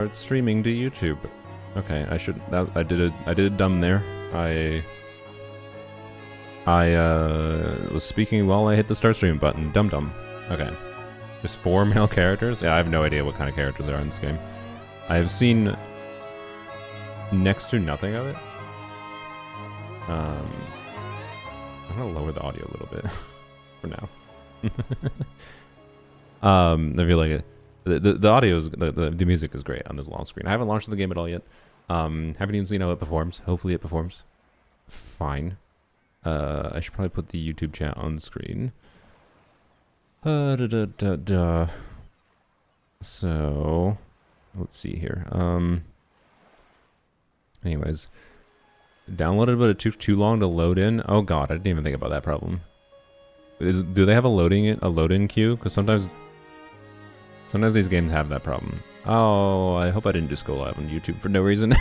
Start streaming to YouTube. Okay, I did a dumb there. I was speaking while I hit the start stream button. Dum. Okay. There's 4 male characters? Yeah, I have no idea what kind of characters there are in this game. I have seen next to nothing of it. I'm gonna lower the audio a little bit for now. I feel like it. The audio is the music is great on this long screen. I haven't launched the game at all yet. Haven't even seen how it performs. Hopefully it performs fine. I should probably put the YouTube chat on the screen. So let's see here. Anyways, downloaded, but it took too long to load in. Oh god, I didn't even think about that problem. Do they have a load-in queue? Because sometimes these games have that problem. Oh, I hope I didn't just go live on YouTube for no reason.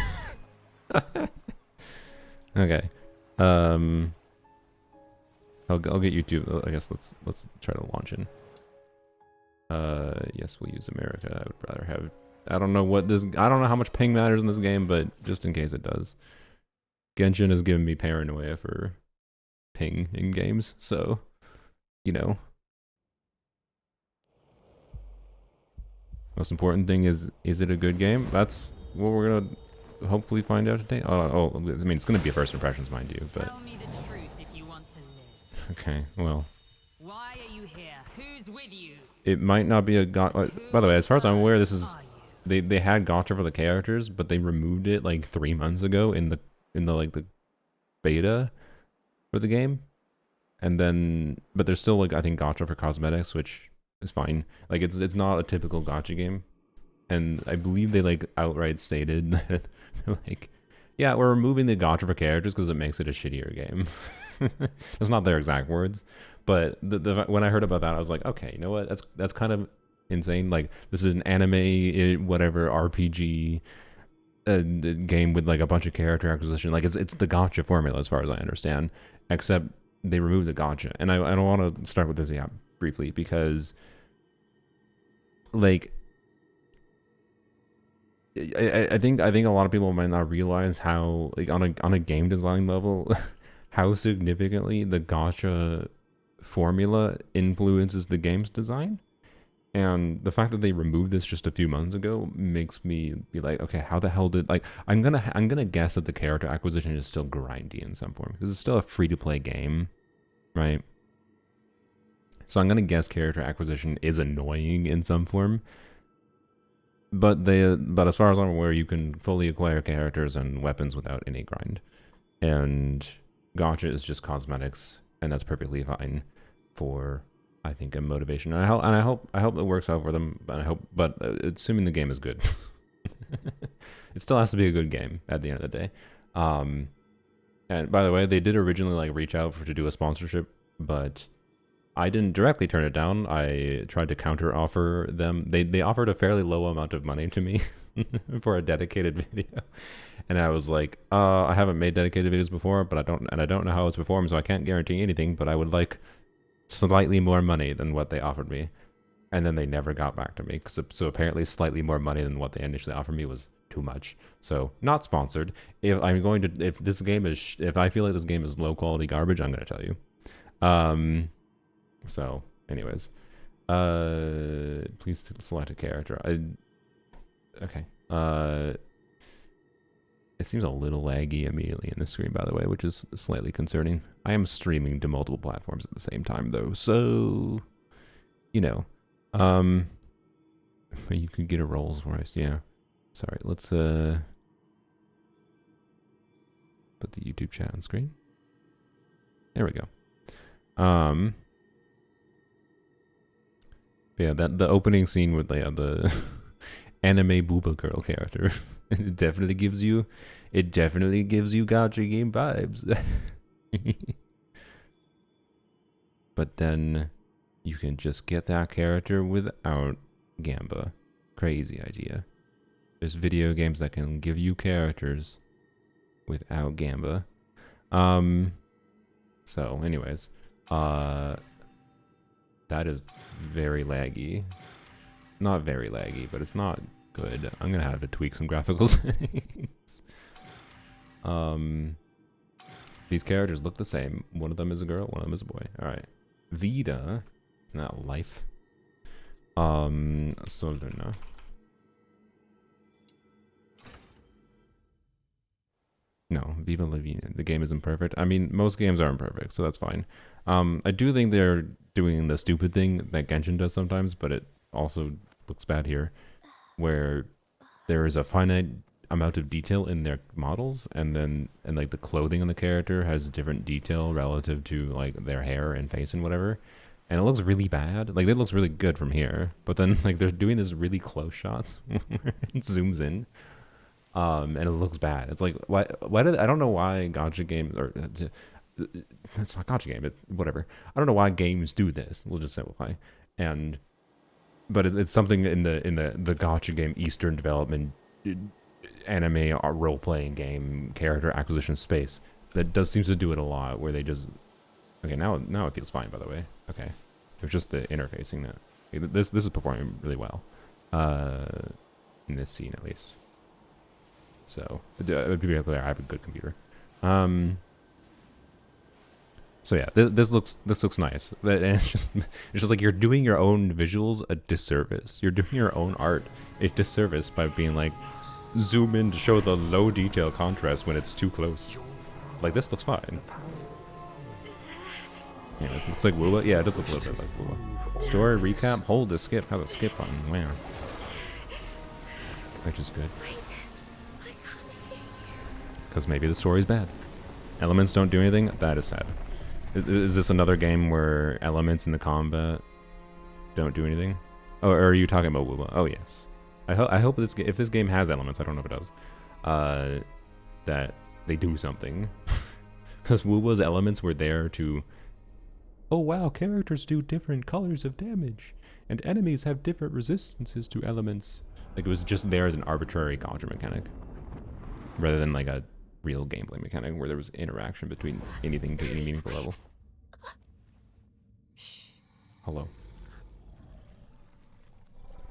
Okay. I'll get YouTube. I guess let's try to launch in. Yes, we'll use America. I would rather have. I don't know how much ping matters in this game, but just in case it does. Genshin has given me paranoia for ping in games, so you know. Most important thing is it a good game? That's what we're gonna hopefully find out today. Oh, I mean, it's gonna be a first impressions, mind you, but. Tell me the truth if you want to live. Okay, well. Why are you here? Who's with you? It might not be a gacha. By the way, as far as I'm aware, this is they had gacha for the characters, but they removed it like 3 months ago in the like the beta for the game, and then but there's still like I think gacha for cosmetics, which is fine. Like it's not a typical gacha game, and I believe they like outright stated that like, yeah, we're removing the gacha for characters because it makes it a shittier game. That's not their exact words, but when I heard about that, I was like, okay, you know what? That's kind of insane. Like this is an anime, whatever RPG game with like a bunch of character acquisition. Like it's the gacha formula as far as I understand, except they removed the gacha. And I don't want to start with this briefly because like I think a lot of people might not realize how like on a game design level how significantly the gacha formula influences the game's design. And the fact that they removed this just a few months ago makes me be like, okay, how the hell did like I'm gonna guess that the character acquisition is still grindy in some form because it's still a free-to-play game, right? So I'm gonna guess character acquisition is annoying in some form. But as far as I'm aware, you can fully acquire characters and weapons without any grind. And gacha is just cosmetics, and that's perfectly fine for I think a motivation. And I hope it works out for them. But assuming the game is good, it still has to be a good game at the end of the day. And by the way, they did originally like reach out to do a sponsorship, but I didn't directly turn it down. I tried to counter offer them. They offered a fairly low amount of money to me for a dedicated video. And I was like, I haven't made dedicated videos before, but I don't know how it's performed, so I can't guarantee anything, but I would like slightly more money than what they offered me. And then they never got back to me. So apparently slightly more money than what they initially offered me was too much. So not sponsored. If I feel like this game is low quality garbage, I'm going to tell you. So anyways, please select a character. Okay. It seems a little laggy immediately in the screen, by the way, which is slightly concerning. I am streaming to multiple platforms at the same time, though, so you know, you can get a Rolls Royce, yeah. Sorry, let's put the YouTube chat on screen. There we go. Yeah, the opening scene with the anime booba girl character, it definitely gives you gacha game vibes. But then you can just get that character without Gamba. Crazy idea. There's video games that can give you characters without Gamba. So anyways, that is very laggy. Not very laggy, but it's not good. I'm gonna have to tweak some graphical settings. These characters look the same. One of them is a girl, one of them is a boy. Alright. Vida. It's not life. Soluna. No, Viva La Vida. The game isn't perfect. I mean, most games aren't perfect, so that's fine. I do think they're doing the stupid thing that Genshin does sometimes, but it also looks bad here, where there is a finite amount of detail in their models, and like the clothing on the character has different detail relative to like their hair and face and whatever, and it looks really bad. Like it looks really good from here, but then like they're doing this really close shots where it zooms in. And it looks bad. It's like why did I don't know why Gacha games or it's not Gacha game, whatever. I don't know why games do this. We'll just simplify. But it's something in the Gacha game Eastern development anime or role playing game character acquisition space that seems to do it a lot, where they just now it feels fine, by the way. Okay, it was just the interfacing that this is performing really well in this scene at least. So, to be clear, I have a good computer. So yeah, this looks nice. But it's just like you're doing your own visuals a disservice. You're doing your own art a disservice by being like, zoom in to show the low detail contrast when it's too close. Like this looks fine. Yeah, this looks like Woola. Yeah, it does look a little bit like Woola. Story recap. Hold the skip. Have a skip button. Wow. Which is good. Because maybe the story's bad. Elements don't do anything? That is sad. Is this another game where elements in the combat don't do anything? Oh, or are you talking about Wooba? Oh, yes. I hope if this game has elements, I don't know if it does, that they do something. Because Wooba's elements were there to... Oh wow, characters do different colors of damage, and enemies have different resistances to elements. Like it was just there as an arbitrary Gacha mechanic, rather than like a real gameplay mechanic where there was interaction between anything to any meaningful level. Hello.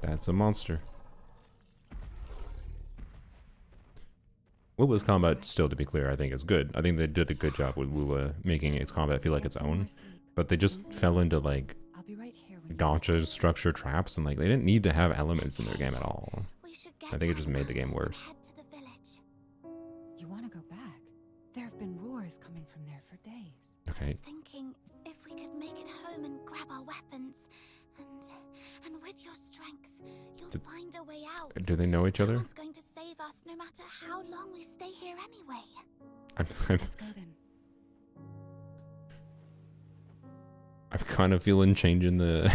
That's a monster. Wuwa's combat, still to be clear, I think is good. I think they did a good job with Wuwa making its combat feel like its own. But they just fell into like Gacha structure traps, and like they didn't need to have elements in their game at all. I think it just made the game worse. You want to go back? There have been roars coming from there for days. Okay. I was thinking if we could make it home and grab our weapons, and with your strength, you'll find a way out. Do they know each other? No one's going to save us, no matter how long we stay here anyway. Let's go then. I'm kind of feeling change in the...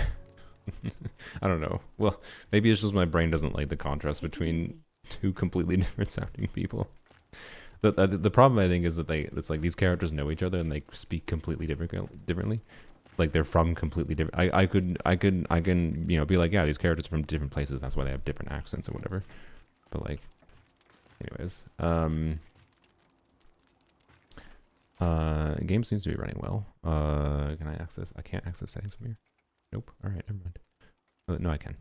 I don't know. Well, maybe it's just my brain doesn't like the contrast between two completely different sounding people. The problem I think is that it's like these characters know each other and they speak completely differently. Like they're from completely different... I can you know, be like, yeah, these characters are from different places, that's why they have different accents or whatever. But like, anyways, game seems to be running well. Can I access? I can't access settings from here. Nope. All right, never mind. No, I can.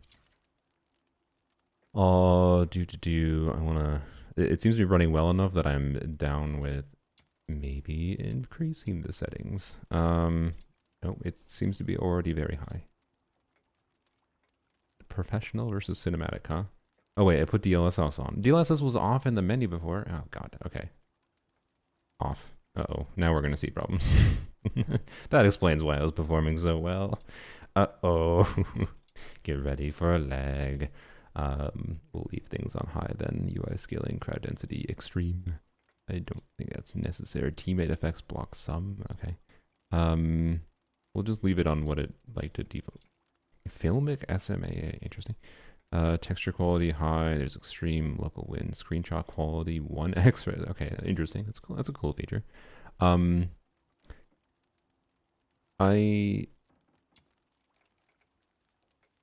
Oh, I wanna. It seems to be running well enough that I'm down with maybe increasing the settings. No, it seems to be already very high. Professional versus cinematic, huh? Oh wait, I put DLSS on. DLSS was off in the menu before. Oh god. Okay. Off. Uh-oh, now we're gonna see problems. That explains why I was performing so well. Uh-oh. Get ready for a lag. We'll leave things on high then. UI scaling, crowd density, extreme. I don't think that's necessary. Teammate effects block some. Okay. We'll just leave it on what it like to default. Filmic SMA, interesting. Texture quality high. There's extreme local win. Screenshot quality 1x. Okay, interesting. That's cool. That's a cool feature. I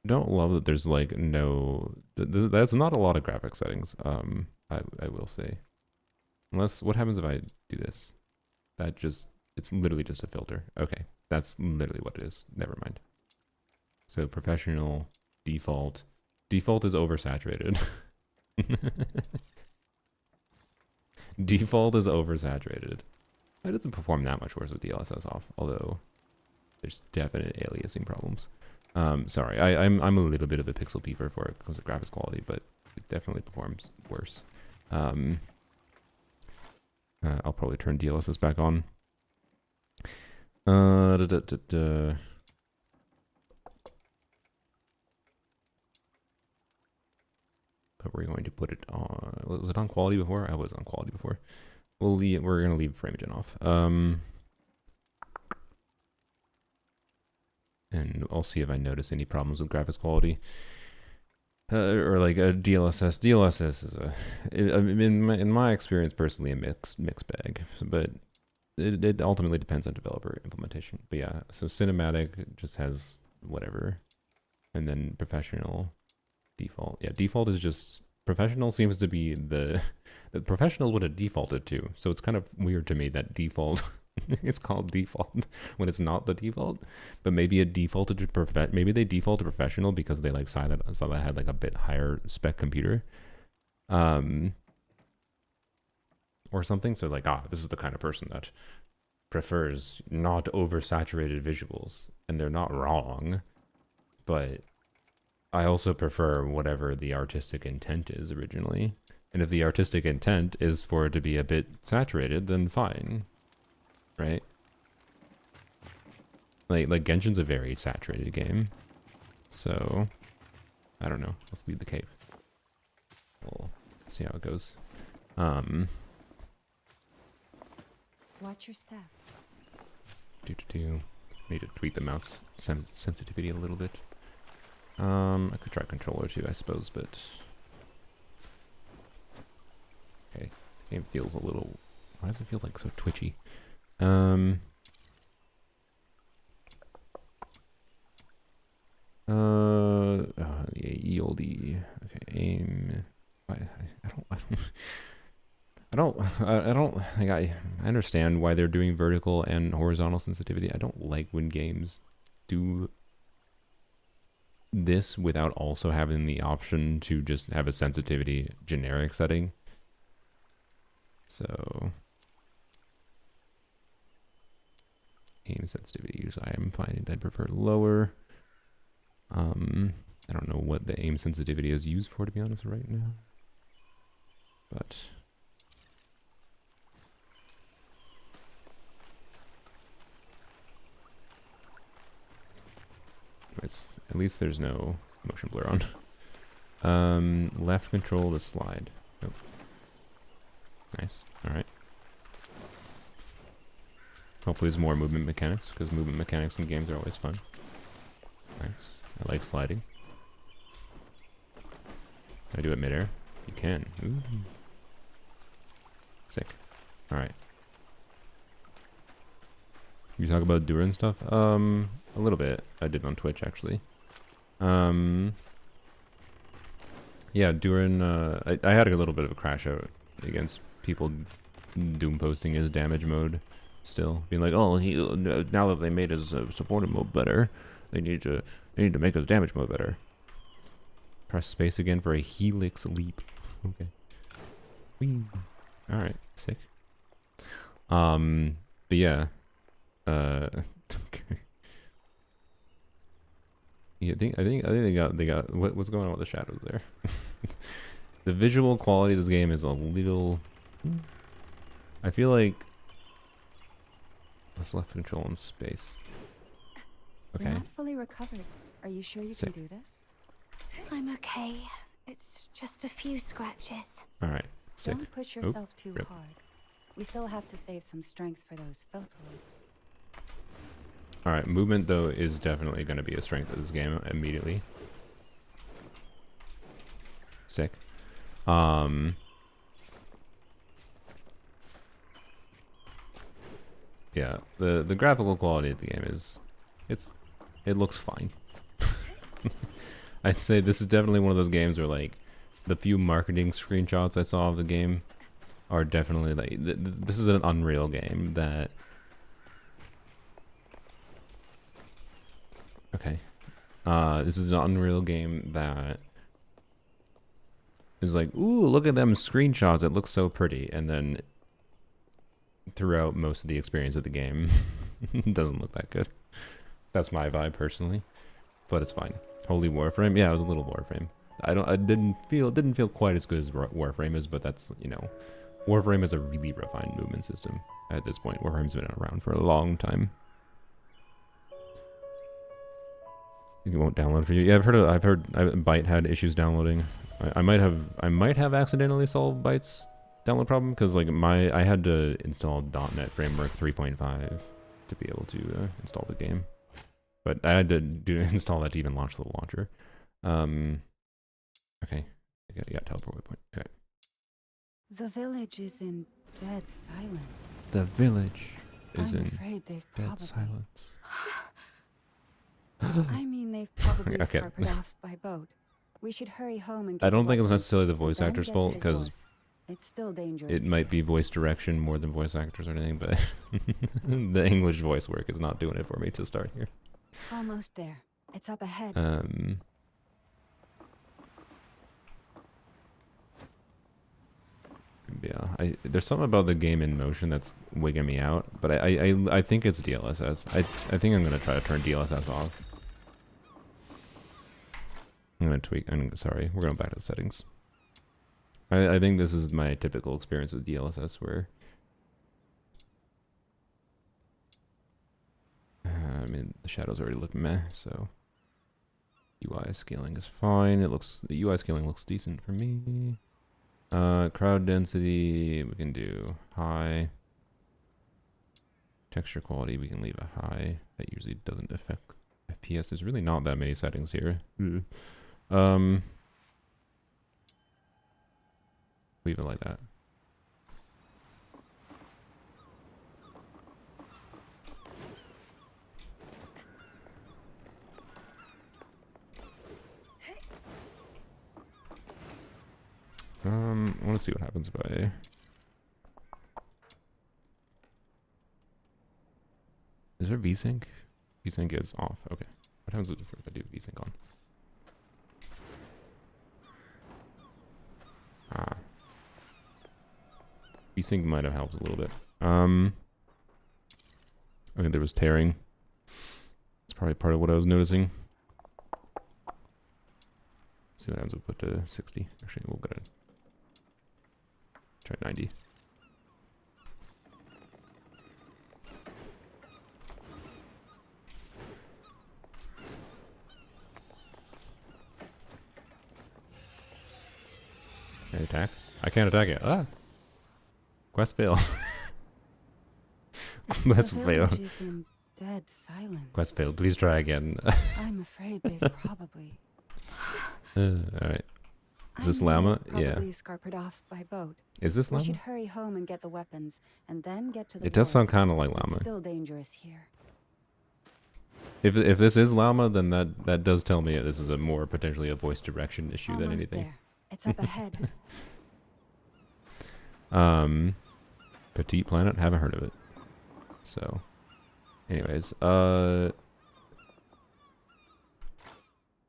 don't love that there's like no. That's not a lot of graphic settings. I will say, unless what happens if I do this? That just it's literally just a filter. Okay, that's literally what it is. Never mind. So professional default. Default is oversaturated. Default is oversaturated. It doesn't perform that much worse with DLSS off, although there's definite aliasing problems. Sorry, I'm a little bit of a pixel peeper for it because of graphics quality, but it definitely performs worse. I'll probably turn DLSS back on. But we're going to put it on. Was it on quality before? I was on quality before. We're gonna leave FrameGen off. And I'll see if I notice any problems with graphics quality. Or like a DLSS. DLSS is in my experience personally, a mixed bag. But it ultimately depends on developer implementation. But yeah, so cinematic just has whatever, and then professional, default. Yeah, default is just professional seems to be the professional would have defaulted to. So it's kind of weird to me that default. It's called default when it's not the default, but maybe it defaulted to maybe they defaulted to professional because they like saw that had like a bit higher spec computer, or something. So like, this is the kind of person that prefers not oversaturated visuals, and they're not wrong, but I also prefer whatever the artistic intent is originally, and if the artistic intent is for it to be a bit saturated, then fine. Right? Like Genshin's a very saturated game. So I don't know. Let's leave the cave. We'll see how it goes. Watch your step. Need to tweak the mouse sensitivity a little bit. I could try controller too, I suppose, but okay. The game feels a little. Why does it feel like so twitchy? Yeah, ELD. Okay, aim. I understand why they're doing vertical and horizontal sensitivity. I don't like when games do this without also having the option to just have a sensitivity generic setting. So aim sensitivity usually I am finding I prefer lower. I don't know what the aim sensitivity is used for, to be honest, right now. But at least there's no motion blur on. Left control the slide. Oh. Nice. Alright. Hopefully there's more movement mechanics, because movement mechanics in games are always fun. Nice. I like sliding. Can I do it midair? You can. Ooh. Sick. Alright. You talk about Duran stuff? A little bit. I did on Twitch, actually. Yeah, Duran, I had a little bit of a crash out against people doom posting his damage mode. Still being like, oh, now that they made his supported mode better, they need to make his damage mode better. Press space again for a helix leap. Okay. Whee. All right, sick. But yeah, okay. Yeah, I think they got what's going on with the shadows there. The visual quality of this game is a little. I feel like. Let's left control in space. Okay. You're not fully recovered. Are you sure you Sick. can do this? I'm okay. It's just a few scratches. All right. Sick. Don't push yourself too rip. hard. We still have to save some strength for those filthloids. All right. Movement though is definitely going to be a strength of this game immediately. Sick. Yeah, the graphical quality of the game is, it looks fine. I'd say this is definitely one of those games where like the few marketing screenshots I saw of the game are definitely like this is an Unreal game that. Okay, this is an Unreal game that is like, ooh, look at them screenshots. It looks so pretty. And then throughout most of the experience of the game, it doesn't look that good. That's my vibe personally, but it's fine. Holy Warframe, yeah, it was a little Warframe. It didn't feel quite as good as Warframe is, but that's, you know, Warframe is a really refined movement system at this point. Warframe's been around for a long time. It won't download for you. Yeah, I've heard Byte had issues downloading. I might have accidentally solved Byte's download problem because like I had to install .NET Framework 3.5 to be able to install the game, but I had to install that to even launch the launcher. Okay, I got teleport waypoint. Okay. The village is in dead silence. The village is I'm in afraid they've dead probably... silence. I mean, they've probably Okay. scuppered off by boat. We should hurry home and get I don't the think it's weapons necessarily the and voice then actor's get to fault the because dwarf. It's still dangerous. it might be voice direction more than voice actors or anything, but the English voice work is not doing it for me to start here. Almost there. It's up ahead. Yeah, there's something about the game in motion that's wigging me out, but I think it's DLSS. I think I'm gonna try to turn DLSS off. I'm gonna tweak. Sorry, we're going back to the settings. I think this is my typical experience with DLSS where I mean the shadows already look meh, so UI scaling is fine. The UI scaling looks decent for me. Crowd density, we can do high. Texture quality, we can leave a high. That usually doesn't affect FPS. There's really not that many settings here. Leave it like that. I want to see what happens by... Is there VSync? VSync is off. Okay. What happens if I do VSync on? Ah. VSync might have helped a little bit. I think there was tearing. It's probably part of what I was noticing. Let's see what happens if we put to 60. Actually, we'll go to try 90. Can I attack? I can't attack it. Ah! Quest fail. Quest the fail. village is in dead silence. Quest failed. Please try again. I'm afraid they've probably... Alright. Is this I mean, llama? they've Yeah. probably scuppered off by boat. Is this We llama? should hurry home and get the weapons, and then get to the It does dwarf. sound kind of like It's llama. still dangerous here. If this is llama, then that does tell me this is a more potentially a voice direction issue than Almost anything. there. It's up ahead. Petite Planet, haven't heard of it. So, anyways, I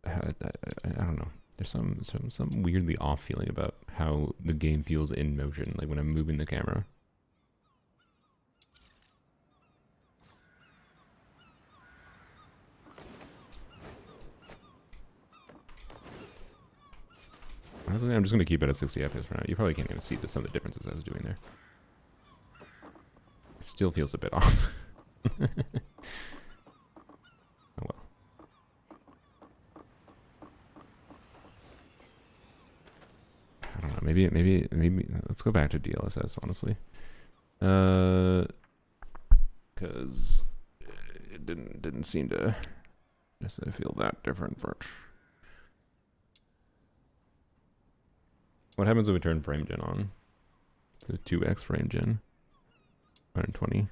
don't know. There's some weirdly off feeling about how the game feels in motion, like when I'm moving the camera. Honestly, I'm just gonna keep it at 60 FPS for now. You probably can't even see some of the differences I was doing there. It still feels a bit off. Oh well. I don't know. Maybe. Let's go back to DLSS. Honestly, because it didn't seem to necessarily feel that different. What happens if we turn frame gen on? So 2x frame gen. 120.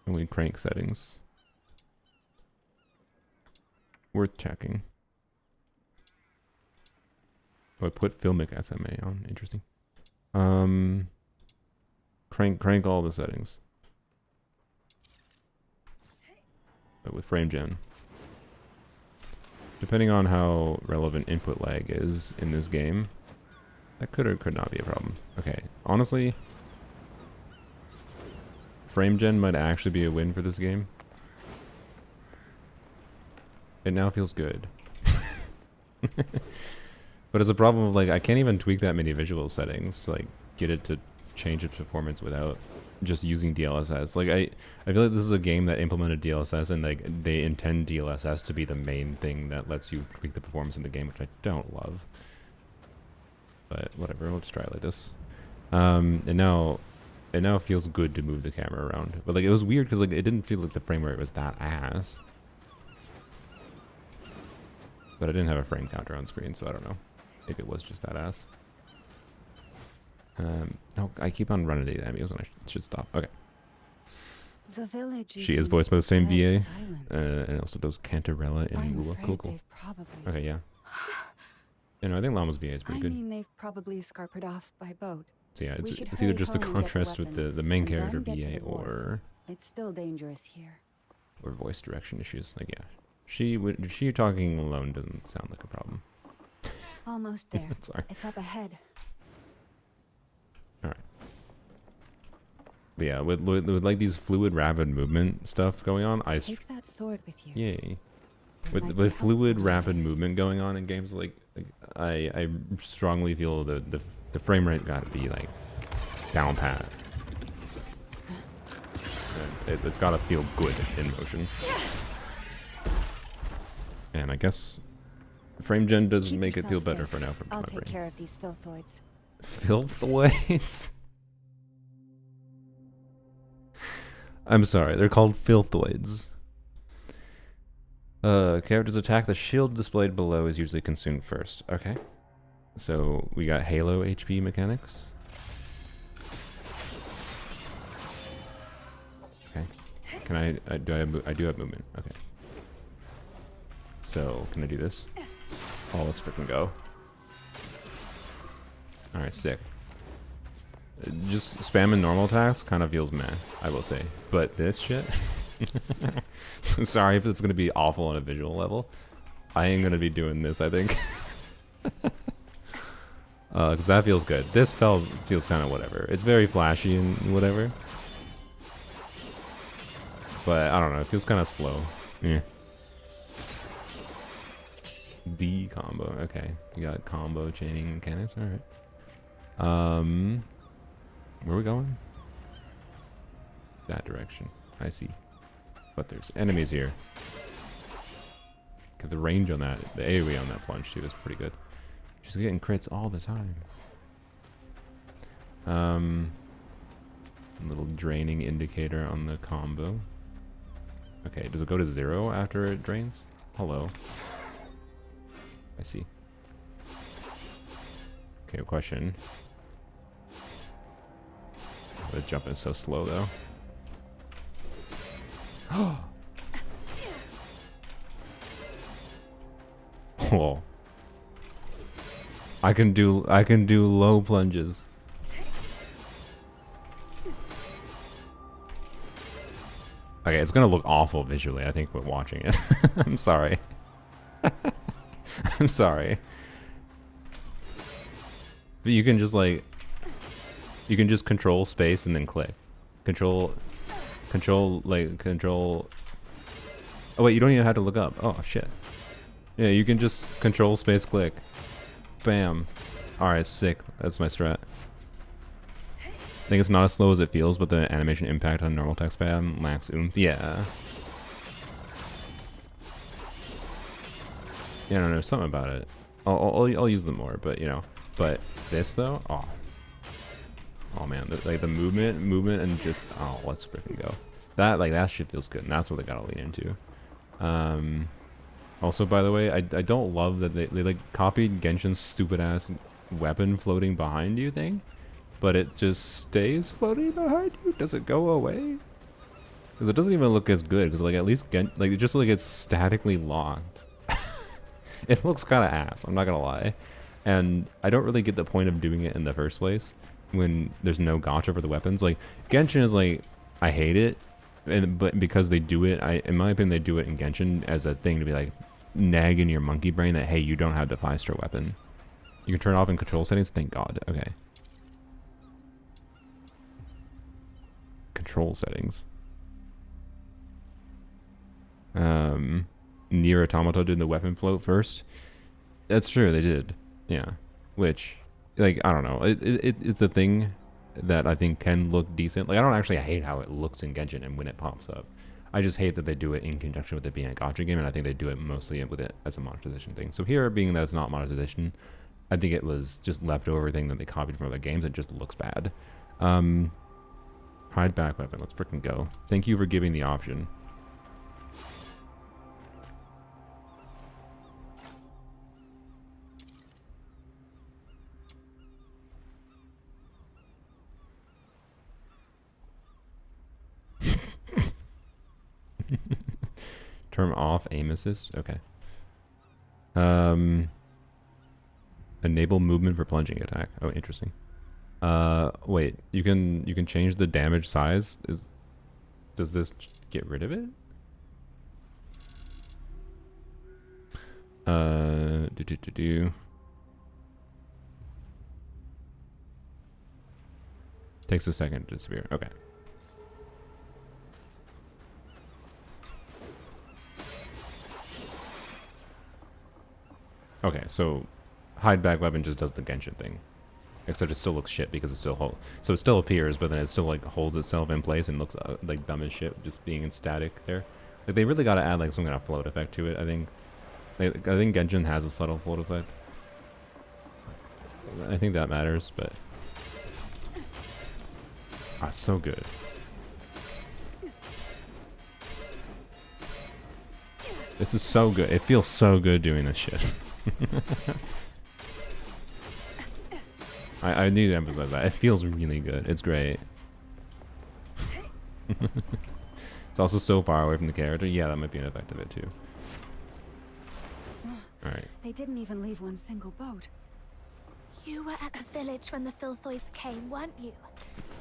And we crank settings. Worth checking. Oh, I put filmic SMA on. Interesting. Crank all the settings. But with frame gen. depending on how relevant input lag is in this game, that could or could not be a problem. Okay, honestly, frame gen might actually be a win for this game. It now feels good. But it's a problem of like I can't even tweak that many visual settings to like get it to change its performance without just using DLSS. Like I feel like this is a game that implemented DLSS and like they intend DLSS to be the main thing that lets you tweak the performance in the game, which I don't love. But whatever, we'll just try it like this. And now it now feels good to move the camera around. But like it was weird because like it didn't feel like the frame rate was that ass. But I didn't have a frame counter on screen, so I don't know. Maybe it was just that ass. No, I keep on running into enemies when I should stop. Okay. The village She is voiced by the same dead VA, and also does Cantarella and I'm Rua. afraid Cool, cool. they've probably... Okay, yeah. You know, I think Llama's VA is I pretty good. mean, they've probably scarpered off by boat. So yeah, We it's should either hurry just the home and get the contrast with weapons, the main and then character get to VA the wharf. or It's still dangerous here. voice direction issues. Like yeah, she talking alone doesn't sound like a problem. Almost there. Sorry. It's up ahead. All right. But yeah, with like these fluid rapid movement stuff going on, Take that sword with you. yay. It With might be fluid helpful. rapid movement going on in games like I strongly feel the frame rate got to be like down pat. And it's got to feel good in motion. And I guess frame gen does Keep make it feel yourself better safe. for now for I'll my take brain. care of these filthoids. Filthoids? I'm sorry, they're called filthoids. Characters attack. The shield displayed below is usually consumed first. Okay. So we got Halo HP mechanics. Okay. Can I do have movement. Okay. So can I do this? Oh, let's freaking go. All right, sick. Just spamming normal attacks kind of feels meh, I will say. But this shit. So sorry if it's gonna be awful on a visual level. I ain't gonna be doing this, I think. Cause that feels good. This feels kind of whatever. It's very flashy and whatever. But I don't know, it feels kind of slow. Yeah. D combo, okay. You got combo chaining mechanics, alright. Where are we going? That direction. I see. But there's enemies here. Cause the range on that, the AoE on that plunge too is pretty good. She's getting crits all the time. Little draining indicator on the combo. Okay, does it go to 0 after it drains? Hello. I see. Okay, question. The jump is so slow though. Oh. I can do low plunges. Okay, it's gonna look awful visually, I think, when watching it. I'm sorry. I'm sorry. But you can just like control space and then click. Control. Oh wait, you don't even have to look up. Oh shit. Yeah, you can just control space click. Bam. Alright, sick. That's my strat. I think it's not as slow as it feels, but the animation impact on normal text pad lacks oomph. Yeah. Yeah, I don't know, something about it. I'll use them more, but you know. But this though, oh man, like the movement, and just let's freaking go. That shit feels good, and that's what they gotta lean into. Also, by the way, I don't love that they like copied Genshin's stupid ass weapon floating behind you thing, but it just stays floating behind you. Does it go away? Because it doesn't even look as good. Because like at least it just like it's statically locked. It looks kind of ass. I'm not gonna lie, and I don't really get the point of doing it in the first place when there's no gacha for the weapons. Like Genshin is like, I hate it, but because they do it, in my opinion they do it in Genshin as a thing to be like, nag in your monkey brain that, hey, you don't have the 5-star weapon. You can turn it off in control settings. Thank God. Okay. Control settings. Nier Automata did the weapon float first. That's true, they did. Yeah. Which, like, I don't know. It's a thing that I think can look decent. Like, I don't actually hate how it looks in Genshin and when it pops up. I just hate that they do it in conjunction with it being a gacha game, and I think they do it mostly with it as a monetization thing. So here, being that it's not monetization, I think it was just leftover thing that they copied from other games. It just looks bad. Hide back weapon. Let's freaking go. Thank you for giving the option. Turn off aim assist. Okay. Enable movement for plunging attack. Oh, interesting. Wait. You can change the damage size. Does this get rid of it? Takes a second to disappear. Okay. Okay, so hide back weapon just does the Genshin thing, except it still looks shit because it still so it still appears, but then it still like holds itself in place and looks like dumb as shit, just being in static there. Like they really got to add like some kind of float effect to it. I think Genshin has a subtle float effect. I think that matters, but so good. This is so good. It feels so good doing this shit. I need to emphasize that. It feels really good. It's great. It's also so far away from the character. Yeah, that might be an effect of it too. Alright. They didn't even leave one single boat. You were at the village when the Filthoids came, weren't you?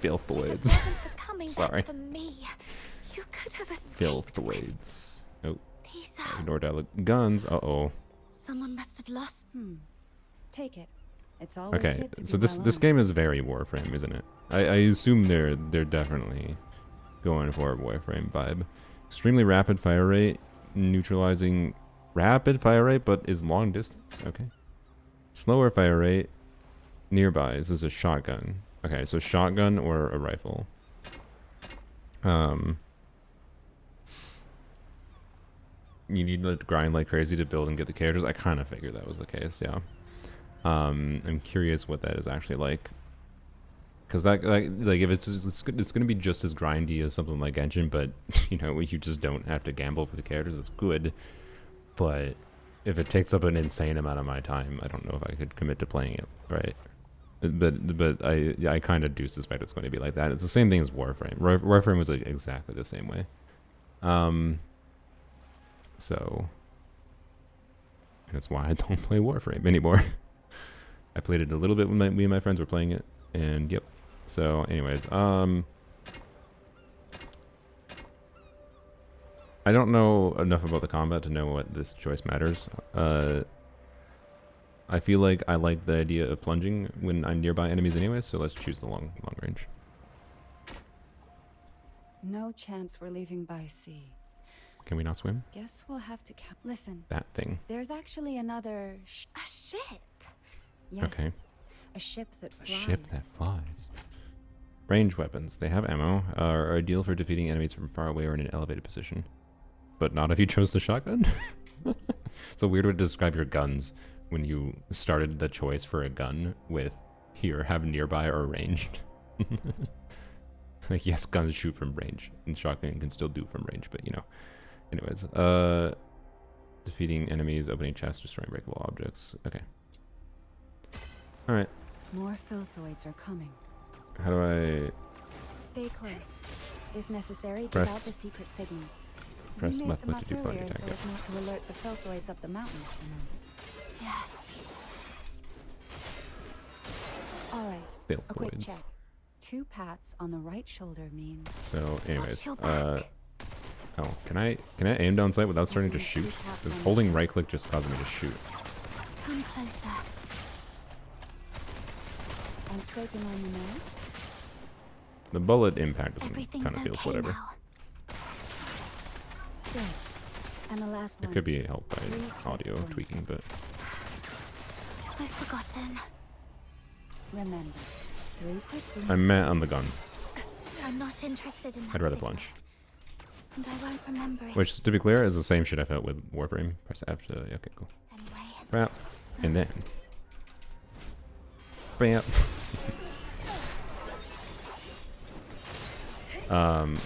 Filthoids. If it wasn't for coming Sorry. back for me, you could have escaped. Filthoids. Oh. These Ignore guns. Uh-oh. Someone must have lost. Take it. It's always Okay, good to so be this well game is very Warframe, isn't it? I assume they're definitely going for a Warframe vibe. Extremely rapid fire rate, neutralizing rapid fire rate, but is long distance. Okay. Slower fire rate, nearby. This is a shotgun. Okay, so shotgun or a rifle. You need to grind like crazy to build and get the characters. I kind of figured that was the case, yeah. I'm curious what that is actually like. Because that, like if it's going to be just as grindy as something like Genshin, but, you know, you just don't have to gamble for the characters. It's good. But if it takes up an insane amount of my time, I don't know if I could commit to playing it, right? But I kind of do suspect it's going to be like that. It's the same thing as Warframe. Warframe was like exactly the same way. So that's why I don't play Warframe anymore. I played it a little bit when me and my friends were playing it, and yep. So anyways, I don't know enough about the combat to know what this choice matters. I feel like I like the idea of plunging when I'm nearby enemies anyways, so let's choose the long range. No chance we're leaving by sea. Can we not swim? Guess we'll have to listen. That thing. There's actually another A ship? Yes. Okay. A ship that flies. A ship that flies. Range weapons. They have ammo. Are ideal for defeating enemies from far away or in an elevated position. But not if you chose the shotgun? It's a weird way to describe your guns when you started the choice for a gun with, here, have nearby or ranged. Like, yes, guns shoot from range, and shotgun can still do from range, but, you know. Anyways, defeating enemies, opening chests, destroying breakable objects. Okay. Alright. More Filthoids are coming. How do I... Stay close. If necessary, give Press- out the secret signals. press We made left them click up to do party earlier attack, so yeah. as not to alert the Filthoids up the mountain, you know. Yes. Alright, a quick Filthoids. check. 2 pats on the right shoulder means... So, anyways, Watch your back. Oh, can I aim down sight without starting to shoot? Because holding right click just causes me to shoot. Come closer. I'm scraping on your nose. The bullet impact doesn't Everything's kind of feels okay whatever. now. Good. And the last It one. could be helped by audio tweaking, but I've forgotten. Remember, 3 quick I wounds. meant on the gun. I'm not interested in that I'd rather signal, plunge. and I won't remember it Which, to be clear, is the same shit I felt with Warframe. Press F to... Okay, cool. anyway. Bam. And then... Bam.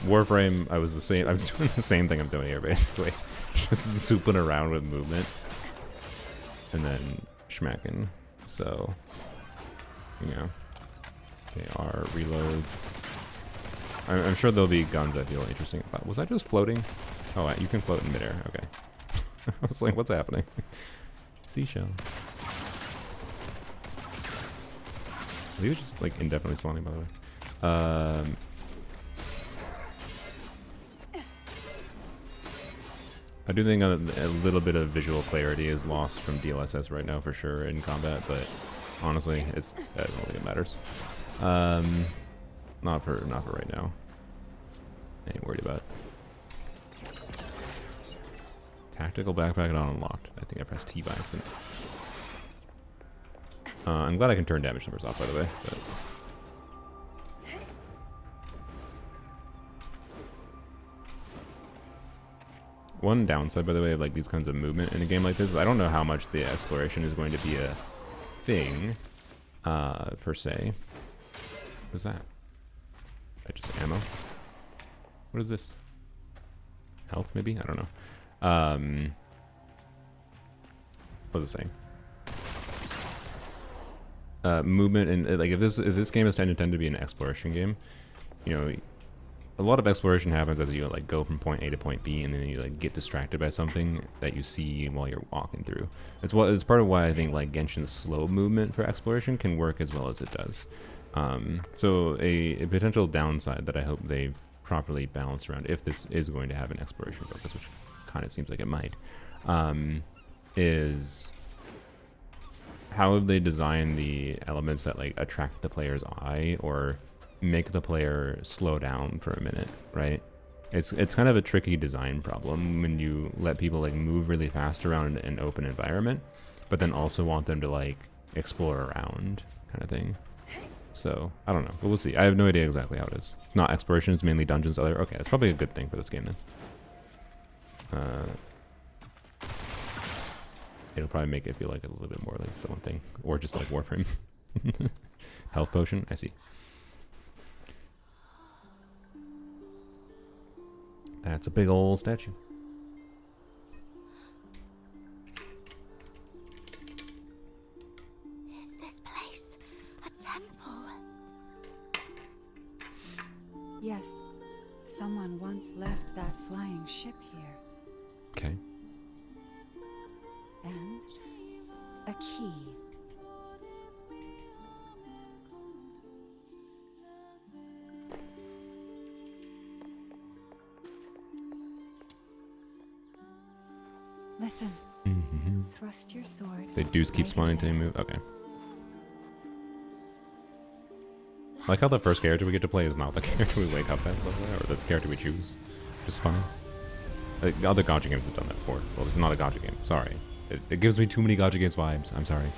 Warframe, I was doing the same thing I'm doing here, basically. Just souping around with movement. And then schmacking. So... You know. Okay, R reloads. I'm sure there'll be guns I feel interesting about. Was I just floating? Oh, you can float in midair. Okay. I was like, what's happening? Seashell. He was just like indefinitely spawning, by the way. I do think a little bit of visual clarity is lost from DLSS right now for sure in combat, but honestly, I don't think it matters. Not for right now. Ain't worried about it. Tactical backpack on unlocked. I think I pressed T by accident. I'm glad I can turn damage numbers off, by the way. But one downside, by the way, of like these kinds of movement in a game like this is I don't know how much the exploration is going to be a thing, per se. What's that? Just ammo? What is this? Health, maybe? I don't know. What was it saying? Movement and like if this game is intended to be an exploration game, you know, a lot of exploration happens as you like go from point A to point B, and then you like get distracted by something that you see while you're walking through. It's part of why I think like Genshin's slow movement for exploration can work as well as it does. So a potential downside that I hope they've properly balanced around, if this is going to have an exploration focus, which kind of seems like it might, is how have they designed the elements that like attract the player's eye or make the player slow down for a minute, right? It's kind of a tricky design problem when you let people like move really fast around an open environment, but then also want them to like explore around kind of thing. So I don't know, but we'll see. I have no idea exactly how it is. It's not exploration, it's mainly dungeons. Okay, that's probably a good thing for this game then. It'll probably make it feel like a little bit more like its own thing, or just like Warframe. Health potion, I see. That's a big old statue. Is this place a temple? Yes. Someone once left that flying ship here. Okay. And a key. Listen. Mm-hmm. Thrust your sword. They do keep spawning until you move. Okay. I like how the first character we get to play is not the character we wake up as, or the character we choose. Just funny. Like, other Gacha games have done that before. Well, this is not a Gacha game. Sorry. It gives me too many Gacha games vibes. I'm sorry.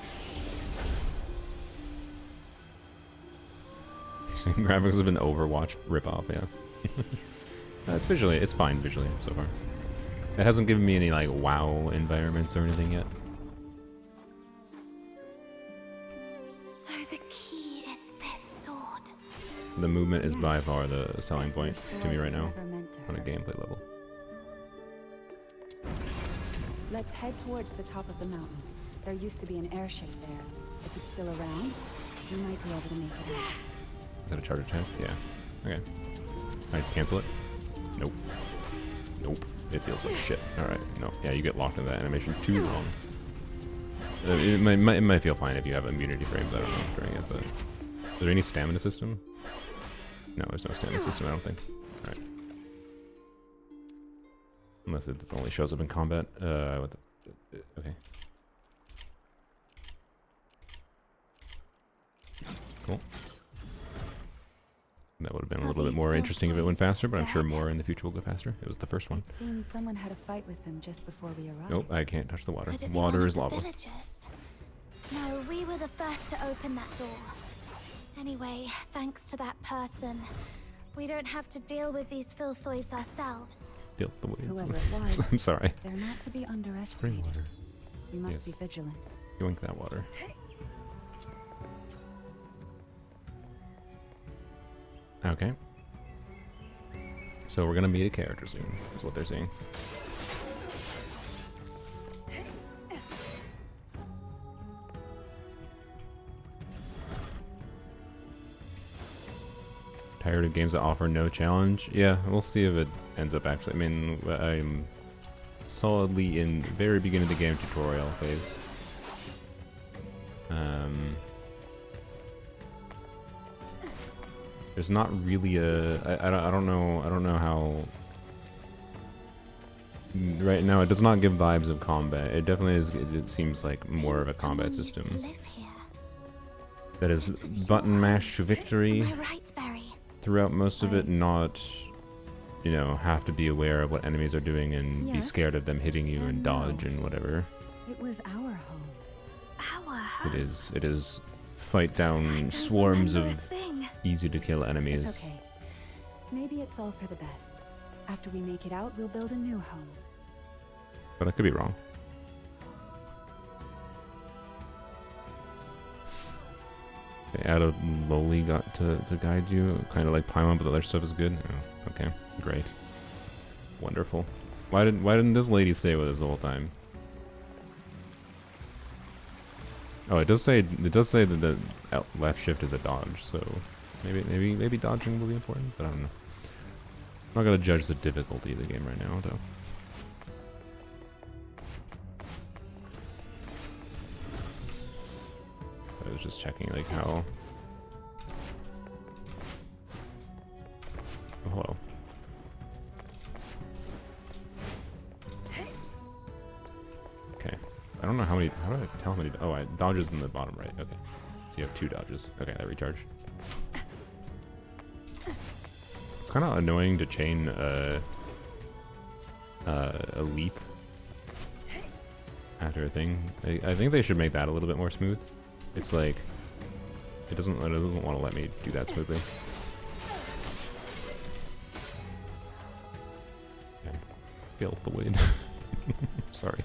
Same graphics have been Overwatch ripoff, yeah. It's fine visually so far. It hasn't given me any like WoW environments or anything yet. So the key is this sword. The movement is by far the selling point Your to me sword right was now never meant to on a hurt. gameplay level. Let's head towards the top of the mountain. There used to be an airship there. If it's still around, we might be able to make it out. Is that a charge attack? Yeah. Okay. I cancel it? Nope. Nope. It feels like shit. Alright. No. Yeah, you get locked in that animation too long. It might feel fine if you have immunity frames, I don't know, during it, but... Is there any stamina system? No, there's no stamina system, I don't think. Alright. Unless it only shows up in combat. What the, okay. Cool. That would have been a little bit more interesting if it went faster, but I'm sure more in the future will go faster. It was the first one. It seems someone had a fight with them just before we arrived. Nope, I can't touch the water. Could it be Water one is of the lava. villagers? No, we were the first to open that door. Anyway, thanks to that person, we don't have to deal with these filthoids ourselves. Feel the waves. Whoever it was, I'm sorry. they're not to be Spring underestimated. water. We must Yes. be vigilant. Yoink that water. Okay. So we're gonna meet a character soon, is what they're saying. Tired of games that offer no challenge? Yeah, we'll see if it ends up actually. I mean, I'm solidly in the very beginning of the game tutorial phase. There's not really a I don't know how right now it does not give vibes of combat. It definitely is. It seems like more of a combat Someone used to system live here. that is This was button your mash to home. victory Am I right, Barry? throughout most of it, I- not, you know, have to be aware of what enemies are doing and be Yes. scared of them hitting you and And no. dodge and whatever. It was our home. Our home. It is fight I down don't swarms remember of a thing. easy to kill enemies. It's okay. Maybe it's all for the best. After we make it out, we'll build a new home. But I could be wrong. They add a lowly got to guide you, kind of like Paimon, but the other stuff is good. Oh, okay, great, wonderful. Why didn't this lady stay with us the whole time? Oh, it does say that the left shift is a dodge, so maybe dodging will be important, but I don't know. I'm not gonna judge the difficulty of the game right now, though. I was just checking, like, how... Oh, hello. Okay. I don't know how many... How do I tell how many... Oh, dodges in the bottom right. Okay. So you have 2 dodges. Okay, that recharge. It's kind of annoying to chain a leap after a thing. I think they should make that a little bit more smooth. It's like it doesn't want to let me do that smoothly. Okay. Feel the wind. Sorry.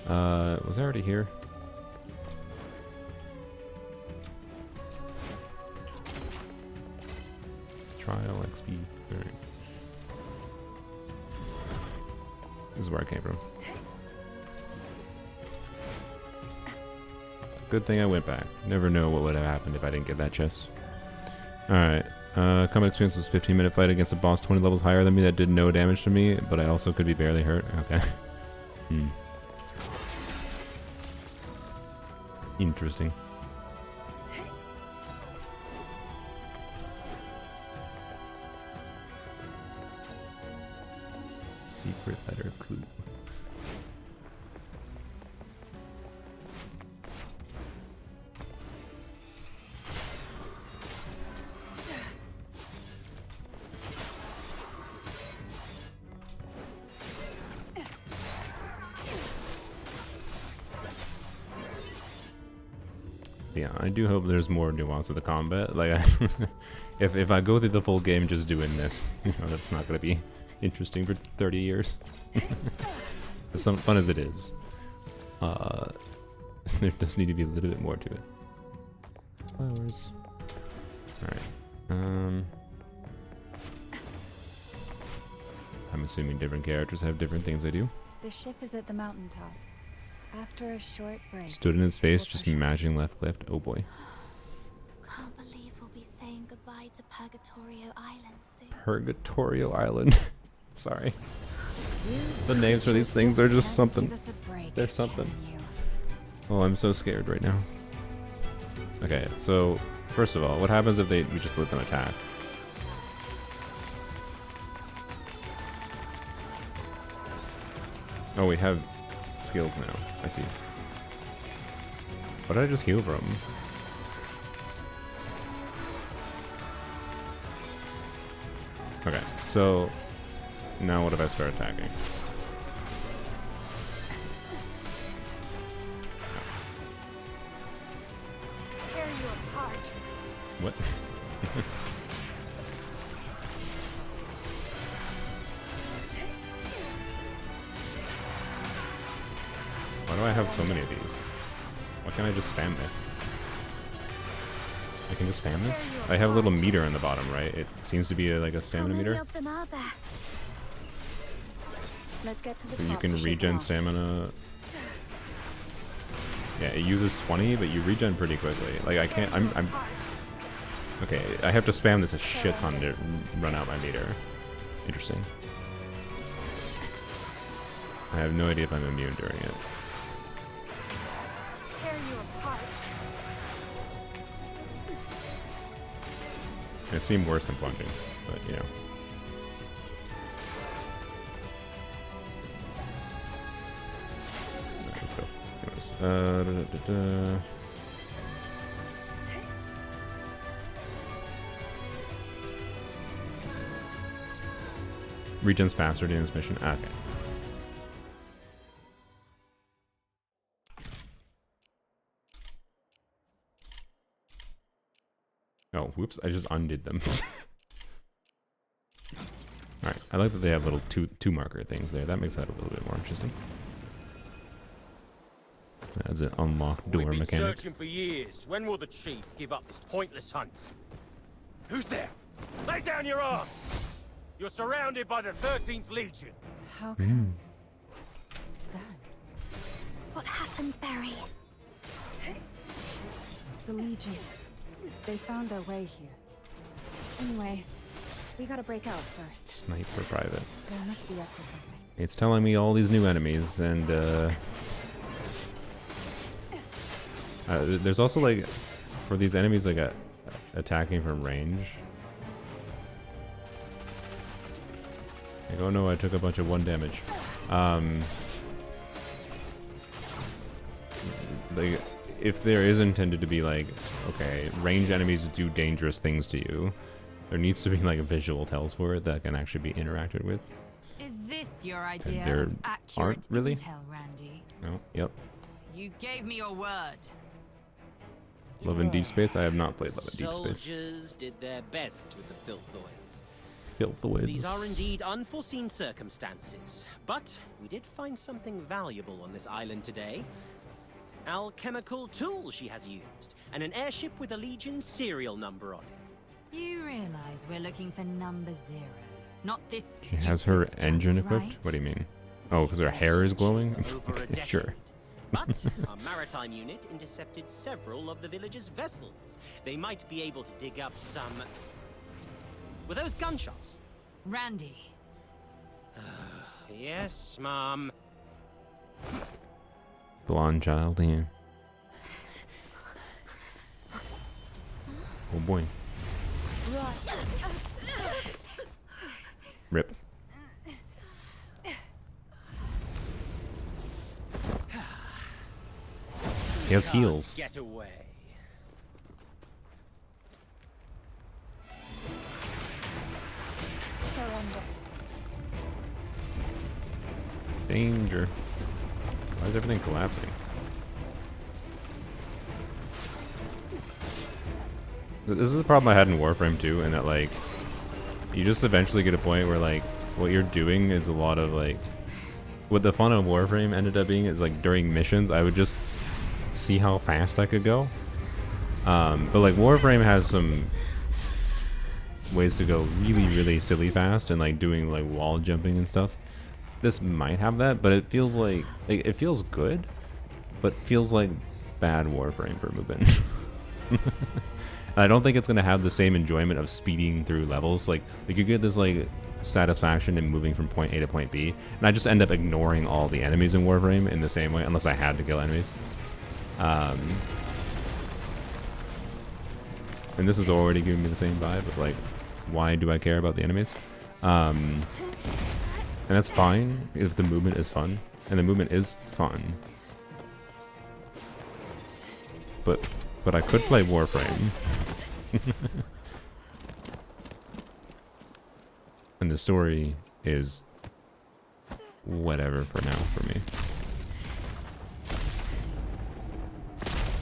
Was I already here? Trial XP. Alright. This is where I came from. Good thing I went back. Never know what would have happened if I didn't get that chest. Alright. Combat experience was 15-minute fight against a boss 20 levels higher than me that did no damage to me, but I also could be barely hurt. Okay. Interesting. Secret letter clue. Yeah, I do hope there's more nuance to the combat. Like, if I go through the full game just doing this, you know, that's not gonna be interesting for 30 years. As fun as it is, there does need to be a little bit more to it. Flowers. All right. I'm assuming different characters have different things they do. The ship is at the mountaintop. After a short break. Stood in his face, we'll just push on. matching left lift. Oh boy. Can't believe we'll be saying goodbye to Purgatorio Island soon. Purgatorio Island. Sorry. The names for these things are just something. Give us a break, They're something. can you? Oh, I'm so scared right now. Okay, so first of all, what happens if we just let them attack? Oh, we have skills now. I see. What did I just heal from? Okay, so now what if I start attacking? Tear you apart. What? Why do I have so many of these? Why can't I just spam this? I can just spam this? I have a little meter on the bottom, right? It seems to be like a How stamina many meter. of them are there? Let's get to the And you top can to shake it regen off. stamina. Yeah, it uses 20, but you regen pretty quickly. Like I can't. I'm. Okay, I have to spam this a shit ton to run out my meter. Interesting. I have no idea if I'm immune during it. Tear you apart. It seemed worse than plunging, but you know. Alright, let's go. Anyways, Regen's faster during this mission. Ah, okay. Oh, whoops! I just undid them. All right, I like that they have little two marker things there. That makes that a little bit more interesting. That's an unlocked door We've been mechanic. searching for years. When will the chief give up this pointless hunt? Who's there? Lay down your arms! You're surrounded by the 13th Legion. How come? What's that? What happened, Barry? The Legion. They found their way here. Anyway, we gotta break out first. Sniper private. They must be up to something. It's telling me all these new enemies, and there's also like for these enemies like attacking from range. Like, oh no, I took a bunch of 1 damage. Like, if there is intended to be like, okay, ranged enemies do dangerous things to you, there needs to be like visual tells for it that can actually be interacted with. Is this your idea there of accurate aren't really? intel, Randy? No, yep. You gave me your word. Love in Deep Space. I have not played Love in Deep Space. Soldiers did their best with the filthoids. Filthoids. These are indeed unforeseen circumstances, but we did find something valuable on this island today. Alchemical tool she has used, and an airship with a Legion serial number on it. You realize we're looking for number 0, not this. She has her useless engine junk, equipped? right? What do you mean? Oh, because her hair is glowing? For over a Okay, decade. sure. But our maritime unit intercepted several of the village's vessels. They might be able to dig up some... Were those gunshots? Randy, Yes, Mom. Blonde child, yeah. Oh boy. Rip. He has heals. Get away. Surrender. Danger. Why is everything collapsing? This is the problem I had in Warframe 2, and that like you just eventually get a point where like what you're doing is a lot of like what the fun of Warframe ended up being is like during missions I would just see how fast I could go. But like Warframe has some ways to go really silly fast and like doing like wall jumping and stuff. This might have that, but it feels like it feels good, but feels like bad Warframe for movement. I don't think it's gonna have the same enjoyment of speeding through levels. Like you get this like satisfaction in moving from point A to point B, and I just end up ignoring all the enemies in Warframe in the same way, unless I had to kill enemies. And this is already giving me the same vibe of like, why do I care about the enemies? And that's fine if the movement is fun. and the movement is fun. But I could play Warframe. And the story is whatever for now for me.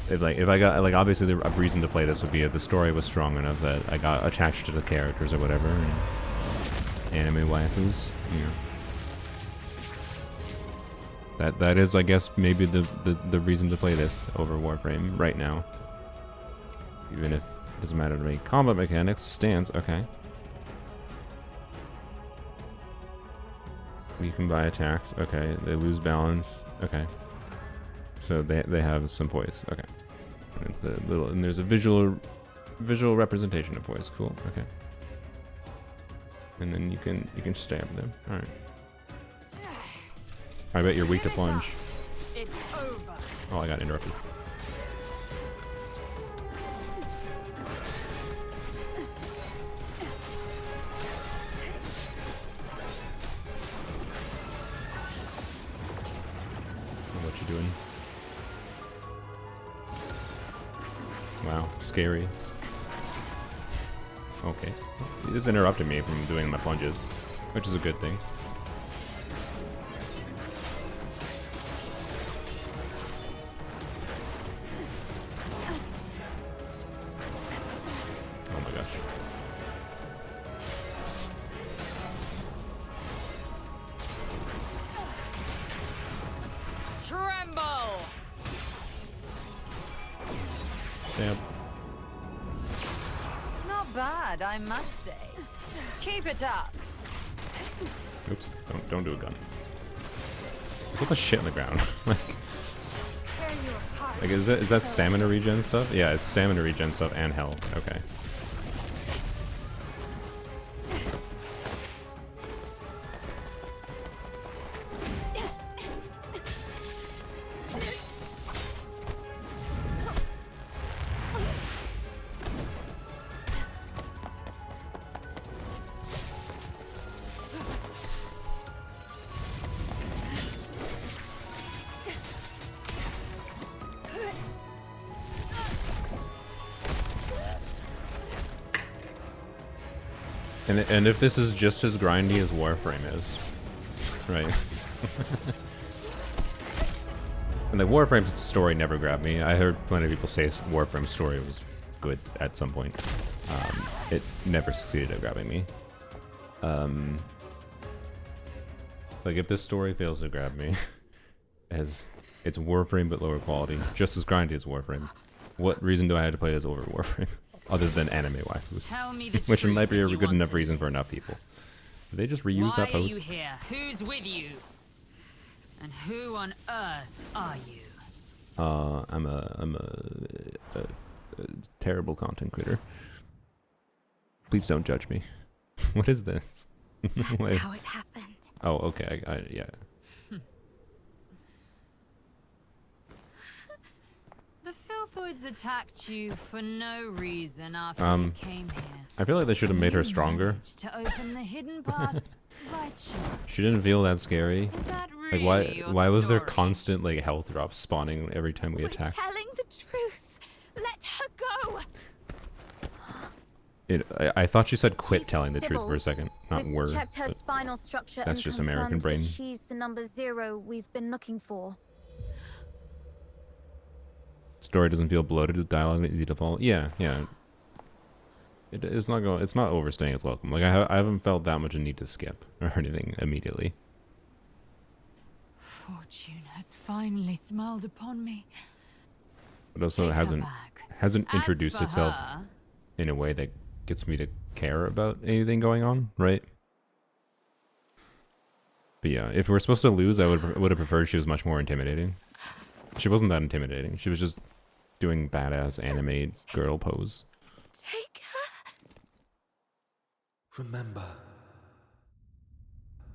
If I got, like, obviously a reason to play this would be if the story was strong enough that I got attached to the characters or whatever, and anime waifus, you know. That is, I guess, maybe the reason to play this over Warframe right now. Even if it doesn't matter to me. Combat mechanics, stance, okay. You can buy attacks, okay. They lose balance, okay. So they have some poise, okay. And it's a little, and there's a visual representation of poise, cool, okay. And then you can stab them, all right. I bet you're weak to plunge. It's over. Oh, I got interrupted. What you doing? Wow, scary. Okay. He just interrupted me from doing my plunges, which is a good thing. Oh my gosh. Tremble! Damn. Not bad, I must say. Keep it up. Oops, don't do a gun. There's all the shit on the ground. like is that stamina regen stuff? Yeah, it's stamina regen stuff and health. Okay. And if this is just as grindy as Warframe is, right? And the Warframe's story never grabbed me. I heard plenty of people say Warframe's story was good at some point. It never succeeded at grabbing me. Like if this story fails to grab me, as it's Warframe but lower quality, just as grindy as Warframe, what reason do I have to play this over Warframe? Other than anime waifus, Tell me the which truth might be a if you good want enough to. reason for enough people. Did they just reuse that Why post? are you here? Who's with you? And who on earth are you? I'm a terrible content creator. Please don't judge me. What is this? That's Wait. how it happened. Oh, okay. Yeah. The Filthoids attacked you for no reason after you came here. I feel like they should have made her You stronger. managed to open the hidden path by chance. She didn't feel that scary. Is that Like really your why was there story? constant like health drops spawning every time we We're attacked? telling the truth. Let her go. I thought she said quit Chief telling the truth Sybil, for a second, not We've word. checked her but spinal structure that's and just confirmed American brain. that she's the number 0 we've been looking for. Story doesn't feel bloated with dialogue easy to follow. Yeah. It's not going. It's not overstaying its welcome. Like I haven't felt that much a need to skip or anything immediately. Fortune has finally smiled upon me. But also Take her hasn't back. hasn't As introduced for itself her, in a way that gets me to care about anything going on, right? But yeah, if we're supposed to lose, I would have preferred she was much more intimidating. She wasn't that intimidating. She was just doing badass anime girl pose. Take her. Remember.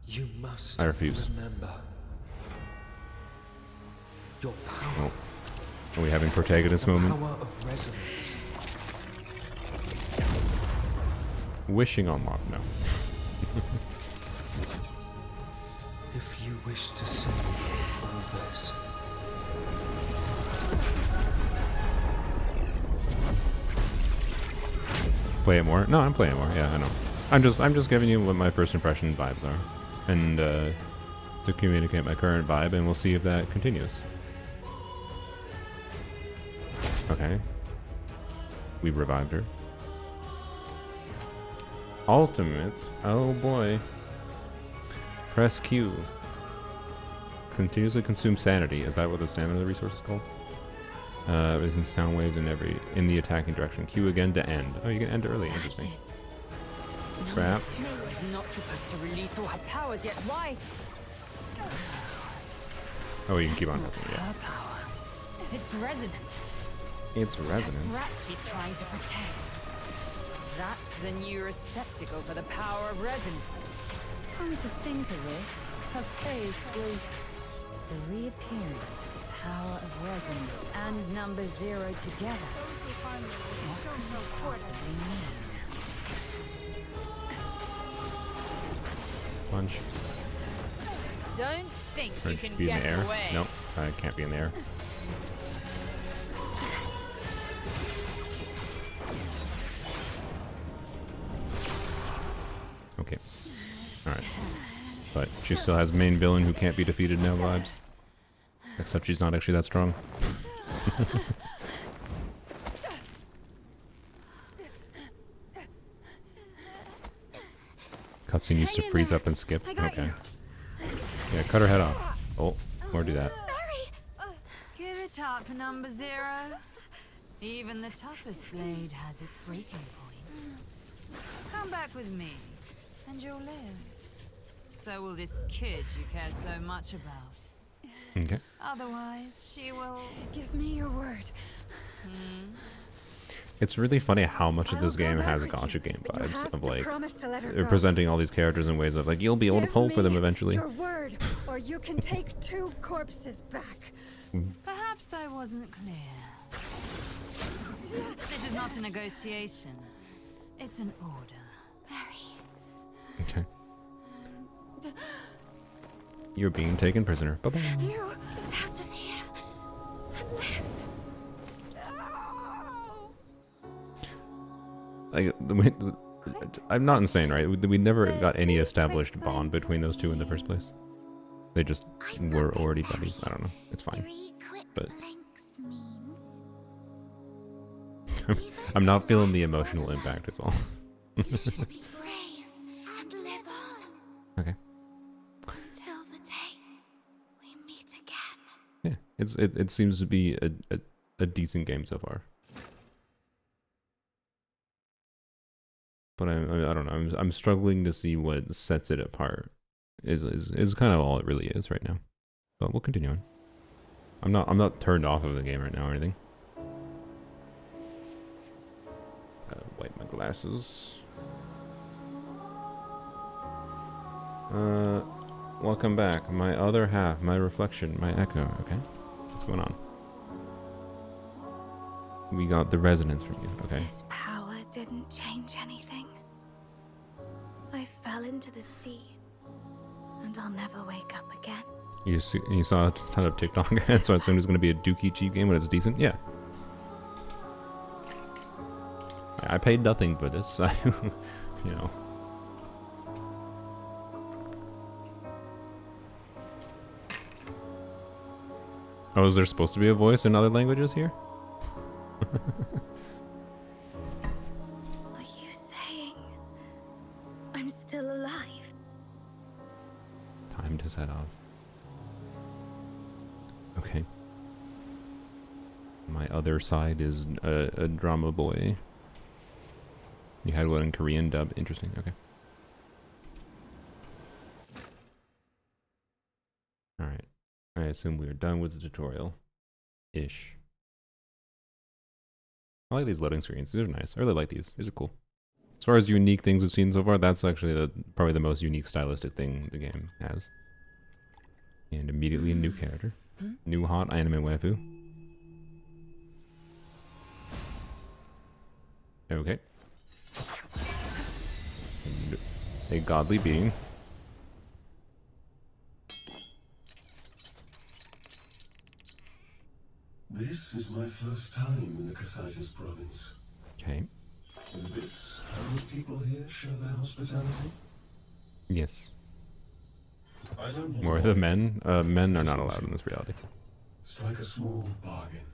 You must I refuse. remember. Your power. Oh. Are we having protagonist The moment? power of resonance. Wishing unlock, no. If you wish to save, this. Play it more? No, I'm playing more. Yeah, I know. I'm just giving you what my first impression vibes are, and to communicate my current vibe, and we'll see if that continues. Okay. We revived her. Ultimates. Oh boy. Press Q. Continuously consume sanity. Is that what the stamina resource is called? Releasing sound waves in the attacking direction. Q again to end. Oh, you can end early. Interesting. Crap. Not supposed to release all her powers yet. Why? Oh, you can keep on. Yeah. Her power. It's resonance. It's resonance. That she's trying to protect. That's the new receptacle for the power of resonance. Come to think of it, her face was the reappearance of the power of resonance and number 0 together. What could this possibly mean? Punch. Don't think Or you can be in get the air. away. Nope, I can't be in the air. Okay. Alright. But she still has main villain who can't be defeated now vibes. Except she's not actually that strong. Cutscene used to freeze up and skip. Okay. Yeah, cut her head off. Oh, or do that. Give it up, number 0. Even the toughest blade has its breaking point. Come back with me, and you'll live. So will this kid you care so much about. Okay. Otherwise, she will... Give me your word. It's really funny how much of I this will go game back has with Gacha you, game but you vibes have of to like promise to let her go. presenting all these characters in ways of like you'll be able to Give pull for them me eventually. Your word, or you can take 2 corpses back. Perhaps I wasn't clear. This is not a negotiation. It's an order. Barry, Okay. You're being taken prisoner. Bye bye. you get out of here and live. I'm not insane, right? We never got any established bond between those two in the first place. They just were already buddies. I don't know. It's fine. 3 quick But- blinks means I'm not feeling the emotional impact is all. you should be brave and live on Okay. until the day we meet again. Yeah. It seems to be a decent game so far. But I don't know. I'm struggling to see what sets it apart. Is kind of all it really is right now. But we'll continue on. I'm not turned off of the game right now or anything. Wipe my glasses. Welcome back. My other half, my reflection, my echo. Okay, what's going on? We got the resonance from you. Okay. This power didn't change anything. I fell into the sea, and I'll never wake up again. You saw a ton of TikTok, so I assumed it's going to be a Dookie cheap game when it's decent. Yeah. I paid nothing for this, so, you know. Oh, is there supposed to be a voice in other languages here? Are you saying I'm still alive? Time to set off. Okay. My other side is a drama boy. You had one in Korean dub. Interesting. Okay. Alright. I assume we are done with the tutorial. Ish. I like these loading screens. These are nice. I really like these. These are cool. As far as unique things we've seen so far, that's actually probably the most unique stylistic thing the game has. And immediately a new character. New hot anime waifu. Okay. And a godly being. my first time in the Cassitis province. Okay. Is this how the people here show their hospitality? Yes. I don't More want the men. Men are not allowed in this reality. Strike a small bargain.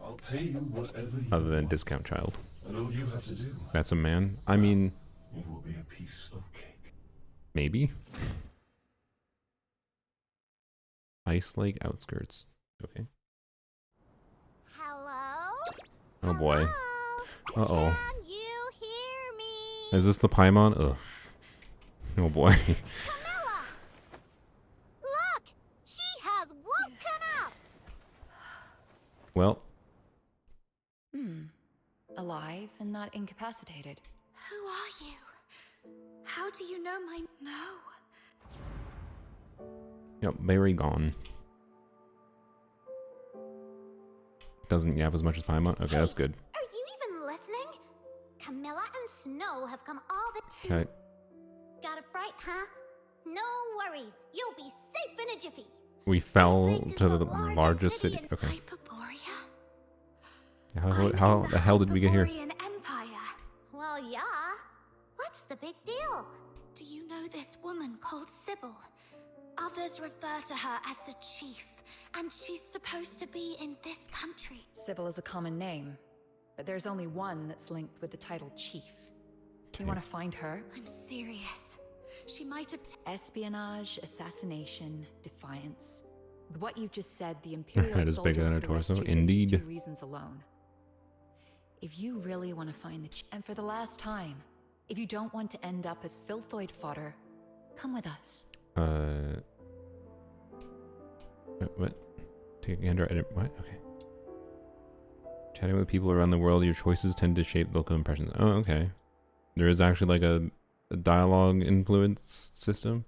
I'll pay you whatever you Other than want. discount child. And all you have to do, That's a man. I mean, it will be a piece of cake. maybe. Ice Lake outskirts. Okay. Hello? Oh boy. Hello? Uh-oh. Can you hear me? Is this the Paimon? Ugh. Oh boy. Camilla! Look! She has woken up! Well, Alive and not incapacitated. Who are you? How do you know my... No. yep, very gone. Doesn't have as much as Paimon. Okay, that's good. Are you even listening? Camilla and Snow have come all the... Okay. Got a fright, huh? No worries. You'll be safe in a jiffy. We fell Ice Lake is to the largest largest city. in Okay. Hyperborea. How the hell did we get here? Hyperborean Empire. Well, yeah. What's the big deal? Do you know this woman called Sybil? Others refer to her as the Chief, and she's supposed to be in this country. Sybil is a common name, but there's only one that's linked with the title Chief. You want to find her? I'm serious. She might have... Espionage, assassination, defiance. With what you've just said, the Imperial Head is bigger soldiers than her could arrest torso. you for these Indeed. 2 reasons alone. If you really want to find the and for the last time, if you don't want to end up as filthoid fodder, come with us. What? Taking under edit. What? Okay. Chatting with people around the world, your choices tend to shape local impressions. Oh, okay. There is actually like a dialogue influence system.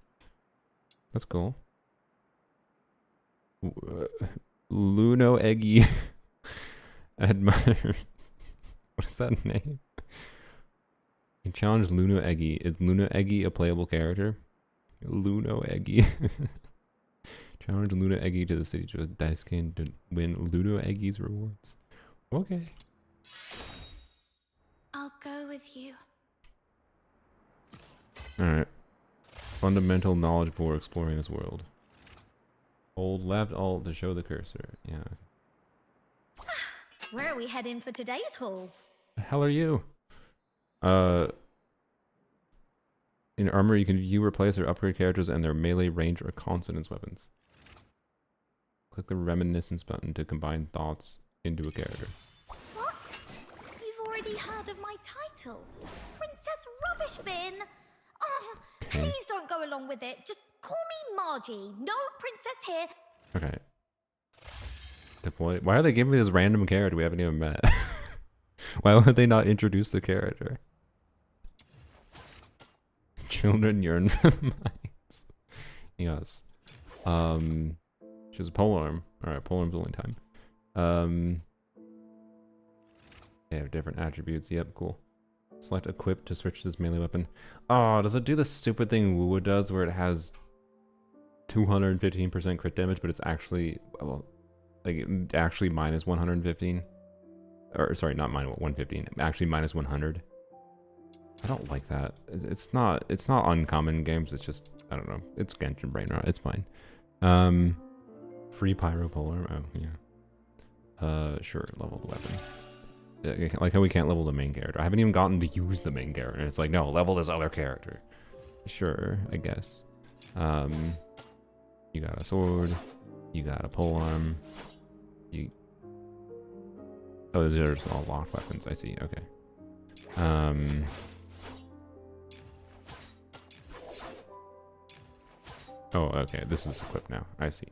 That's cool. Luno Eggy admires. What is that name? You challenge Luno Eggy. Is Luno Eggy a playable character? Luno Eggy. Challenge Luno Eggy to the city to a dice game to win Luno Eggy's rewards. Okay. I'll go with you. Alright. Fundamental knowledge for exploring this world. Hold left alt to show the cursor. Yeah. Where are we heading for today's haul? The hell are you? In Armoury, you can view, replace, or upgrade characters and their melee, range, or consonance weapons. Click the reminiscence button to combine thoughts into a character. What? You've already heard of my title? Princess Rubbish Bin? Oh, Okay. please don't go along with it. Just call me Margie. No princess here. Okay. Deploy. Why are they giving me this random character we haven't even met? Why would they not introduce the character? Children yearn for the mines. Yes. She has a polearm. Alright, polearm's only time. They have different attributes. Yep, cool. Select equip to switch to this melee weapon. Oh, does it do the stupid thing Wuwa does where it has 215% crit damage, but it's actually, well, like, actually minus 115? Or, sorry, not minus 115, actually minus 100. I don't like that. It's not uncommon in games, it's just, I don't know. It's Genshin brain rot, it's fine. Free pyro polar, oh, yeah. Sure, level the weapon. Like how we can't level the main character. I haven't even gotten to use the main character. It's like, no, level this other character. Sure, I guess. You got a sword. You got a polearm. Oh, these are just all locked weapons. I see. Okay. Oh, okay. This is equipped now. I see.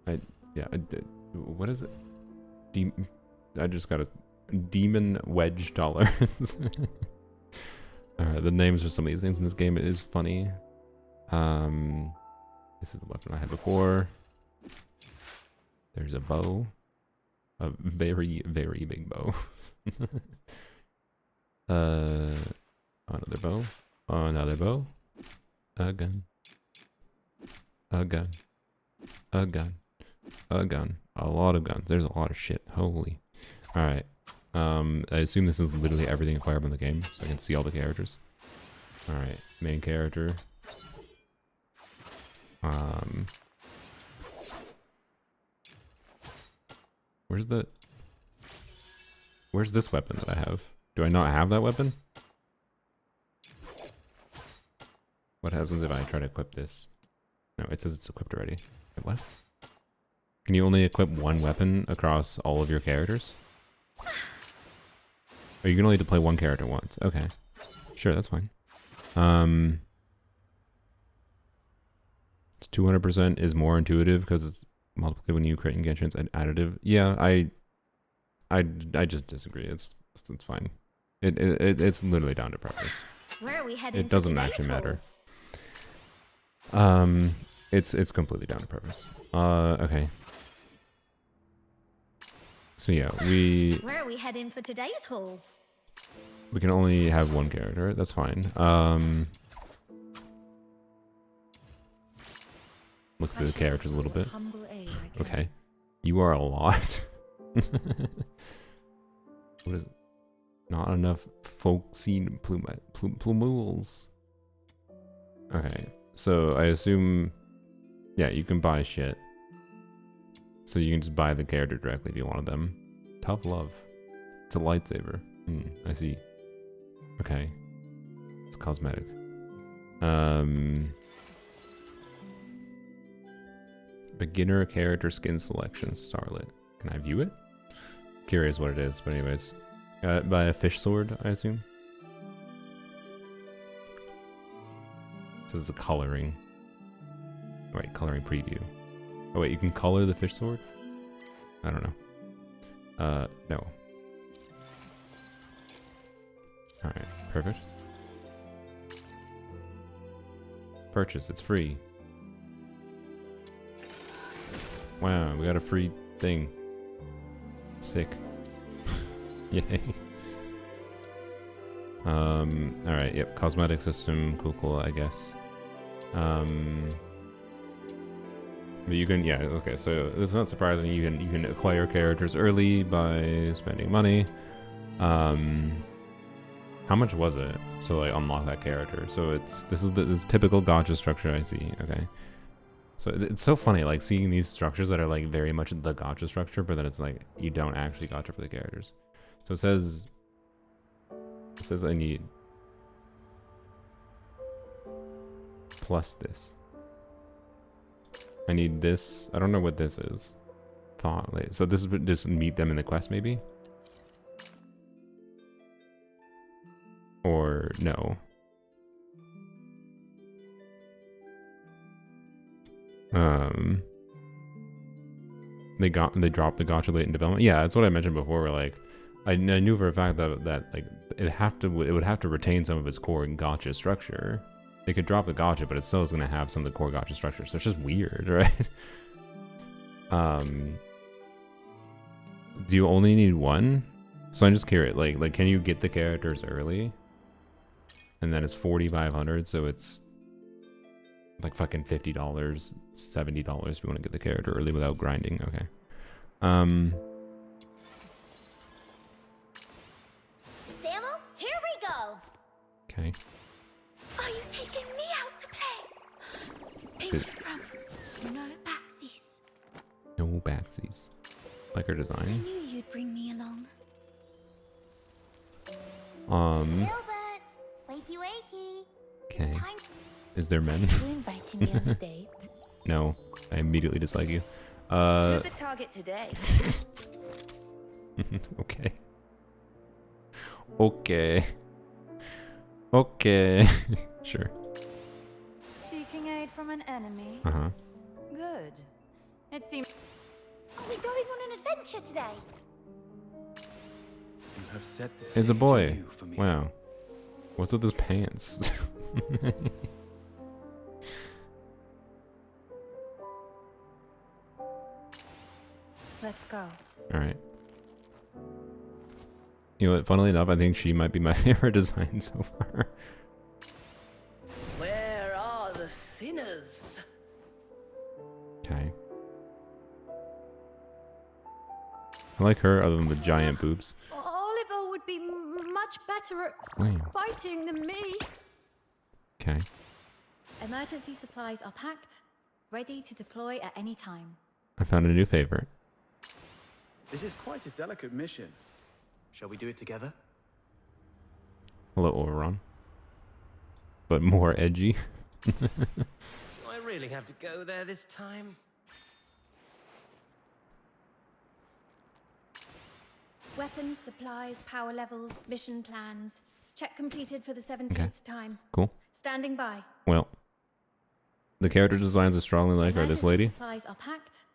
Okay. What is it? I just got a demon wedge tolerance. Alright, the names for some of these things in this game is funny. This is the weapon I had before. There's a bow. A very, very big bow. Another bow. Another bow. A gun. A gun. A gun. A gun. A lot of guns. There's a lot of shit. Holy. Alright. I assume this is literally everything acquired in the game, so I can see all the characters. Alright. Main character. Where's this weapon that I have? Do I not have that weapon? What happens if I try to equip this? No, it says it's equipped already. Wait, what? Can you only equip one weapon across all of your characters? Or you can only deploy one character once. Okay. Sure, that's fine. It's 200% is more intuitive because it's multiplicative when you create engagements and additive. Yeah, I just disagree. It's fine. It's literally down to preference. Where are we heading? It doesn't actually matter. It's completely down to preference. Okay. So yeah, Where are we heading for today's haul? we can only have one character. That's fine. Look through the characters a little bit. Okay. You are a lot. What is it? Not enough folksy plumules. Okay. So I assume, yeah, you can buy shit. So you can just buy the character directly if you wanted them. Tough love. It's a lightsaber. I see. Okay. It's cosmetic. Beginner character skin selection, Starlit. Can I view it? Curious what it is, but anyways. Buy a fish sword, I assume. So this is a coloring. Wait, coloring preview. Oh wait, you can color the fish sword? I don't know. No. Alright, perfect. Purchase, it's free. Wow, we got a free thing. Sick. Yay. Alright, yep, cosmetic system, cool, I guess. But you can, yeah, okay, so it's not surprising you can acquire characters early by spending money. How much was it to like unlock that character? So this is typical gacha structure I see, okay. So it's so funny, like seeing these structures that are like very much the gacha structure, but then it's like you don't actually gacha for the characters. So it says I need plus this. I need this. I don't know what this is. Thought. Like, so this is just meet them in the quest, maybe? Or no? They dropped the gacha late in development. Yeah, that's what I mentioned before. Where like, I knew for a fact that like it would have to retain some of its core gacha structure. They could drop the gacha, but it still is going to have some of the core gacha structure. So it's just weird, right? Do you only need one? So I'm just curious. Like, can you get the characters early? And then it's 4,500, so it's like fucking $50, $70 if you want to get the character early without grinding. Okay. Samuel, here we go. Okay. Are you taking me out to play? Pinky promise, no backsies. No backsies. Like her I design. knew you'd bring me along. Gilbert, wakey wakey. Okay. It's time. Is there men? You inviting me on a date? No. I immediately dislike you. Who's the target today? Okay. Okay. Okay. Sure. Seeking aid from an enemy? Uh-huh. Good. It seems... Are we going on an adventure today? You have set the It's a stage boy. anew for me. Wow. What's with his pants? Let's go. Alright. You know what, funnily enough, I think she might be my favorite design so far. Where are the sinners? Okay. I like her other than the giant boobs. Oliver would be much better at Wait. fighting than me. Okay. Emergency supplies are packed, ready to deploy at any time. I found a new favorite. This is quite a delicate mission. Shall we do it together? Hello, Oberon. But more edgy. Do I really have to go there this time? Weapons, supplies, power levels, mission plans. Check completed for the 17th time. Cool. Standing by. Well, the character designs I strongly like are this lady Supplies are packed.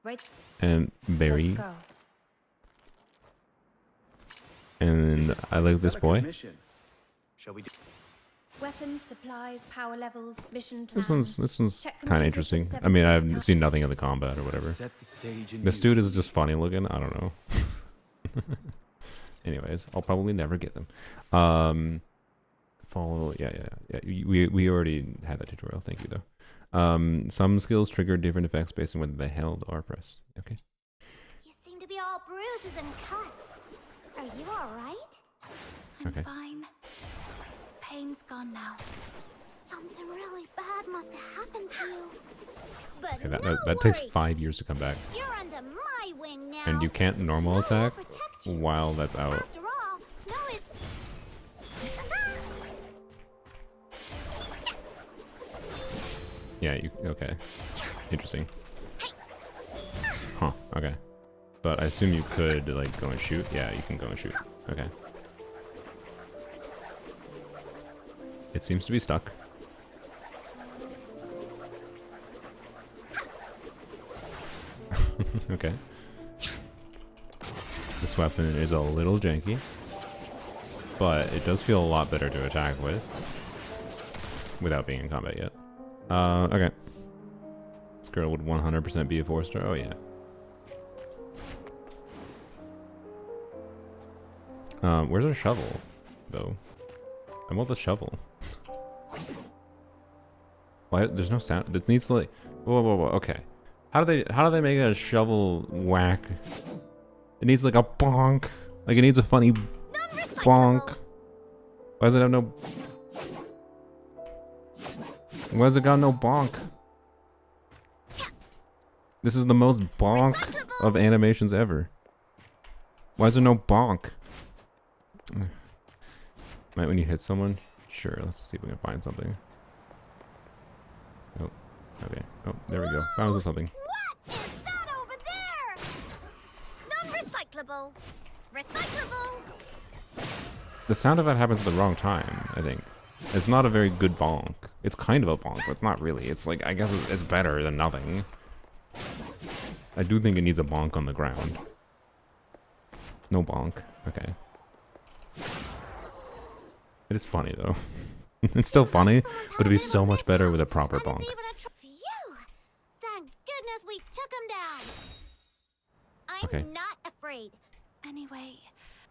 Right. and Barry, Let's go. and I like this Delicate boy. mission. Shall we do Weapons, supplies, power levels, mission plans. This one's Check kind of completed for the interesting. I mean, 17th I've time. seen nothing of the combat or whatever. Set the stage This anew. dude is just funny looking. I don't know. Anyways, I'll probably never get them. Follow. Yeah. We already had that tutorial. Thank you though. Some skills trigger different effects based on whether they held or pressed. Okay. You seem to be all bruises and cuts. Are you alright? I'm Okay. fine. Pain's gone now. Something really bad must have happened to you. But Okay, no that takes worries. 5 years to come back, You're under my wing now. and you can't normal Snow will attack protect you. while that's out. After all, snow is... Yeah. Okay. Interesting. Huh. Okay. But I assume you could like go and shoot. Yeah, you can go and shoot. Okay. It seems to be stuck. Okay. This weapon is a little janky, but it does feel a lot better to attack with without being in combat yet. Okay. This girl would 100% be a 4-star. Oh yeah. Where's our shovel, though? I want the shovel. Why? There's no sound. This needs to like. Whoa. Okay. How do they make a shovel whack? It needs like a bonk. Like it needs a funny bonk. Why does it have no? Why has it got no bonk? This is the most bonk of animations ever. Why is there no bonk? Might when you hit someone? Sure, let's see if we can find something. Oh, okay. Oh, there we go. Found something. What is that over there? Non-recyclable. Recyclable. The sound of that happens at the wrong time, I think. It's not a very good bonk. It's kind of a bonk, but it's not really. It's like, I guess it's better than nothing. I do think it needs a bonk on the ground. No bonk. Okay. It is funny, though. It's still funny, but it'd be so much better with a proper bonk. Phew! Thank goodness we took him down. I'm Okay. not afraid. Anyway,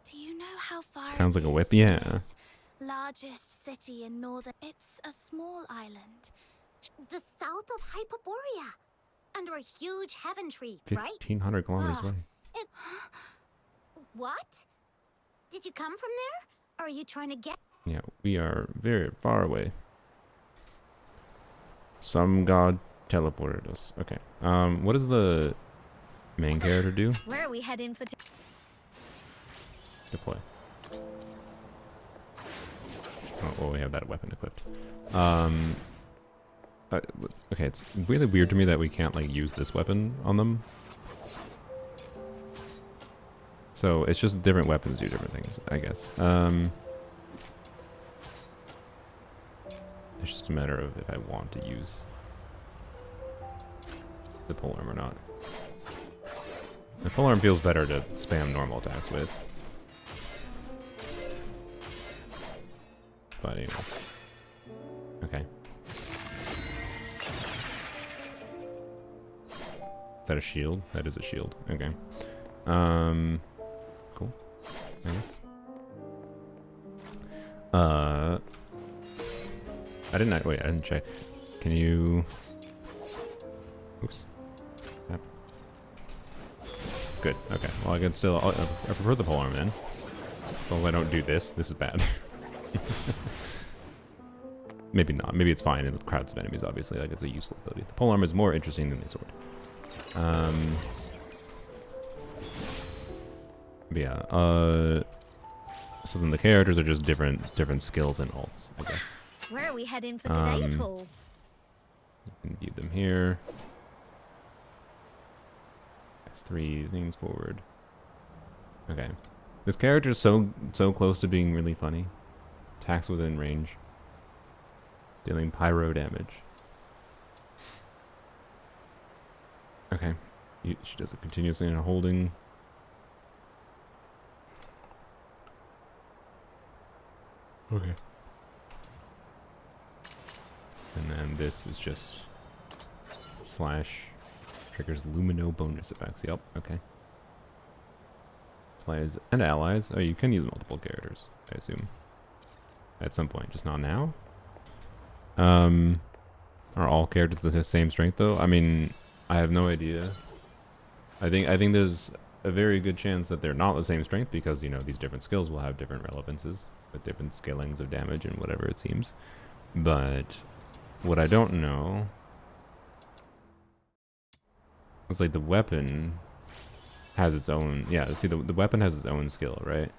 do you know how far Sounds it like a is whip, from yeah. this largest city in northern? It's a small island. The south of Hyperborea. Under a huge heaven tree, right? 1,500 kilometers away. It... What? Did you come from there? Or are you trying to get... Yeah, we are very far away. Some god teleported us. Okay. What does the main character do? Where are we heading for... Deploy. Oh, well, we have that weapon equipped. Okay, it's really weird to me that we can't, like, use this weapon on them. So, it's just different weapons do different things, I guess. It's just a matter of if I want to use the polearm or not. The polearm feels better to spam normal attacks with. But anyways. Okay. Is that a shield? That is a shield. Okay. Cool. I guess. I didn't check. Can you... Oops. Yep. Good. Okay. Well, I can still. I prefer the polearm then. As long as I don't do this. This is bad. Maybe not. Maybe it's fine in crowds of enemies. Obviously, like it's a useful ability. The polearm is more interesting than the sword. But yeah. So then the characters are just different skills and ults, I guess. Where are we heading for today's haul? You can view them here. That's 3 things forward. Okay. This character is so close to being really funny. Attacks within range. Dealing pyro damage. Okay. She does it continuously and holding. Okay. And then this is just slash triggers Lumino bonus effects. Yep, okay. Applies and allies. Oh, you can use multiple characters, I assume. At some point, just not now. Are all characters the same strength though? I mean, I have no idea. I think there's a very good chance that they're not the same strength because, you know, these different skills will have different relevances with different scalings of damage and whatever it seems. But what I don't know is like the weapon has its own, yeah, see the weapon has its own skill, right?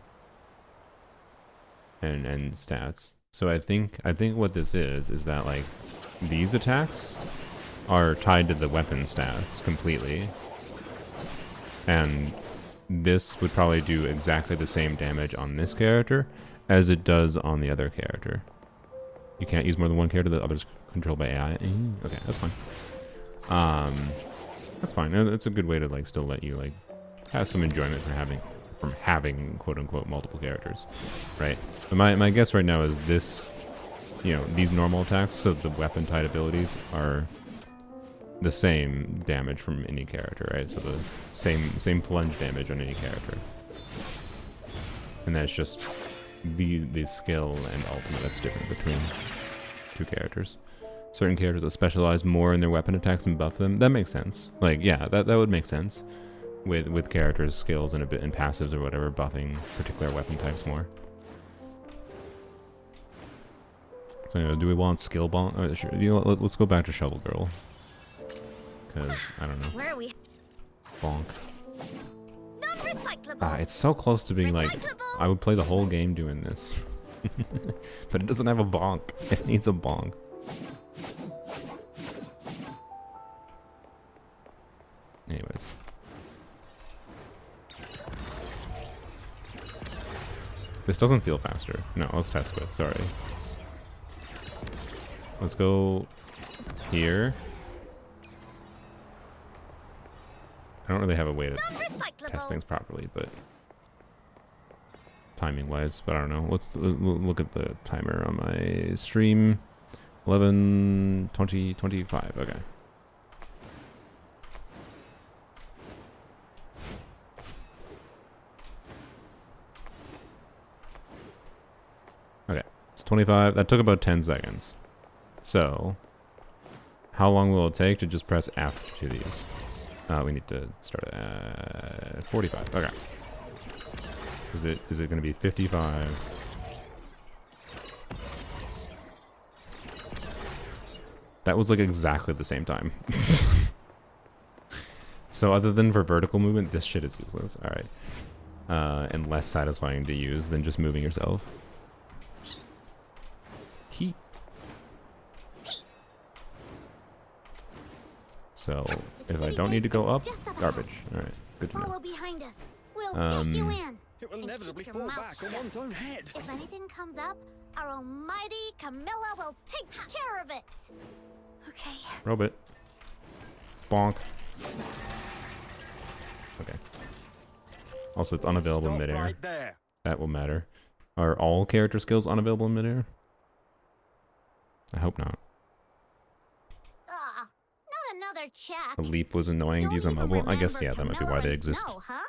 And stats. So I think what this is that like these attacks are tied to the weapon stats completely. And this would probably do exactly the same damage on this character as it does on the other character. You can't use more than one character, the other's controlled by AI. Okay, that's fine. That's fine. It's a good way to like still let you like have some enjoyment from having quote unquote multiple characters, right? But my guess right now is this, you know, these normal attacks, so the weapon tied abilities are the same damage from any character, right? So the same plunge damage on any character, and that's just the skill and ultimate that's different between 2 characters. Certain characters that specialize more in their weapon attacks and buff them. That makes sense. Like, yeah, that would make sense with characters' skills and a bit in passives or whatever, buffing particular weapon types more. So anyway, do we want skill bonk? Sure. You know, let's go back to Shovel Girl. Because I don't know. Where are we? Bonk. It's so close to being like, I would play the whole game doing this. But it doesn't have a bonk. It needs a bonk. Anyways. This doesn't feel faster. No, let's test it. Sorry. Let's go here. I don't really have a way to test things properly, but timing wise, but I don't know. Let's look at the timer on my stream. 11, 20, 25. Okay. Okay. It's 25. That took about 10 seconds. So, how long will it take to just press F to these? We need to start at 45. Okay. Is it going to be 55? That was like exactly the same time. So other than for vertical movement, this shit is useless. All right. And less satisfying to use than just moving yourself. Heat. So if I don't need to go up, garbage. All right, good to know. Follow behind us. We'll get you in. It will inevitably fall back on one's own head. If anything comes up, our almighty Camilla will take care of it. Okay. Robot. Bonk. Okay. Also, it's unavailable in midair. Right there. That will matter. Are all character skills unavailable in midair? I hope not. Not another check. The leap was annoying to use on mobile. I guess, yeah, that might be why they exist. Snow, huh?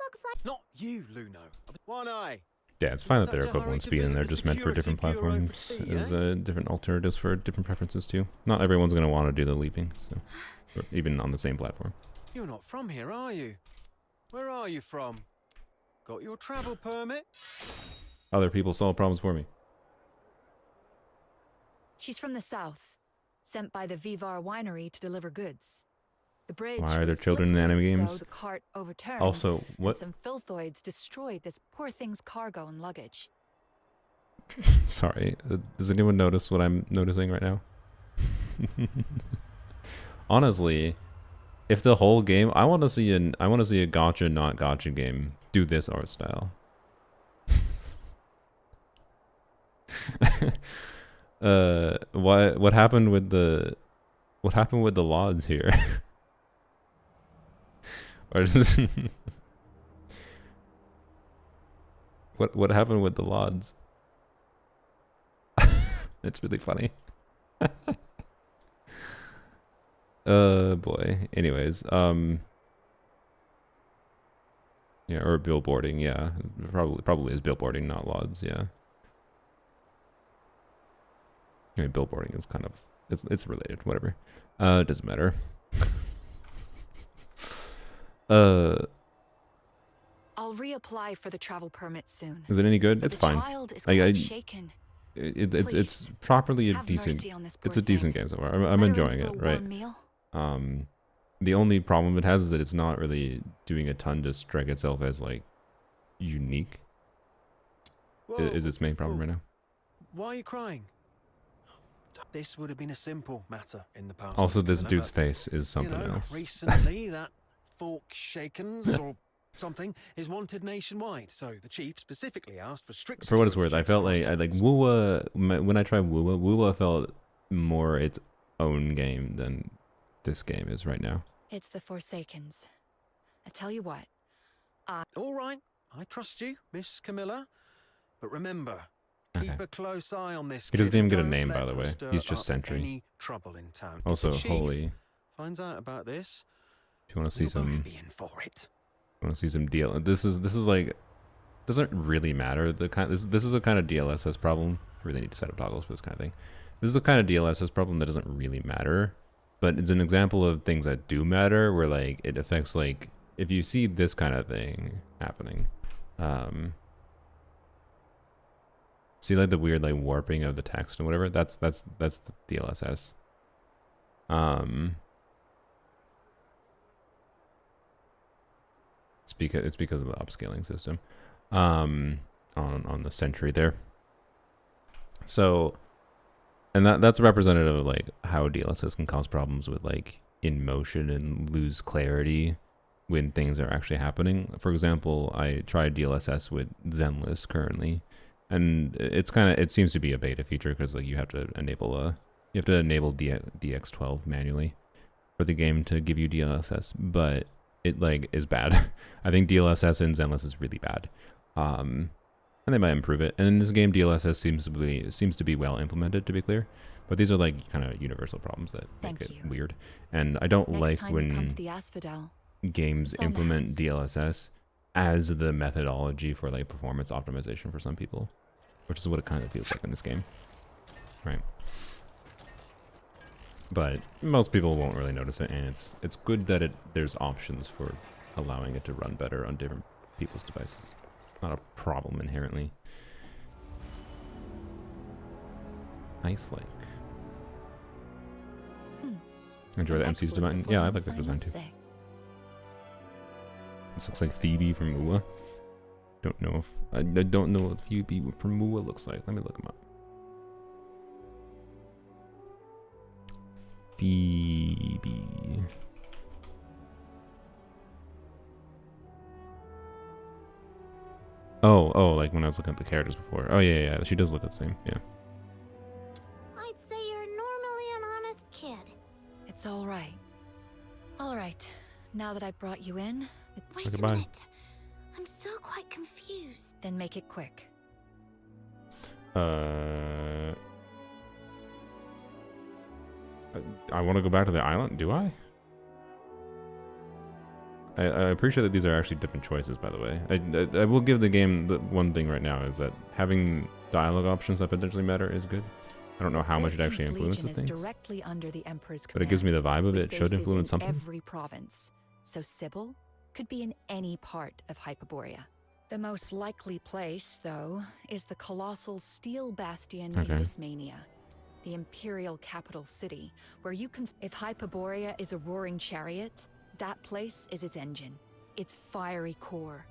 Looks like Not you, Luno. One eye. Yeah, it's fine that they're equivalent speed and they're just meant for different platforms as different alternatives for different preferences too. Not everyone's going to want to do the leaping, so or even on the same platform. You're not from here, are you? Where are you from? Got your travel permit? Other people solve problems for me. She's from the south, sent by the Vivar winery to deliver goods. The bridge Why are there was children in anime slippery, games? so the cart overturned. Also, what? And some filthoids destroyed this poor thing's cargo and luggage. Sorry, does anyone notice what I'm noticing right now? Honestly, if the whole game, I want to see a gacha not gacha game do this art style. What happened with the LODs here? Or just what happened with the LODs? It's really funny. Boy. Anyways, yeah, or billboarding, yeah. Probably is billboarding, not LODs, yeah. I mean, billboarding is kind of it's related, whatever. It doesn't matter. I'll reapply for the travel permit soon. Is it any good? It's fine. Child is quite shaken. It's properly a decent. It's a decent game so far. I'm enjoying it, right? The only problem it has is that it's not really doing a ton to strike itself as like unique. Whoa, is its main problem right now. Why are you crying? This would have been a simple matter in the past. Also, this dude's face is something else. Recently, that fork shakens or something is wanted nationwide, so the chief specifically asked for strict. For what it's worth, I felt like Wuwa, when I tried Wuwa felt more its own game than this game is right now. It's the Forsakens. I tell you what. All right, I trust you, Miss Camilla, but remember, keep a close eye on this. He doesn't kid even get a and name, don't by the let way. him stir He's just up Sentry. any trouble in town. If Also, the chief holy. finds out about this, If you want to see we'll some, both be in for it. want to see some deal. This is like, doesn't really matter. This is a kind of DLSS problem. I really need to set up toggles for this kind of thing. This is the kind of DLSS problem that doesn't really matter, but it's an example of things that do matter, where like it affects, like if you see this kind of thing happening, see like the weird like warping of the text and whatever. That's the DLSS. It's because of the upscaling system on the Sentry there. So, and that's representative of like how DLSS can cause problems with like in motion and lose clarity when things are actually happening. For example, I tried DLSS with Zenless currently, and it seems to be a beta feature because like you have to enable DX12 manually for the game to give you DLSS, but it like is bad. I think DLSS in Zenless is really bad, and they might improve it. And in this game, DLSS seems to be well implemented, to be clear. But these are like kind of universal problems that make it weird. And I don't like when games implement DLSS as the methodology for like performance optimization for some people, which is what it kind of feels like in this game, right? But most people won't really notice it, and it's good that there's options for allowing it to run better on different people's devices. Not a problem inherently. Ice-like. Enjoy the MC's design. Yeah, I like the design too. This looks like Phoebe from Uwa. I don't know what Phoebe from Uwa looks like. Let me look him up. Phoebe. Oh, like when I was looking at the characters before. Oh yeah, she does look the same. Yeah. I'd say you're normally an honest kid. It's all right. All right. Now that I've brought you in, wait a minute. I'm still quite confused. Then make it quick. I want to go back to the island. Do I? I appreciate that these are actually different choices, by the way. I will give the game the one thing right now is that having dialogue options that potentially matter is good. I don't know how much it actually influences things, directly under the Emperor's but it gives me the vibe of it should influence something. Every province. So Sybil, could be in any part of Hyperborea. The most likely place, though, is the colossal steel bastion in Dysmania, the imperial capital city, where you can... If Hyperborea is a roaring chariot, that place is its engine, its fiery core.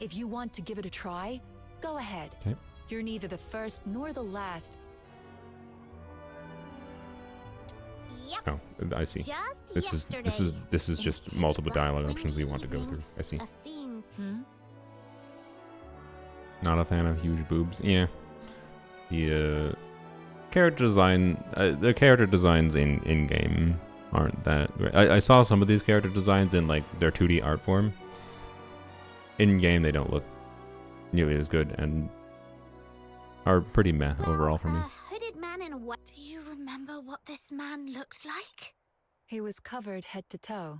If you want to give it a try, go ahead. Okay. You're neither the first nor the last. Yep. Oh, I see. Just This is just multiple dialogue options you want to go through. I see. A fiend. Not a fan of huge boobs. Yeah. The character design, the character designs in game aren't that great. I saw some of these character designs in like their 2D art form. In game, they don't look nearly as good and are pretty meh overall for me. Hooded man in what? Do you remember what this man looks like? He was covered head to toe.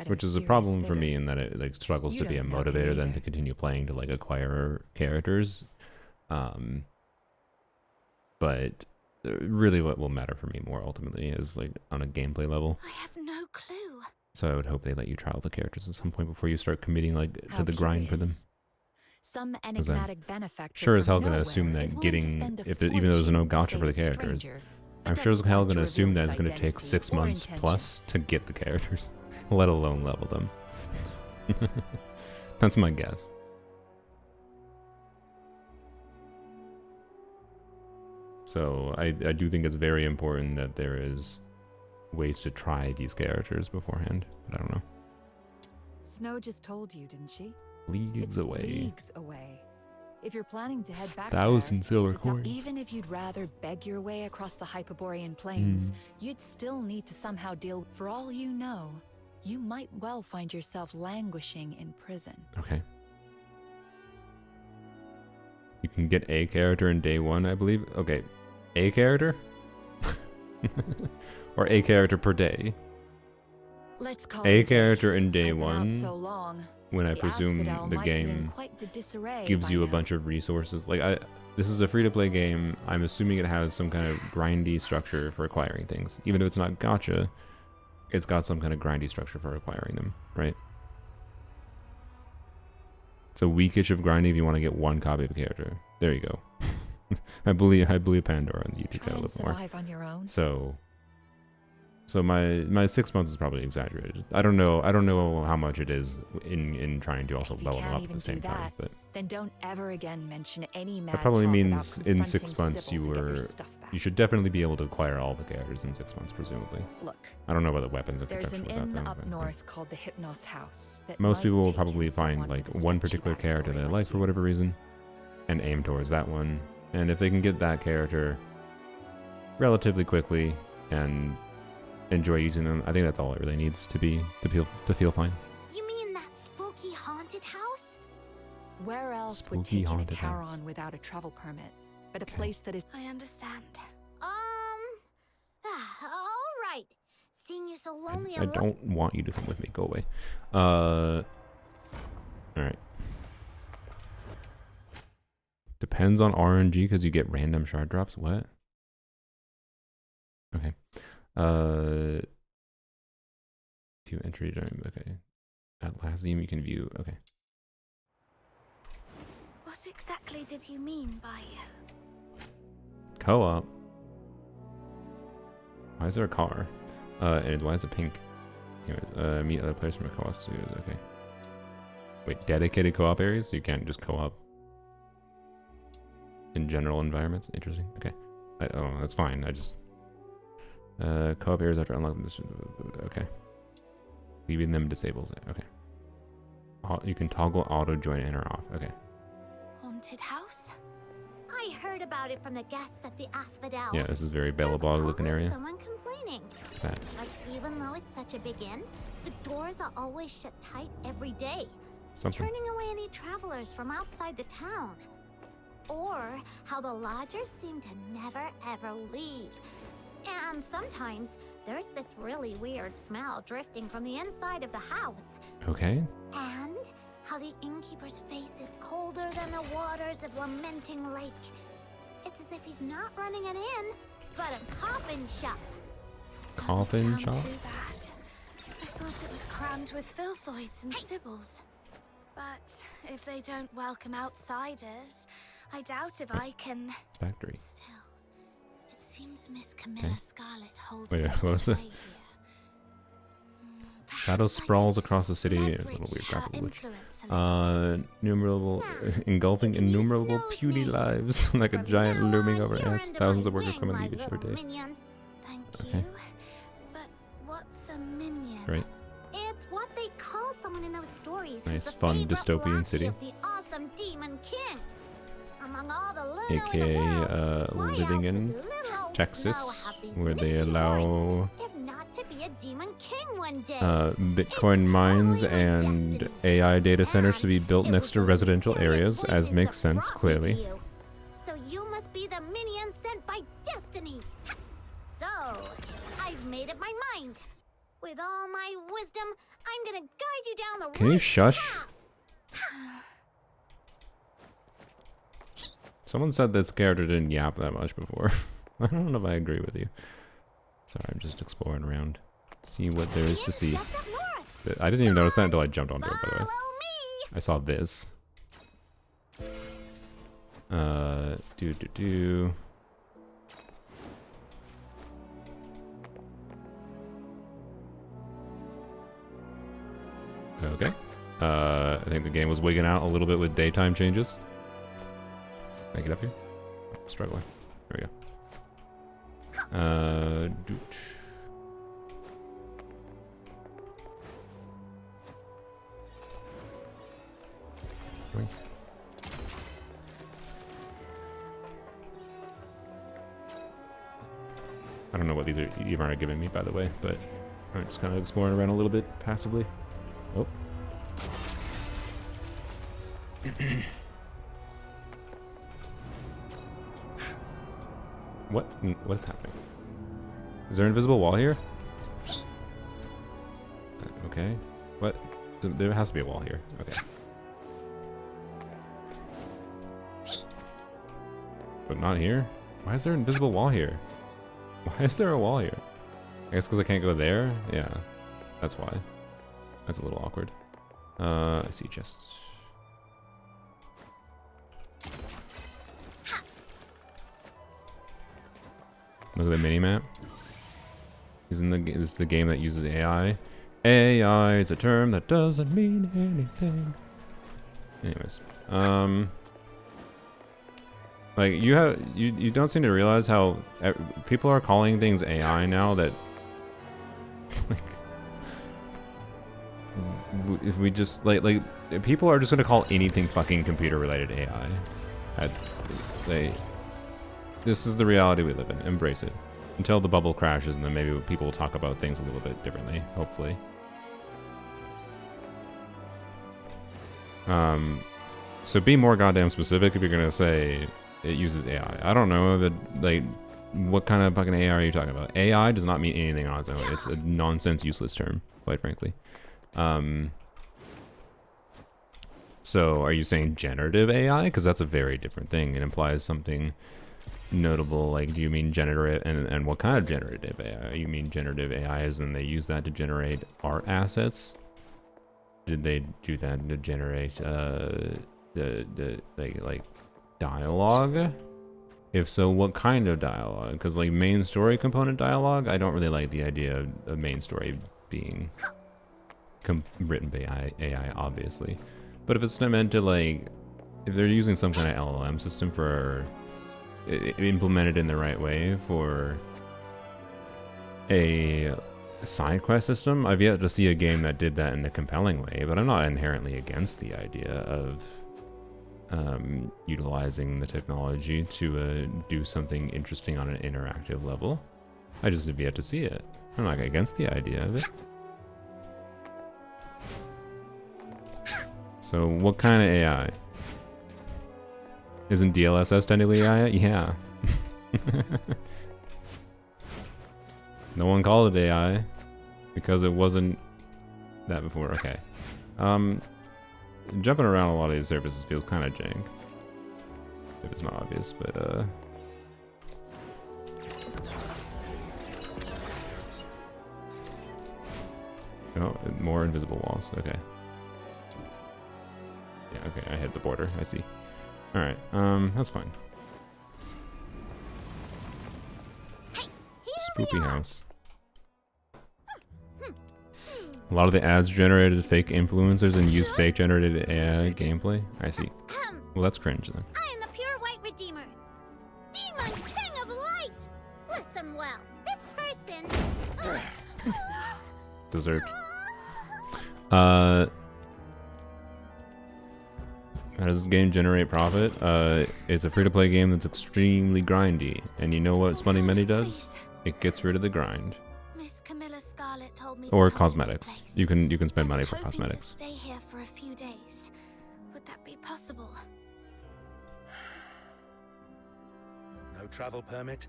Which is a problem for me in that it like struggles to be a motivator then to continue playing to like acquire characters. But really what will matter for me more ultimately is like on a gameplay level. I have no clue. So I would hope they let you trial the characters at some point before you start committing like to the grind for them. Some enigmatic benefactor sure as hell gonna assume that getting even though there's no gacha for the characters, I'm sure as hell gonna assume that it's gonna take 6 months plus to get the characters, let alone level them. That's my guess. So I do think it's very important that there is ways to try these characters beforehand, but I don't know. Snow just told you, didn't she? Leagues away. Leagues away. If you're planning to head back 1,000 there, silver coins. even if you'd rather beg your way across the Hyperborean plains, you'd still need to somehow deal. For all you know, you might well find yourself languishing in prison. Okay. You can get a character in day 1, I believe. Okay, a character? Or a character per day? Let's call a character in day 1, so long. when I presume the game gives you a bunch of resources. Like, this is a free-to-play game. I'm assuming it has some kind of grindy structure for acquiring things. Even if it's not gacha, it's got some kind of grindy structure for acquiring them, right? It's a weekish of grinding if you want to get 1 copy of a character. There you go. I believe Pandora on the YouTube channel a little more. On your own. So my 6 months is probably exaggerated. I don't know how much it is in trying to also level them up at the same time. But then don't ever again mention any mad that probably talk means about in 6 months Sybil you should definitely be able to acquire all the characters in 6 months, presumably. Look, I don't know about the weapons. there's an inn up but, north called the Hypnos House. That most people will might take probably in find someone like with a one sketchy particular character backstory they like for whatever reason, and aim towards that one. And if they can get that character relatively quickly and enjoy using them, I think that's all it really needs to feel fine. You mean that spooky haunted house? Where else Spooky would take in a haunted Charon house. without a travel permit? But a place that is... I understand. All right. Seeing you so lonely I don't want you to come with me. Go away. All right. Depends on RNG because you get random shard drops. What? Okay. View entry during. Okay. Atlassium you can view. Okay. What exactly did you mean by Co-op. Why is there a car? And why is it pink? Anyways, meet other players from co-op studios. Okay. Wait, dedicated co-op areas? So you can't just co-op in general environments? Interesting. Okay. Oh, that's fine. I just... co-op areas after unlocking this... Okay. Leaving them disables it. Okay. You can toggle auto join in or off. Okay. haunted house? I heard about it from the guests at the Asphodel. Yeah, this is very Bellabog looking area. Someone complaining. That. Like, even though it's such a big inn, the doors are always shut tight every day. Something. Turning away any travelers from outside the town. Or how the lodgers seem to never ever leave. And sometimes there's this really weird smell drifting from the inside of the house. Okay. And how the innkeeper's face is colder than the waters of Lamenting Lake. It's as if he's not running an inn, but a coffin shop. Coffin shop? Too bad. I thought it was crammed with filthoids and sybils. But if they don't welcome outsiders, I doubt if I can... Factory. Still, it seems Miss Camilla Scarlet holds Wait, some what was it? sway here. Shadow sprawls across the city. A little weird graphical glitch. Engulfing innumerable puny lives like a giant looming over ants. Thousands of workers come and leave each day. Thank you. But what's a minion? Right. It's what they call someone in those stories. Nice, who's the fun, favorite dystopian lackey city. of the awesome demon king. Among all the Luno AKA in the world, living in little old Texas, Snow have these where they nifty allow rights, if not to be a demon king one day. Bitcoin mines and AI data centers to be built next to residential areas, as makes sense, clearly. So you must be the minion sent by destiny. So, I've made up my mind. With all my wisdom, I'm gonna guide you down the Can you right shush? path. Someone said this character didn't yap that much before. I don't know if I agree with you. Sorry, I'm just exploring around. See what there is to see. I didn't even notice that until I jumped onto it, by the way. I saw this. Okay. I think the game was wigging out a little bit with daytime changes. Can I get up here? Oh, struggling. There we go. I don't know what these are even are giving me, by the way, but I'm just kind of exploring around a little bit passively. Oh. What is happening? Is there an invisible wall here? Okay. What? There has to be a wall here. Okay. But not here? Why is there an invisible wall here? Why is there a wall here? I guess because I can't go there? Yeah. That's why. That's a little awkward. I see chests. Look at the mini-map. This is the game that uses AI. AI is a term that doesn't mean anything. Anyways. Like, you don't seem to realize how people are calling things AI now that... like... if we just, like, people are just gonna call anything fucking computer-related AI. This is the reality we live in. Embrace it. Until the bubble crashes, and then maybe people will talk about things a little bit differently, hopefully. So be more goddamn specific if you're gonna say it uses AI. I don't know that, like, what kind of fucking AI are you talking about? AI does not mean anything on its own. It's a nonsense, useless term, quite frankly. So are you saying generative AI? Because that's a very different thing. It implies something notable. Like, do you mean generative, and what kind of generative AI? You mean generative AI as in they use that to generate art assets? Did they do that to generate like dialogue? If so, what kind of dialogue? Because like main story component dialogue, I don't really like the idea of main story being written by AI, obviously. But if it's not meant to, like, if they're using some kind of LLM system for implemented in the right way for a side quest system, I've yet to see a game that did that in a compelling way. But I'm not inherently against the idea of utilizing the technology to do something interesting on an interactive level. I just have yet to see it. I'm not against the idea of it. So what kind of AI? Isn't DLSS technically AI? Yeah. No one called it AI because it wasn't that before. Okay. Jumping around a lot of these surfaces feels kind of jank. If it's not obvious, but Oh, more invisible walls. Okay. Yeah, okay, I hit the border. I see. Alright, that's fine. Spoopy house. A lot of the ads generated fake influencers and use fake generated AI gameplay. I see. Well, that's cringe then. I am the pure white redeemer. Demon king of light. Listen well. This person. Deserved. How does this game generate profit? It's a free-to-play game that's extremely grindy, and you know what money does? It gets rid of the grind. Miss Camilla Scarlet told me Or to come to this cosmetics. place. You can spend I money was for hoping cosmetics. To stay here for a few days. Would that be possible? No travel permit?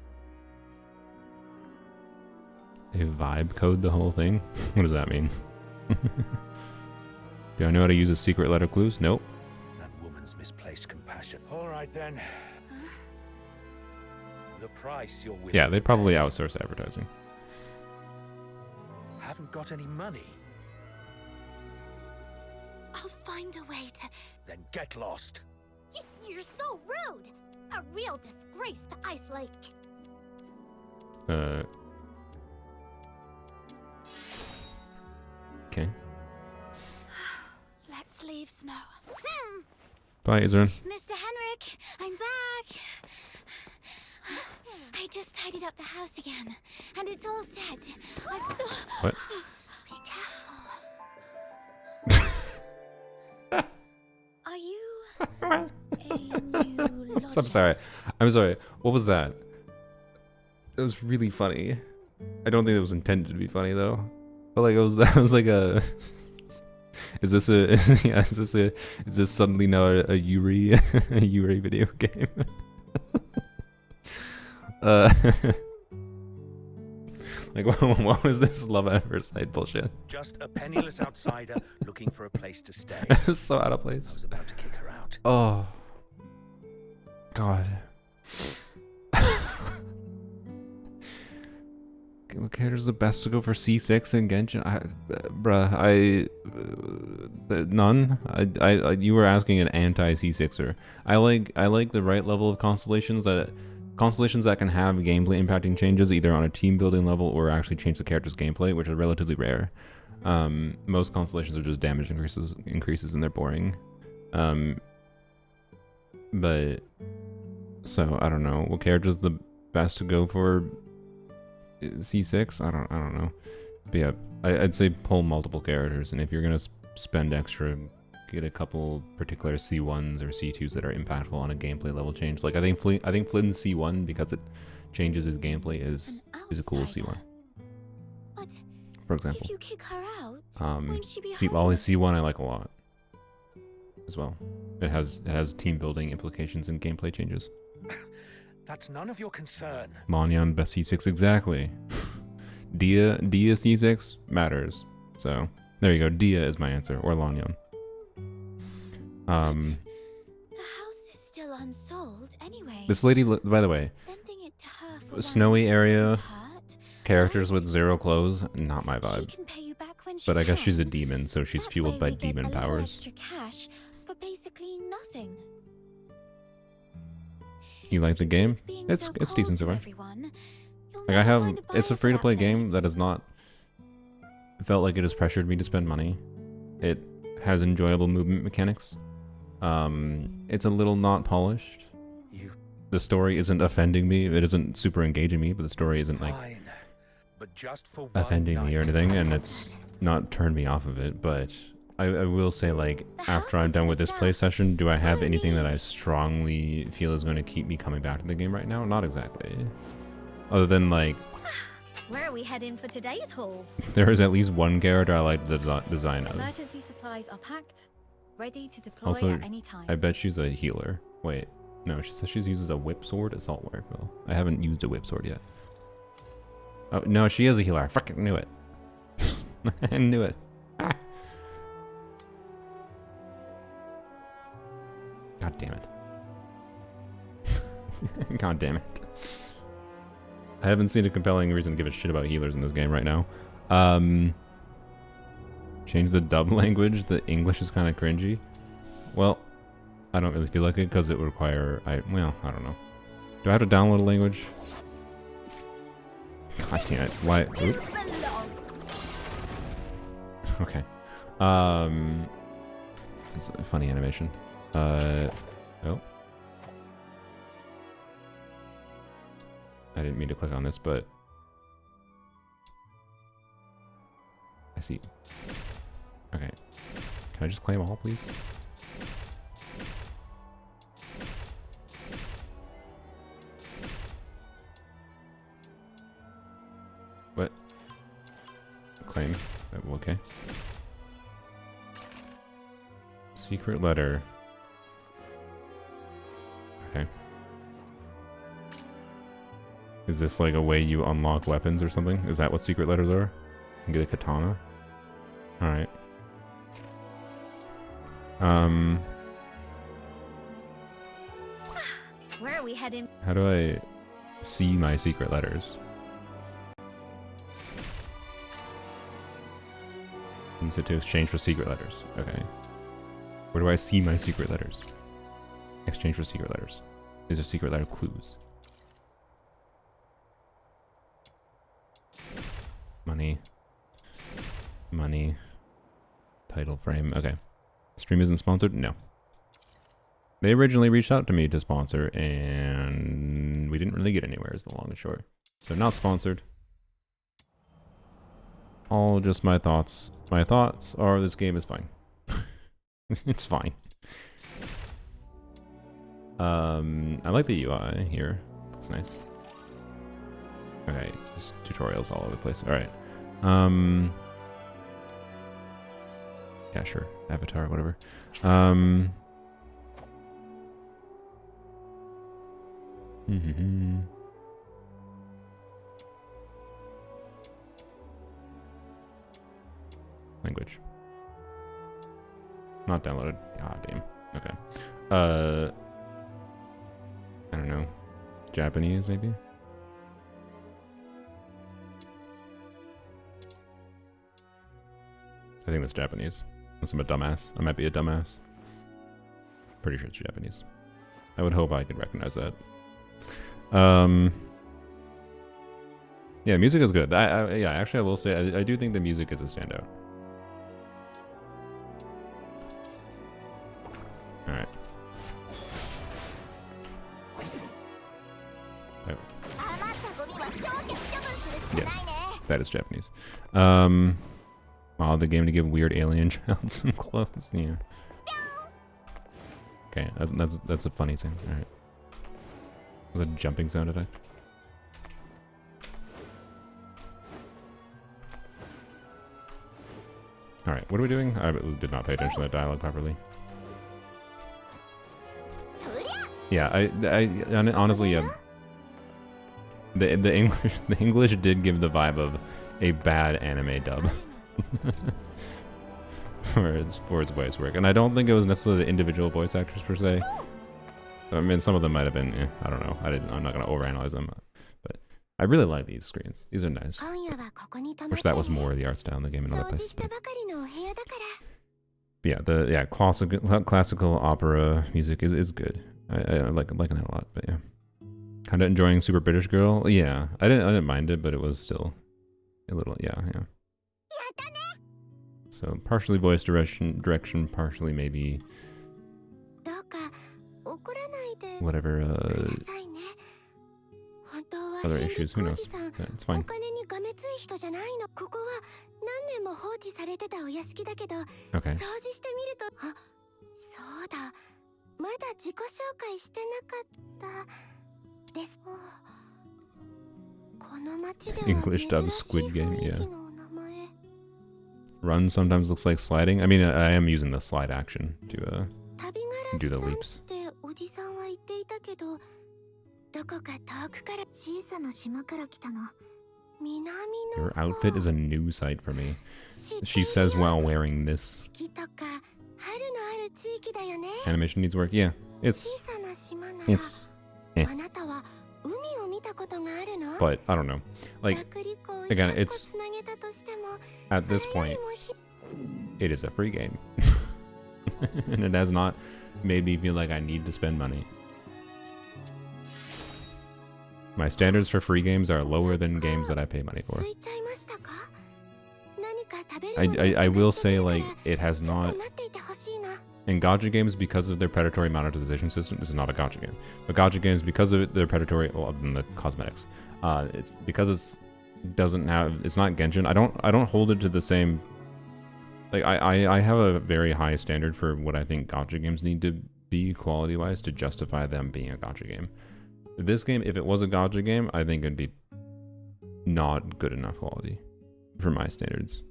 They vibe code the whole thing? What does that mean? Do I know how to use a secret letter clues? Nope. That woman's misplaced compassion. All right then. The price you're willing Yeah, to they'd probably pay. outsource advertising. Haven't got any money? I'll find a way to... Then get lost. You're so rude. A real disgrace to Ice Lake. Okay. Let's leave Snow. Bye, Izrin. Mr. Henrik, I'm back. I just tidied up the house again, and it's all set. What? Be careful. Are you a new lodger? I'm sorry. I'm sorry. What was that? It was really funny. I don't think it was intended to be funny though. But like that was like a. Is this a? Yeah. Is this suddenly now a Yuri a Yuri video game? Like what was this love at first sight bullshit? Just a penniless outsider looking for a place to stay. So out of I place. was about to kick her out. Oh. God. What character's the best to go for C6 in Genshin? None. You were asking an anti C6er. I like the right level of constellations that can have gameplay impacting changes either on a team building level or actually change the character's gameplay, which are relatively rare. Most constellations are just damage increases and they're boring. But so I don't know what character's the best to go for. C6? I don't know. But yeah, I'd say pull multiple characters, and if you're gonna spend extra, get a couple particular C1s or C2s that are impactful on a gameplay level change. Like I think Flynn's C1 because it changes his gameplay is a cool C1. But For example, if you kick her out, won't she be his homeless? C1 I like a lot as well. It has team building implications and gameplay changes. That's none of your concern. Monyan best C6 exactly. Dia C6 matters. So there you go. Dia is my answer, or Lanyan. The house is still unsold anyway. This lady, by the way, Lending it to her for snowy area, hurt, characters right? with zero clothes, not my She vibe. can pay you back when she But I guess she's a can. demon, so she's That fueled way by we get demon a little powers. extra cash for basically nothing. You like the game? Being It's so decent cold so to far. everyone, you'll Like I never have, find a it's a buyer for free to play that game place. that has not felt like it has pressured me to spend money. It has enjoyable movement mechanics. It's a little not polished. The story isn't offending me. It isn't super engaging me, but the story isn't like Fine. But just for one offending me or night. anything, and it's not turned me off of it. But I will say, like, after I'm done with this play session, do I have anything that I strongly feel is going to keep me coming back to the game right now? Not exactly. Other than, like, Where are we heading for today's haul? there is at least one character I like the design of. Emergency supplies are packed, ready to deploy Also, at any time. I bet she's a healer. Wait, no, she says she uses a whip sword, assault rifle. I haven't used a whip sword yet. Oh, no, she is a healer. I fucking knew it. I knew it. Ah. God damn it. God damn it. I haven't seen a compelling reason to give a shit about healers in this game right now. Change the dub language. The English is kind of cringy. Well, I don't really feel like it because it would require. Well, I don't know. Do I have to download a language? God damn it! Why? Oop. Okay. It's a funny animation. Oh. I didn't mean to click on this, but I see. Okay. Can I just claim all, please? What? Claim. Okay. Secret letter. Okay. Is this like a way you unlock weapons or something? Is that what secret letters are? You get a katana? Alright. Where are we heading? How do I see my secret letters? Use it to exchange for secret letters. Okay. Where do I see my secret letters? Exchange for secret letters. These are secret letter clues. Money. Money. Title frame. Okay. Stream isn't sponsored? No. They originally reached out to me to sponsor, and we didn't really get anywhere is the long and short. So not sponsored. All just my thoughts. My thoughts are this game is fine. It's fine. I like the UI here. Looks nice. Okay, just tutorials all over the place. Alright. Yeah, sure. Avatar, whatever. Language. Not downloaded. God damn. Okay. I don't know. Japanese, maybe? I think that's Japanese. Unless I'm a dumbass. I might be a dumbass. Pretty sure it's Japanese. I would hope I could recognize that. Yeah, music is good. Yeah, actually I will say I do think the music is a standout. Alright. Oh. Yeah, that is Japanese. Oh, the game to give weird alien child some clothes. Yeah. Okay, that's a funny thing. All right. Was a jumping sound effect. All right, what are we doing? I did not pay attention to that dialogue properly. Yeah, I honestly, yeah. The English did give the vibe of a bad anime dub. for its voice work, and I don't think it was necessarily the individual voice actors per se. I mean, some of them might have been. I don't know. I'm not gonna overanalyze them, but I really like these screens. These are nice. Wish that was more of the art style in the game in other places. Yeah, classical opera music is good. I liking that a lot. But yeah, kind of enjoying Super British Girl. Yeah, I didn't mind it, but it was still a little. Yeah. So partially voice direction, partially maybe whatever other issues. Who knows? Yeah, it's fine. Okay. English dub Squid Game, yeah. Run sometimes looks like sliding. I mean, I am using the slide action to do the leaps. Your outfit is a new sight for me. She says while wearing this. Animation needs work. Yeah, it's eh. But I don't know. Like, again, it's at this point it is a free game. And it has not made me feel like I need to spend money. My standards for free games are lower than games that I pay money for. I will say, like, it has not... In Gacha games, because of their predatory monetization system, this is not a Gacha game, but Gacha games, because of their predatory, well, other than the cosmetics, it's because it's not Genshin. I don't hold it to the same. Like I have a very high standard for what I think Gacha games need to be quality wise to justify them being a Gacha game. This game, if it was a Gacha game, I think it'd be not good enough quality for my standards.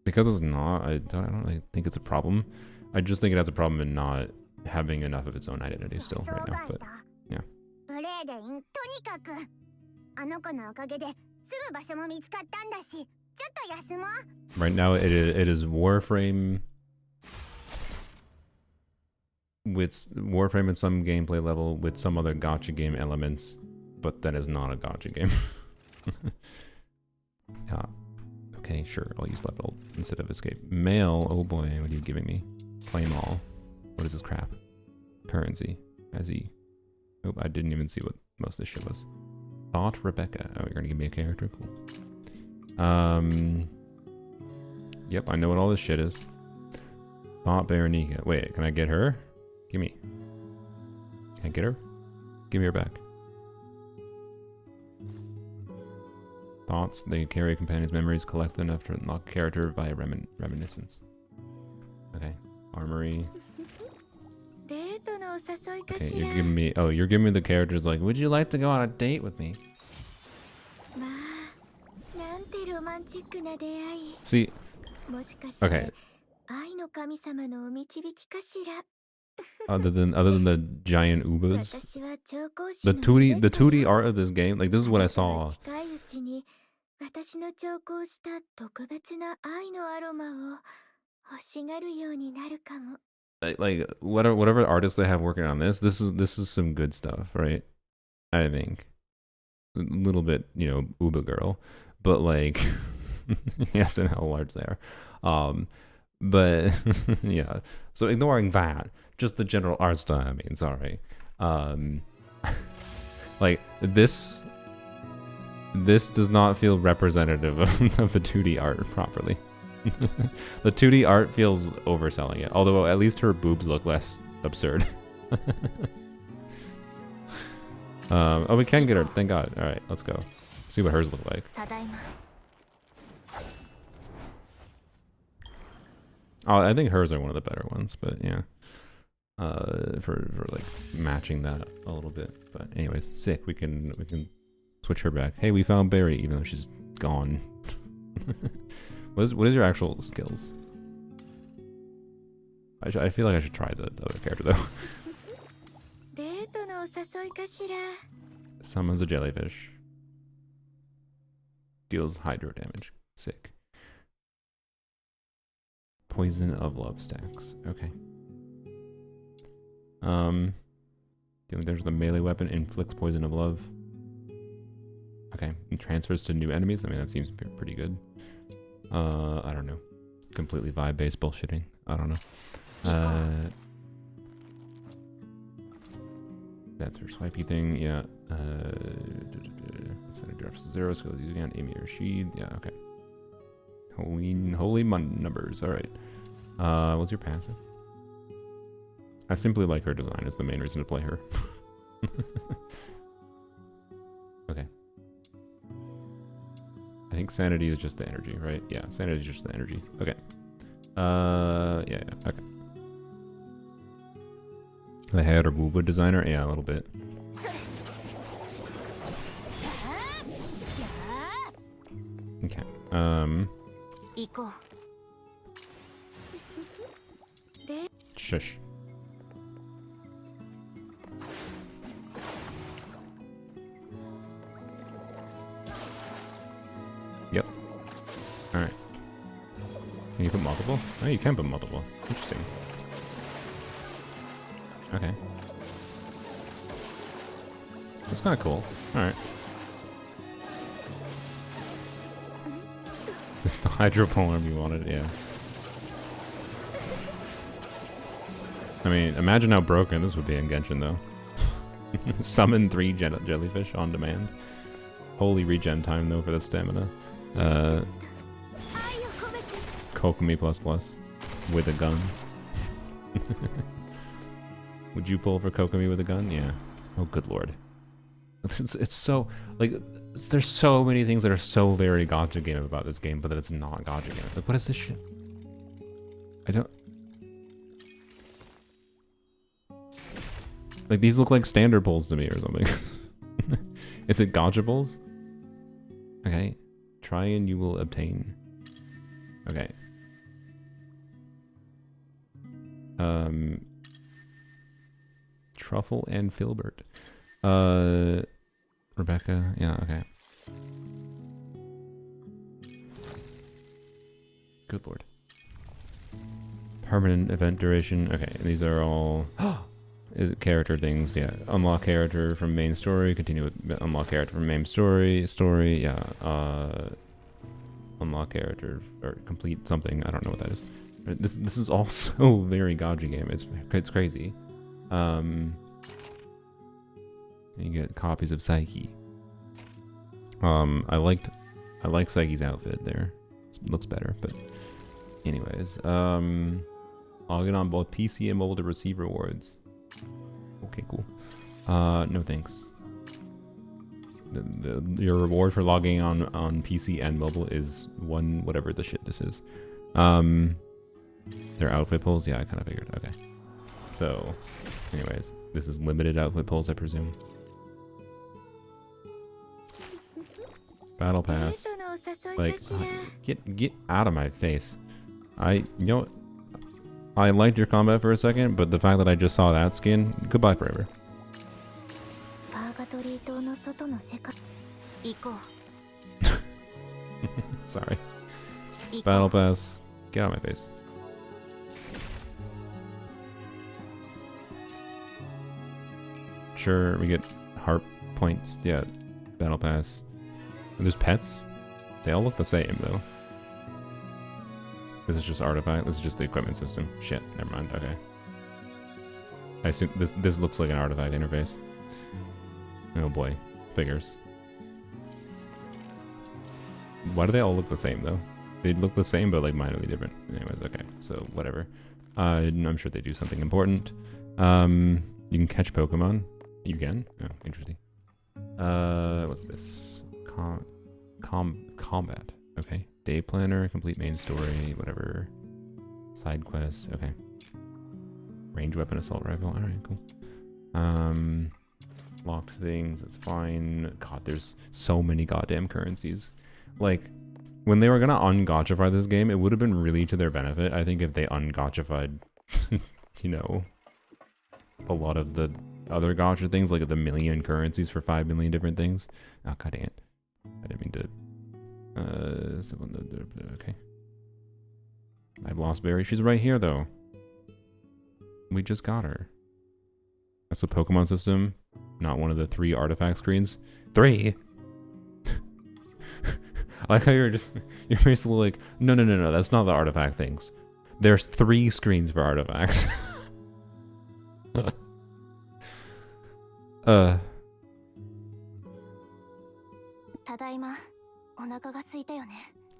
Because it's not, I don't really think it's a problem. I just think it has a problem in not having enough of its own identity still right now, but yeah. Right now it is Warframe with Warframe at some gameplay level with some other Gacha game elements, but that is not a Gacha game. Yeah. Okay, sure, I'll use left alt instead of escape. Mail, oh boy, what are you giving me? Claim all. What is this crap? Currency. As he. Nope, I didn't even see what most of this shit was. Thought Rebecca. Oh, you're gonna give me a character? Cool. Yep, I know what all this shit is. Thought Berenica. Wait, can I get her? Gimme. Can I get her? Give me her back. Thoughts. They carry a companion's memories, collect them after unlock character via reminiscence. Okay. Armoury. Okay, you're giving me... Oh, you're giving me the characters like, would you like to go on a date with me? See... Okay. Other than the giant ubas, the 2D art of this game, like, this is what I saw. Like whatever artists they have working on this is some good stuff, right? I think a little bit, you know, Uba girl, but like yes, and how large they are. But yeah. So ignoring that, just the general art style. I mean, sorry. Like this does not feel representative of the 2D art properly. The 2D art feels overselling it, although at least her boobs look less absurd. Oh, we can get her, thank God. All right, let's go. See what hers look like. Oh, I think hers are one of the better ones, but yeah. For like matching that a little bit. But anyways, sick. We can switch her back. Hey, we found Barry, even though she's gone. What is your actual skills? I feel like I should try the other character though. Summons a jellyfish. Deals hydro damage. Sick. Poison of love stacks. Okay. Dealing damage with a melee weapon inflicts poison of love. Okay. And transfers to new enemies. I mean, that seems pretty good. I don't know. Completely vibe-based bullshitting. I don't know. That's her swipey thing. Yeah. Center drops to 0. Skills using on Amy or Sheed. Yeah. Okay. Holy numbers. All right. What's your passive? I simply like her design. Is the main reason to play her. Okay. I think sanity is just the energy, right? Yeah, sanity is just the energy. Okay. Yeah. Okay. The head or booba designer? Yeah, a little bit. Okay. Shush. Yep. Alright. Can you put multiple? Oh, you can put multiple. Interesting. Okay. That's kind of cool. Alright. It's the hydropolar you wanted, yeah. I mean, imagine how broken this would be in Genshin, though. Summon 3 jellyfish on demand. Holy regen time, though, for the stamina. Kokomi ++ with a gun. Would you pull for Kokomi with a gun? Yeah. Oh, good lord. It's so, like, there's so many things that are so very Gacha game about this game, but that it's not Gacha game. Like, what is this shit? I don't... Like, these look like standard pulls to me or something. Is it Gacha pulls? Okay. Try and you will obtain. Okay. Truffle and Filbert. Rebecca. Yeah, okay. Good lord. Permanent event duration. Okay, these are all is it character things. Yeah, unlock character from main story. Continue with unlock character from main story. Yeah. Unlock character or complete something. I don't know what that is. This is also very Gacha game. It's crazy. You get copies of Psyche. I like Psyche's outfit there. It looks better, but anyways, I'll get on both PC and mobile to receive rewards. Okay, cool. No thanks. Your reward for logging on PC and mobile is one whatever the shit this is. Their outfit pulls, yeah, I kind of figured. Okay, so, anyways, this is limited outfit pulls, I presume. Battle pass. Like, get out of my face. You know what? I liked your combat for a second, but the fact that I just saw that skin, goodbye forever. Sorry. Battle pass. Get out of my face. Sure, we get heart points. Yeah, battle pass. And there's pets. They all look the same though. This is just artifact. This is just the equipment system. Shit. Never mind. Okay. I assume this looks like an artifact interface. Oh boy. Figures. Why do they all look the same though? They look the same but like minorly different. Anyways, okay. So whatever. I'm sure they do something important. You can catch Pokemon. You can? Oh, interesting. What's this? Combat. Okay. Day planner, complete main story, whatever. Side quest. Okay. Range weapon, assault rifle. Alright, cool. Locked things, that's fine. God, there's so many goddamn currencies. Like, when they were gonna un-gotchify this game, it would have been really to their benefit, I think, if they un-gotchified, you know, a lot of the other gotcha things, like the million currencies for 5 million different things. Oh, god dang it. I didn't mean to... okay. I've lost Barry. She's right here, though. We just got her. That's the Pokemon system. Not one of the 3 artifact screens. 3? I like how you're basically like, no, that's not the artifact things. There's 3 screens for artifacts.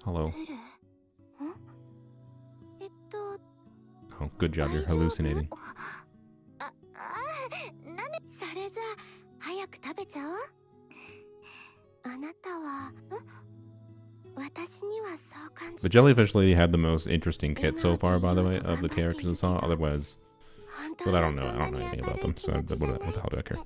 Hello. Oh, good job, you're hallucinating. The jellyfish lady had the most interesting kit so far, by the way, of the characters I saw. Otherwise, but I don't know anything about them, so what the hell do I care?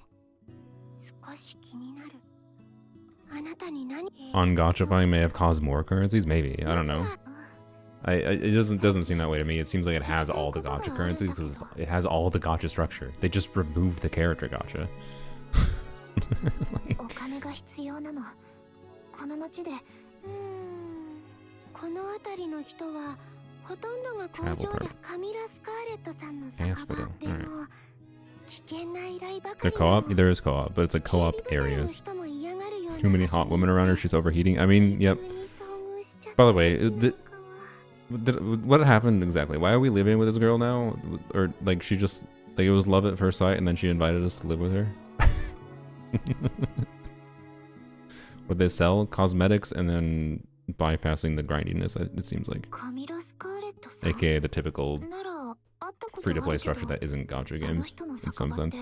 Un-gotchifying may have caused more currencies, maybe. I don't know. It doesn't seem that way to me. It seems like it has all the gacha currencies because it has all the gacha structure. They just removed the character gacha. Like, hospital. Right. The co-op? There is co-op, but it's like co-op areas. Too many hot women around her, she's overheating. I mean, yep. By the way, What happened exactly? Why are we living with this girl now? Or like she just like it was love at first sight and then she invited us to live with her? Would they sell cosmetics and then bypassing the grindiness, it seems like. AKA the typical free-to-play structure that isn't gacha games, in some sense.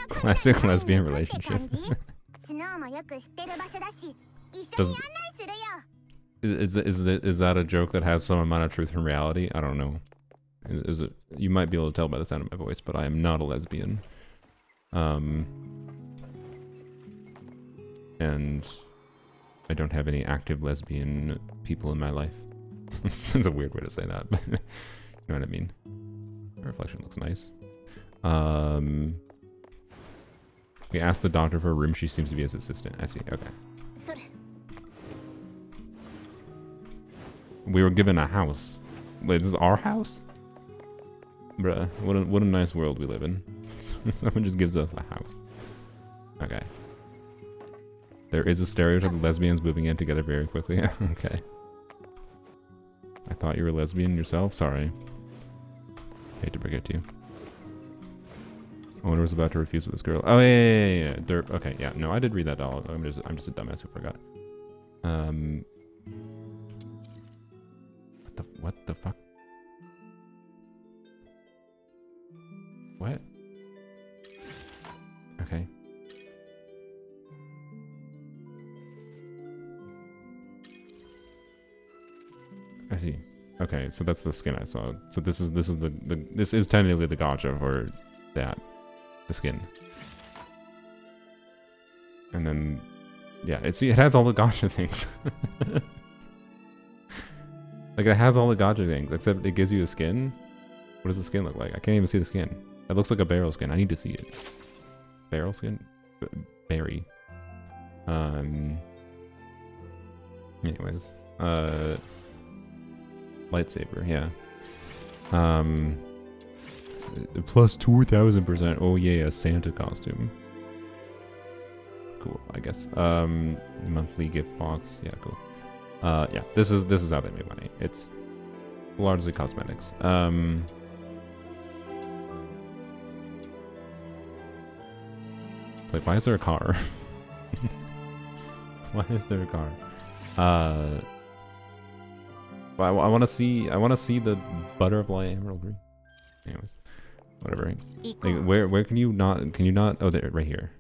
Classic lesbian relationship. Is that a joke that has some amount of truth in reality? I don't know. Is it? You might be able to tell by the sound of my voice, but I am not a lesbian. And I don't have any active lesbian people in my life. That's a weird way to say that, but you know what I mean. The reflection looks nice. We asked the doctor for a room. She seems to be his assistant. I see. Okay. We were given a house. Wait, this is our house? Bruh, what a nice world we live in. Someone just gives us a house. Okay. There is a stereotype of lesbians moving in together very quickly. Okay. I thought you were a lesbian yourself? Sorry. Hate to break it to you. I wonder was about to refuse with this girl. Oh yeah. Derp. Okay, yeah. No, I did read that all. I'm just a dumbass who forgot. What the fuck? What? Okay. I see. Okay, so that's the skin I saw. So this is technically the gacha for that. The skin. And then yeah, it has all the gacha things. Like it has all the gacha things, except it gives you a skin. What does the skin look like? I can't even see the skin. It looks like a barrel skin. I need to see it. Barrel skin? Berry. Anyways. Lightsaber, yeah. Plus 2,000%. Oh yeah, a Santa costume. Cool, I guess. Monthly gift box. Yeah, cool. Yeah, this is how they make money. It's largely cosmetics. Like, why is there a car? Why is there a car? I want to see the butterfly emerald. Anyways, whatever. Like, where can you not? Oh, there, right here.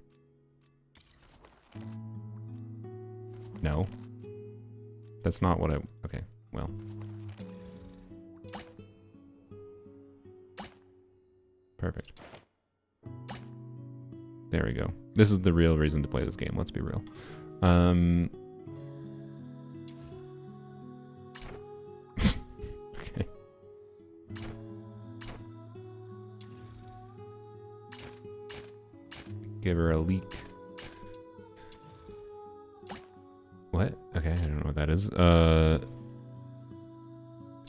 No. That's not what I... Okay, well. Perfect. There we go. This is the real reason to play this game, let's be real. Okay. Give her a leak. What? Okay, I don't know what that is.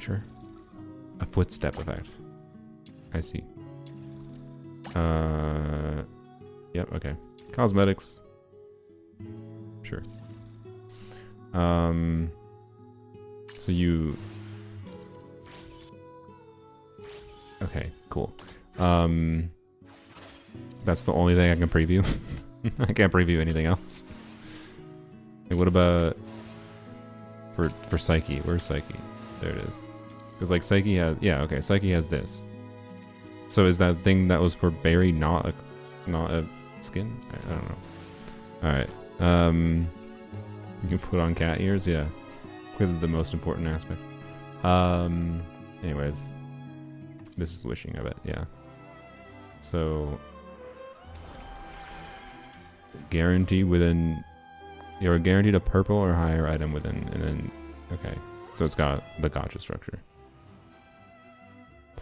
Sure. A footstep effect. I see. Yep, okay. Cosmetics. Sure. So you... Okay, cool. That's the only thing I can preview. I can't preview anything else. Like, what about for Psyche? Where's Psyche? There it is. Because like Psyche has, yeah, okay, Psyche has this. So is that thing that was for Barry not a skin? I don't know. All right. You put on cat ears, yeah. Clearly the most important aspect. Anyways, this is wishing, I bet, yeah. So guarantee within. You're guaranteed a purple or higher item within, and then, okay. So it's got the gacha structure.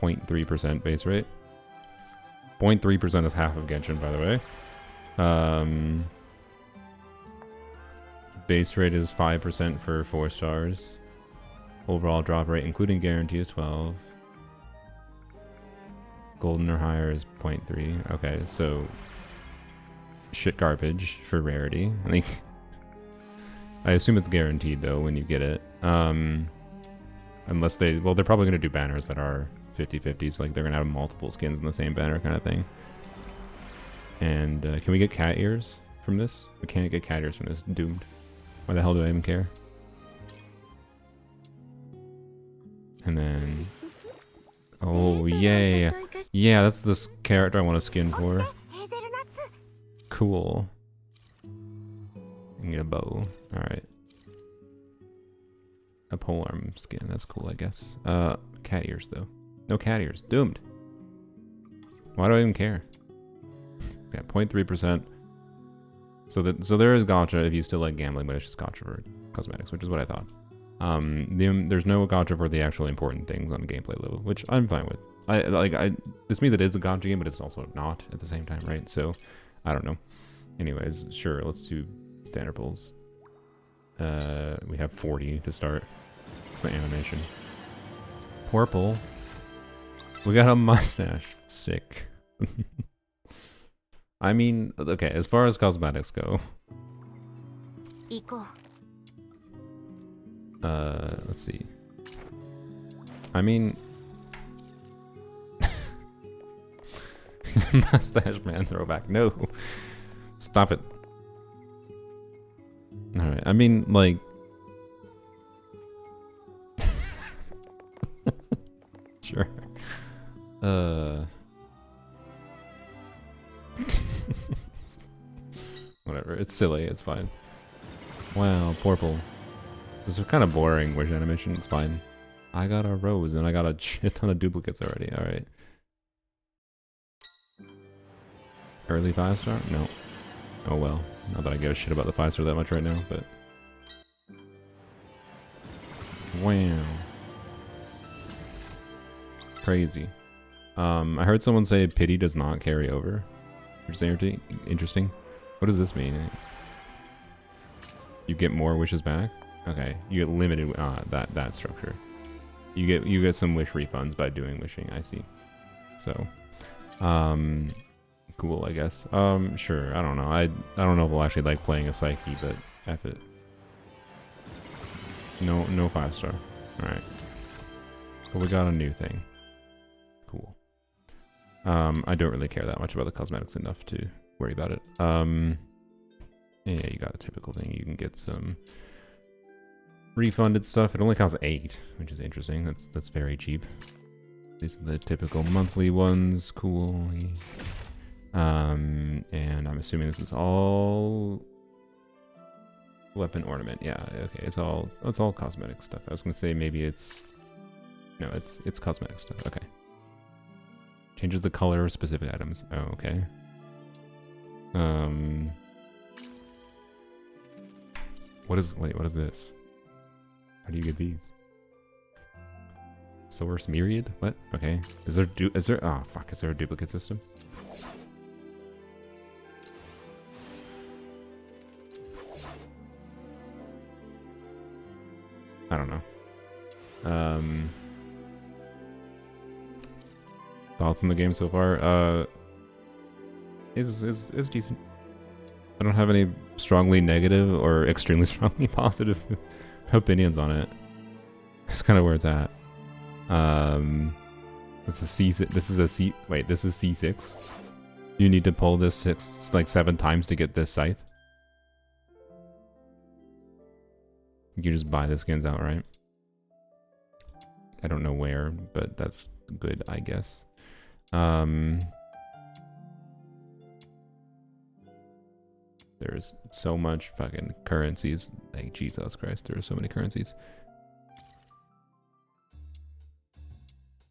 0.3% base rate. 0.3% is half of Genshin, by the way. Base rate is 5% for 4 stars. Overall drop rate, including guarantee, is 12. Golden or higher is 0.3. Okay, so shit garbage for rarity. I think. I assume it's guaranteed though when you get it. Unless they're probably gonna do banners that are 50/50s, like they're gonna have multiple skins in the same banner kind of thing. And can we get cat ears from this? We can't get cat ears from this. Doomed. Why the hell do I even care? And then, oh yay, yeah, that's this character I want a skin for. Cool. I can get a bow. All right. A polearm skin. That's cool, I guess. Cat ears though. No cat ears. Doomed. Why do I even care? Yeah, 0.3%. So there is gacha if you still like gambling, but it's just gacha for cosmetics, which is what I thought. There's no gacha for the actual important things on a gameplay level, which I'm fine with. This means it is a gacha game, but it's also not at the same time, right? So I don't know. Anyways, sure, let's do standard pulls. We have 40 to start. It's the animation. Purple. We got a mustache. Sick. I mean, okay, as far as cosmetics go. Let's see. I mean, mustache man throwback. No. Stop it. Alright, I mean, like... Sure. Whatever, it's silly, it's fine. Wow, purple. This is kind of boring wish animation, it's fine. I got a rose and I got a shit ton of duplicates already, alright. Early 5-star? No. Oh well. Not that I give a shit about the 5-star that much right now, but... Wow. Crazy. I heard someone say pity does not carry over. Which is interesting. What does this mean? You get more wishes back? Okay. You get limited that structure. You get some wish refunds by doing wishing, I see. So cool, I guess. Sure, I don't know. I don't know if we'll actually like playing a Psyche, but F it. No 5-star. Alright. But we got a new thing. Cool. I don't really care that much about the cosmetics enough to worry about it. Yeah, you got a typical thing. You can get some refunded stuff. It only costs 8, which is interesting. That's very cheap. These are the typical monthly ones. Cool. And I'm assuming this is all weapon ornament. Yeah, okay. It's all cosmetic stuff. I was gonna say maybe it's it's cosmetic stuff. Okay. Changes the color of specific items. Oh, okay. What is this? How do you get these? Source myriad? What? Okay. Is there is there a duplicate system? I don't know. Thoughts on the game so far? Is decent. I don't have any strongly negative or extremely strongly positive opinions on it. That's kind of where it's at. This is C6. This is a C. Wait, this is C6. You need to pull this 7 times to get this scythe. You just buy the skins outright. I don't know where, but that's good, I guess. There's so much fucking currencies. Like, Jesus Christ, there are so many currencies.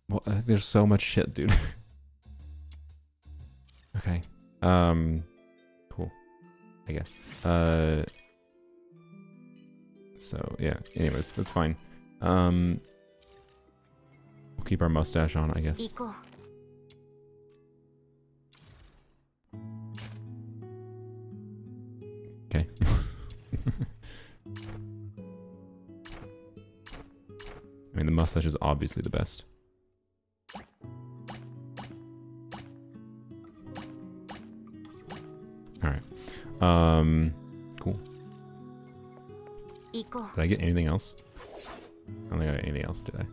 Well, there's so much shit, dude. Okay. Cool. I guess. So, yeah. Anyways, that's fine. We'll keep our mustache on, I guess. Okay. I mean, the mustache is obviously the best. Alright. Cool. Did I get anything else? I don't think I got anything else, did I?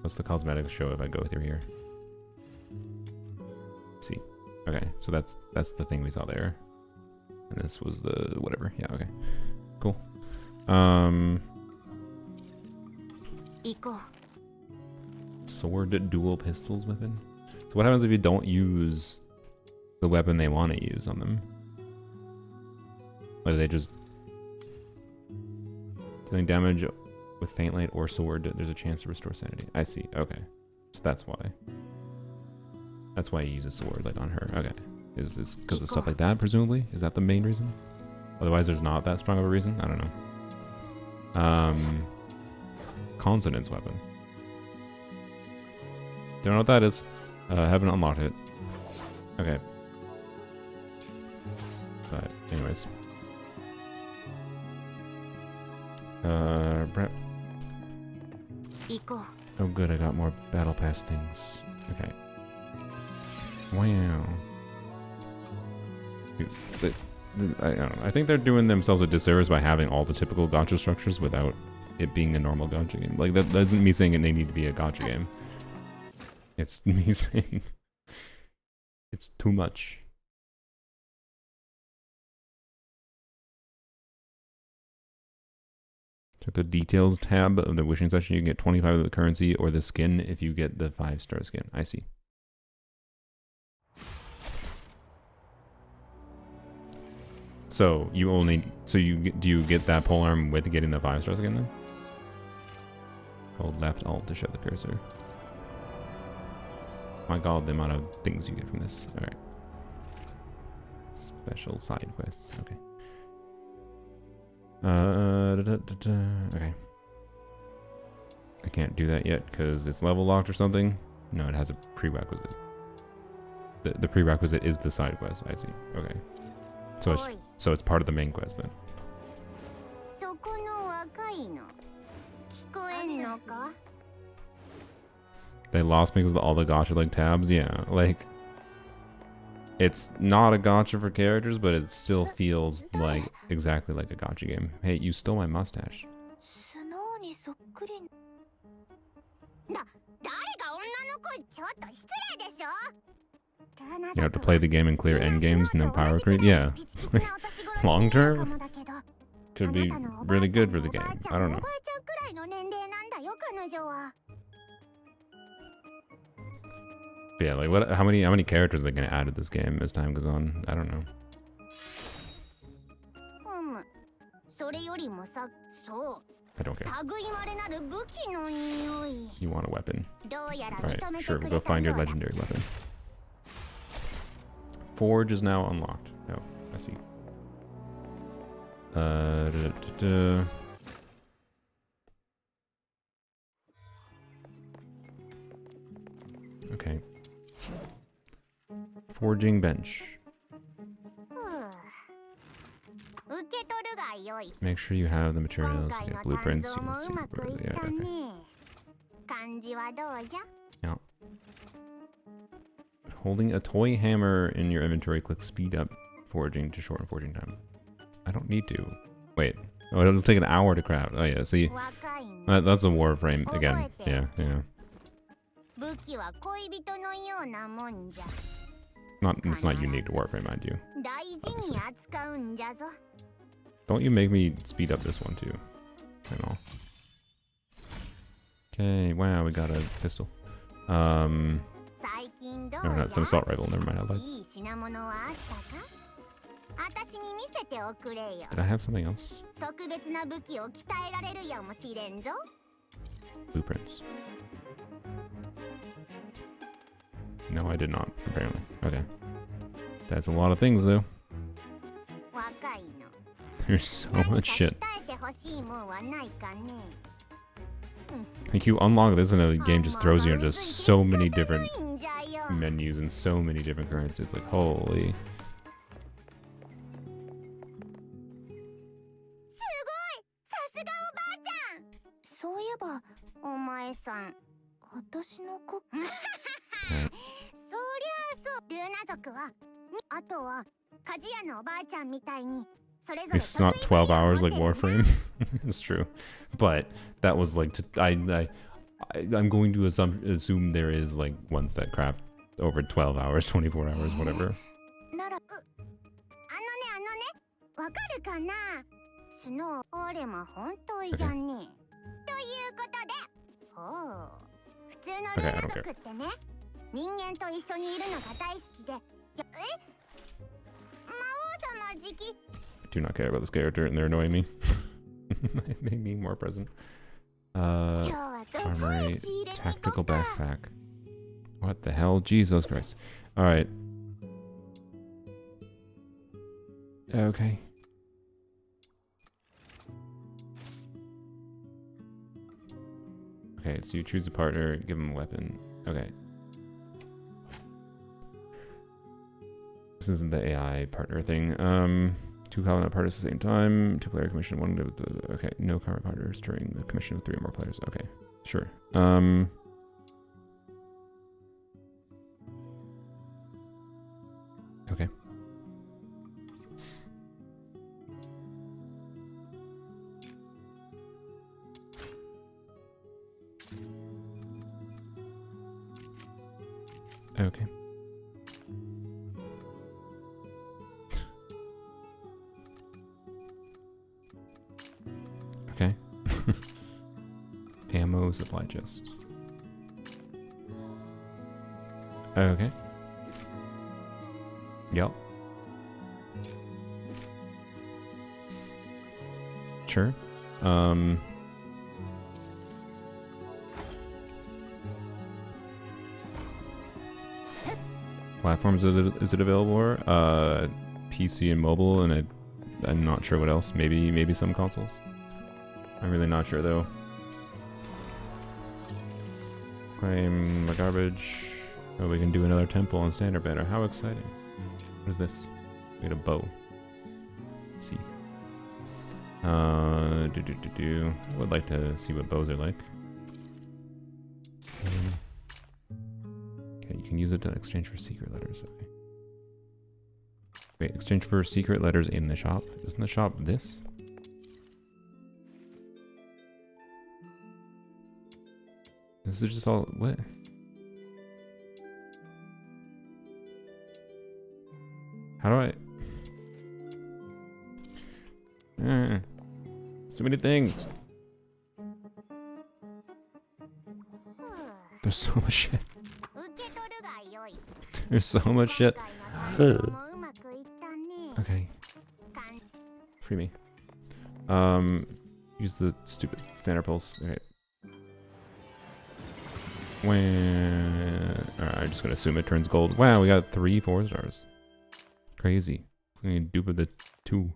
What's the cosmetics show if I go through here? Let's see. Okay, so that's the thing we saw there. And this was the whatever. Yeah, okay. Cool. Sword dual pistols weapon. So what happens if you don't use the weapon they want to use on them? Like they just dealing damage with faint light or sword, there's a chance to restore sanity. I see. Okay. So that's why. That's why he uses sword like on her. Okay. Is because of stuff like that, presumably? Is that the main reason? Otherwise there's not that strong of a reason? I don't know. Consonance weapon. Don't know what that is. Haven't unlocked it. Okay. But anyways. Prep. Oh good, I got more battle pass things. Okay. Wow. I don't know. I think they're doing themselves a disservice by having all the typical gacha structures without it being a normal gacha game. Like that isn't me saying they need to be a gacha game. It's me saying it's too much. Check the details tab of the wishing session. You can get 25 of the currency or the skin if you get the 5-star skin. I see. So you only do you get that polearm with getting the 5-star skin then? Hold left alt to show the cursor. My god, the amount of things you get from this. All right. Special side quests. Okay. Okay. I can't do that yet because it's level locked or something. No, it has a prerequisite. The prerequisite is the side quest. I see. Okay. So it's part of the main quest then. They lost me because of all the gacha like tabs. Yeah, like it's not a gacha for characters, but it still feels like exactly like a gacha game. Hey, you stole my mustache. You have to play the game and clear end games, no power creep. Yeah, long term could be really good for the game. I don't know. But yeah, like what? How many characters are they gonna add to this game as time goes on? I don't know. I don't care. You want a weapon? Alright, sure. We'll go find your legendary weapon. Forge is now unlocked. Oh, I see. Okay. Forging bench. Make sure you have the materials. Yeah, blueprints. You can see where they are. Okay. Yeah. Holding a toy hammer in your inventory, click speed up forging to shorten forging time. I don't need to. Wait. Oh, it'll take an hour to craft. Oh yeah, see. That's a Warframe again. Yeah, yeah. It's not unique to Warframe, mind you. Obviously. Don't you make me speed up this one too. And all. Okay, wow, we got a pistol. No, it's an assault rifle, never mind. Did I have something else? Blueprints. No, I did not, apparently. Okay. That's a lot of things, though. There's so much shit. Like, you unlock this and the game just throws you into so many different menus and so many different currencies. Like, holy. It's not 12 hours like Warframe. It's true, but that was like I'm going to assume there is like ones that crap over 12 hours, 24 hours, whatever. わかるかなスノー俺も本当じゃんねということでほう普通のルールブックってね人間と一緒にいるのが大好きで魔王様直 I do not care about this character and they're annoying me. Make me more present. Armoury, tactical backpack. What the hell? Jesus Christ. Alright. Okay. Okay, so you choose a partner, give them a weapon. Okay. This isn't the AI partner thing. 2 combat partners at the same time. 2-player commission. 1 okay, no combat partners during the commission of 3 or more players. Okay, sure. Okay. Okay. Okay. Ammo supply chest. Okay. Yep. Sure. Platforms is it available for? PC and mobile, and I'm not sure what else. Maybe some consoles. I'm really not sure though. Claim the garbage. Oh, we can do another temple on standard banner. How exciting! What is this? We got a bow. Let's see. I would like to see what bows are like. Okay, you can use it to exchange for secret letters. Okay. Wait, exchange for secret letters in the shop? Isn't the shop this? This is just all... what? How do I... so many things. There's so much shit. There's so much shit. Okay. Free me. Use the stupid standard pulse. Okay. Alright, I'm just gonna assume it turns gold. Wow, we got 3 4-stars. Crazy. I'm gonna dupe with the 2.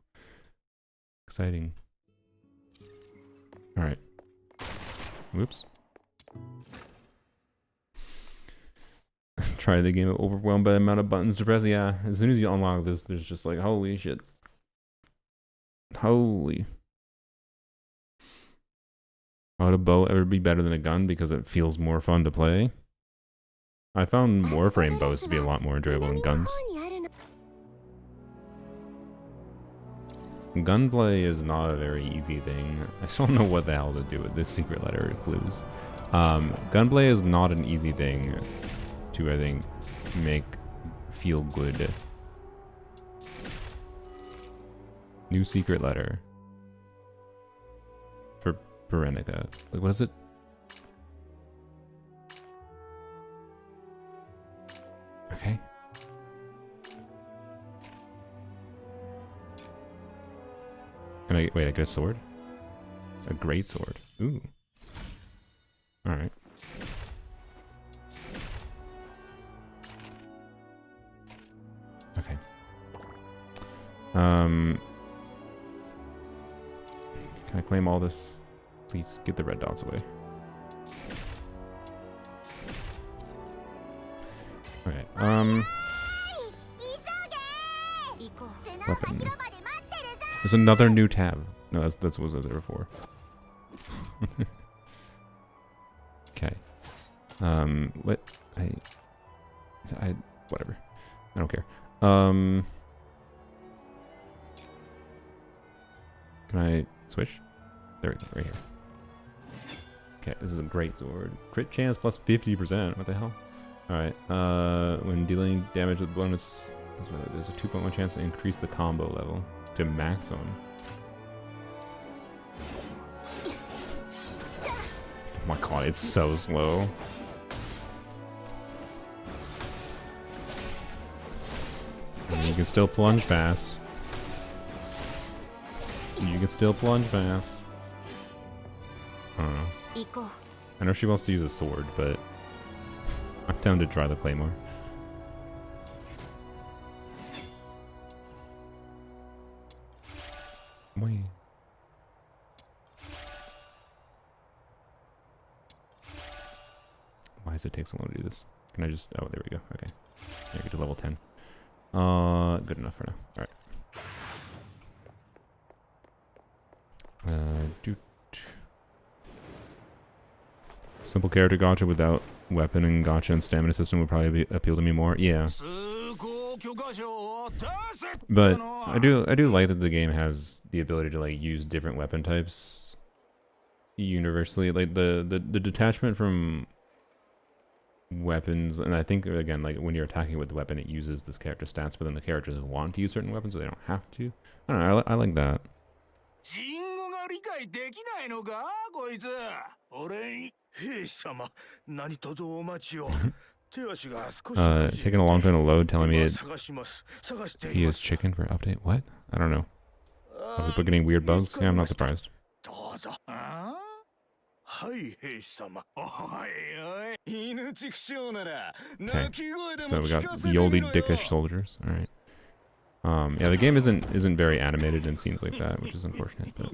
Exciting. Alright. Whoops. Try the game, overwhelmed by the amount of buttons to press. Yeah, as soon as you unlock this, there's just like, holy shit. Holy. Would a bow ever be better than a gun because it feels more fun to play? I found Warframe bows to be a lot more enjoyable than guns. Gunplay is not a very easy thing. I still don't know what the hell to do with this secret letter clues. Gunplay is not an easy thing to, I think, make feel good. New secret letter. For Berenica. Like, what is it? Okay. Wait, I get a sword? A great sword. Ooh. Alright. Okay. Can I claim all this? Please get the red dots away. Alright, weapon. There's another new tab. No, that's what was there before. Okay. What? I whatever. I don't care. Can I switch? There we go, right here. Okay, this is a great sword. Crit chance plus 50%. What the hell? Alright, when dealing damage with bonus, there's a 2.1 chance to increase the combo level to maximum. Oh my god, it's so slow. And you can still plunge fast. You can still plunge fast. I don't know. I know she wants to use a sword, but I'm down to try the claymore. Wait. Why does it take so long to do this? Can I just... Oh, there we go. Okay. Yeah, get to level 10. Good enough for now. Alright. Simple character gacha without weapon and gacha and stamina system would probably appeal to me more. Yeah. But I do like that the game has the ability to like use different weapon types universally. Like the detachment from weapons, and I think again like when you're attacking with the weapon it uses this character stats, but then the characters want to use certain weapons so they don't have to. I don't know, I like that. Taking a long time to load, telling me he is chicken for update. What? I don't know. Are people getting weird bugs? Yeah, I'm not surprised. Okay, so we got the oldie dickish soldiers. All right. Yeah, the game isn't very animated in scenes like that, which is unfortunate. But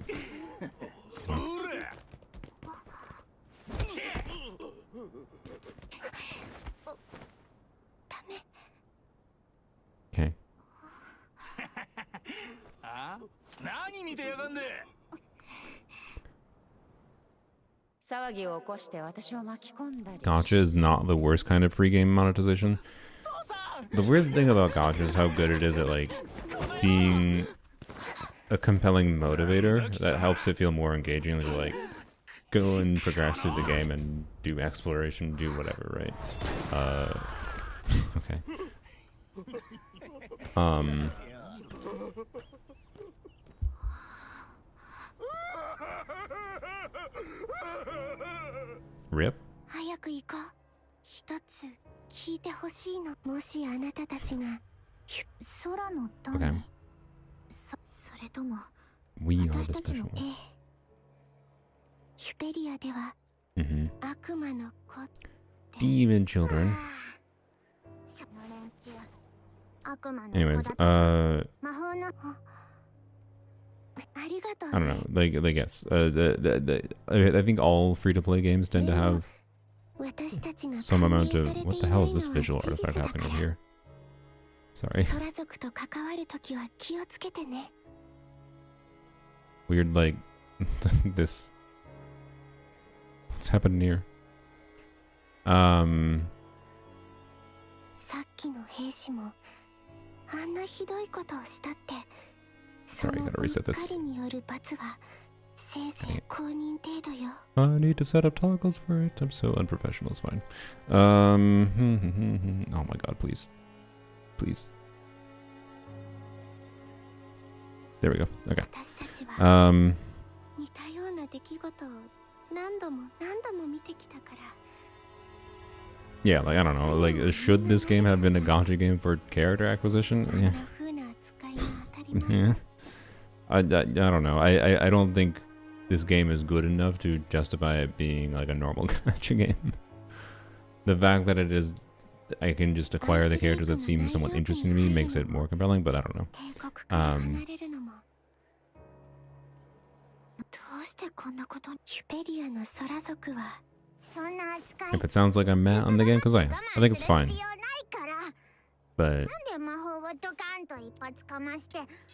okay. Gacha is not the worst kind of free game monetization. The weird thing about Gacha is how good it is at like being a compelling motivator that helps it feel more engaging to like go and progress through the game and do exploration, do whatever, right? Okay. Rip? Okay. We are the special ones. Demon children. Anyways, I don't know. Like yes, I think all free-to-play games tend to have some amount of... What the hell is this visual artifact happening over here? Sorry. Weird, like this. What's happening here? Sorry, gotta reset this. I need to set up toggles for it. I'm so unprofessional, it's fine. Oh my god, please. Please. There we go. Okay. Yeah, like, I don't know. Like, should this game have been a gacha game for character acquisition? Yeah. Yeah. I don't know. I don't think this game is good enough to justify it being like a normal gacha game. The fact that it is, I can just acquire the characters that seem somewhat interesting to me makes it more compelling, but I don't know. If it sounds like I'm mad on the game, because I think it's fine. But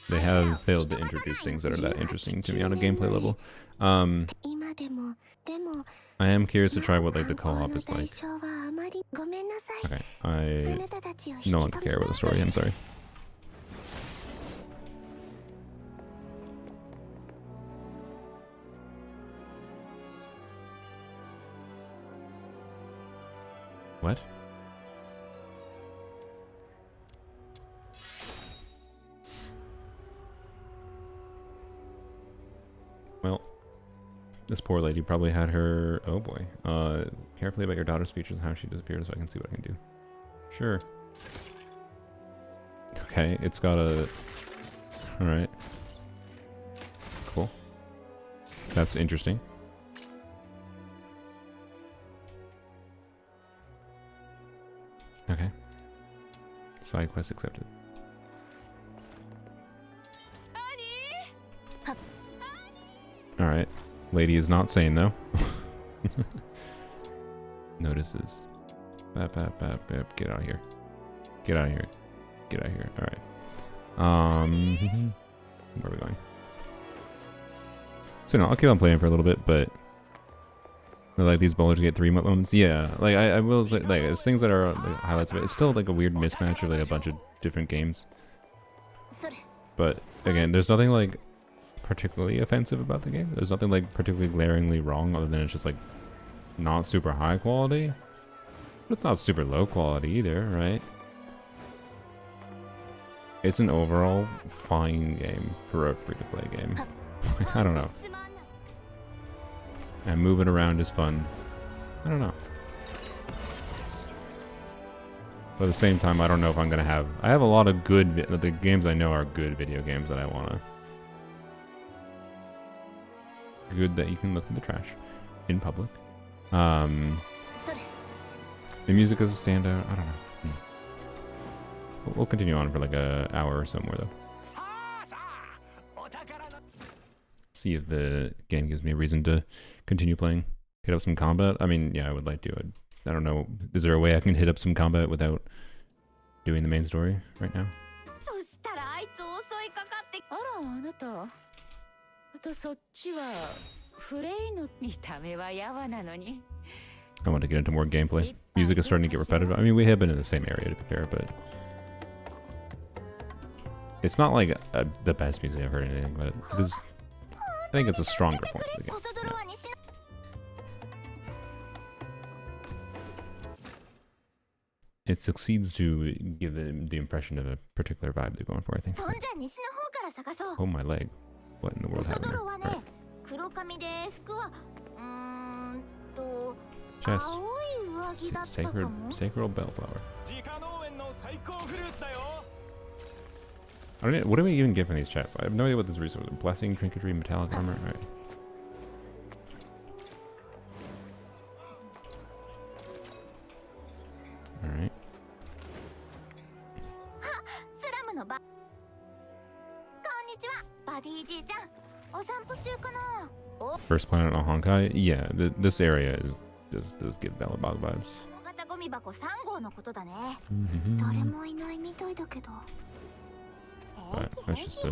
they have failed to introduce things that are that interesting to me on a gameplay level. I am curious to try what like the co-op is like. Okay, I no longer care about the story. I'm sorry. What? Well, this poor lady probably had her... Oh boy. Carefully about your daughter's features and how she disappeared so I can see what I can do. Sure. Okay, it's got a... Alright. Cool. That's interesting. Okay. Side quest accepted. Alright. Lady is not sane though. Notices. Bap, bap, bap, bap. Get out of here. Get out of here. Get out of here. Alright. Where are we going? So no, I'll keep on playing for a little bit, but like these bowlers get 3 moments. Yeah, like I will say, like it's things that are like, highlights of it. It's still like a weird mismatch of like a bunch of different games. But again, there's nothing like particularly offensive about the game. There's nothing like particularly glaringly wrong other than it's just like not super high quality. But it's not super low quality either, right? It's an overall fine game for a free-to-play game. I don't know. And moving around is fun. I don't know. But at the same time, I don't know if I'm going to have... I have a lot of good... The games I know are good video games that I want to... Good that you can look in the trash. In public. The music is a standout. I don't know. We'll continue on for like an hour or so more though. See if the game gives me a reason to continue playing. Hit up some combat. I mean, yeah, I would like to. I don't know. Is there a way I can hit up some combat without doing the main story right now? I want to get into more gameplay. Music is starting to get repetitive. I mean, we have been in the same area to be fair, but it's not like the best music I've heard or anything, but it is, I think it's a stronger point of the game. Yeah. It succeeds to give the impression of a particular vibe they're going for, I think. Oh, my leg. What in the world happened there? Right. Chest. Sacred bellflower. I don't know, what do we even get from these chests? I have no idea what this resource is. Blessing, trinketry, metallic armor. Alright. Alright. First planet on Honkai? Yeah, this area does give Bellabog vibes. But that's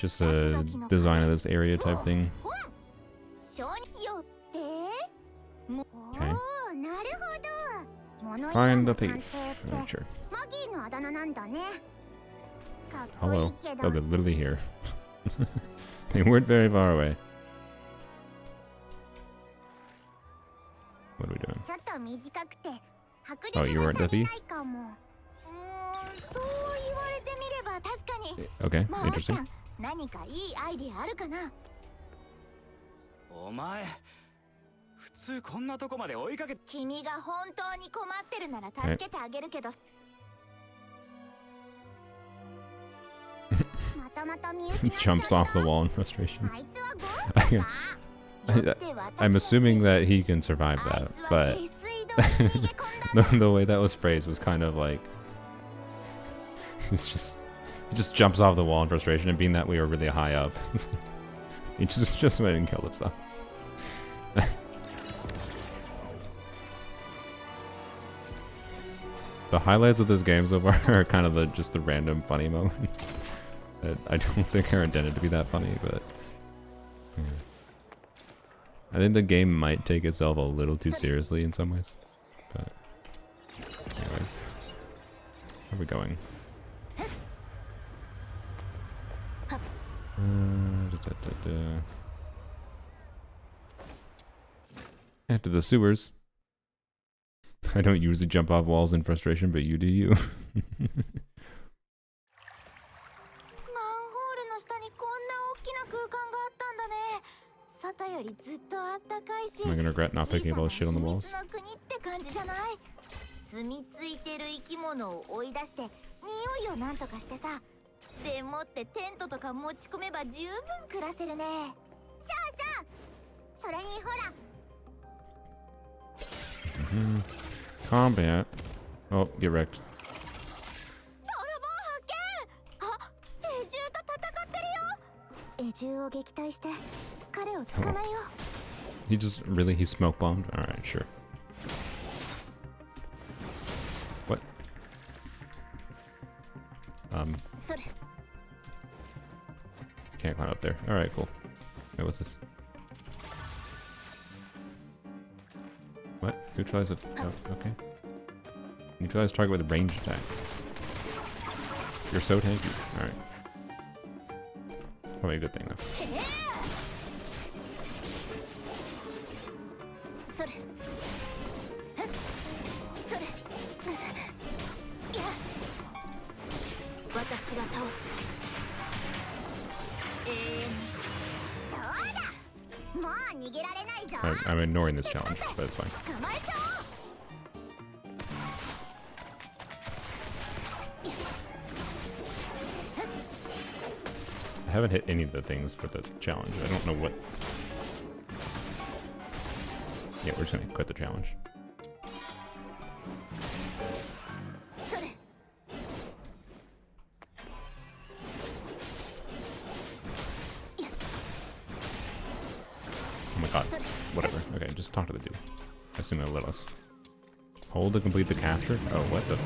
just a design of this area type thing. Okay. Find the thief. Oh, sure. Hello. Oh, they're literally here. They weren't very far away. What are we doing? Oh, you weren't the thief? Okay, interesting. Jumps off the wall in frustration. I'm assuming that he can survive that, but the way that was phrased was kind of like he just jumps off the wall in frustration, and being that we were really high up, he just went and killed himself. The highlights of this game so far are kind of just the random funny moments that I don't think are intended to be that funny, but yeah. I think the game might take itself a little too seriously in some ways. But anyways, where are we going? After the sewers. I don't usually jump off walls in frustration, but you do you. マンホールの下にこんな大きな空間があったんだね。外よりずっとあったかいし、 Am I gonna regret not picking up all the shit on the 小 walls? さな秘密の国って感じじゃない？住み着いてる生き物を追い出して匂いをなんとかしてさ。でもってテントとか持ち込めば十分暮らせるね。そうそう。それにほら。Combat. Oh, get wrecked. 泥棒発見！あ、エジューと戦ってるよ。エジューを撃退して彼を捕まえよう。 He just really he smoke bombed. All right, sure. What? それ。 Can't climb up there. All right, cool. Wait, what's this? What? Neutralize it. Oh, okay. Neutralize target with ranged attacks. You're so tanky. All right. Probably a good thing though. それ。それ。私が倒す。そうだ。もう逃げられないぞ。 I'm ignoring this challenge, but it's fine. 捕まえちゃおう。 I haven't hit any of the things for the challenge. I don't know what. Yeah, we're just gonna quit the challenge. Oh my god. Whatever. Okay, just talk to the dude. I assume he'll let us. Hold to complete the capture? Oh, what the?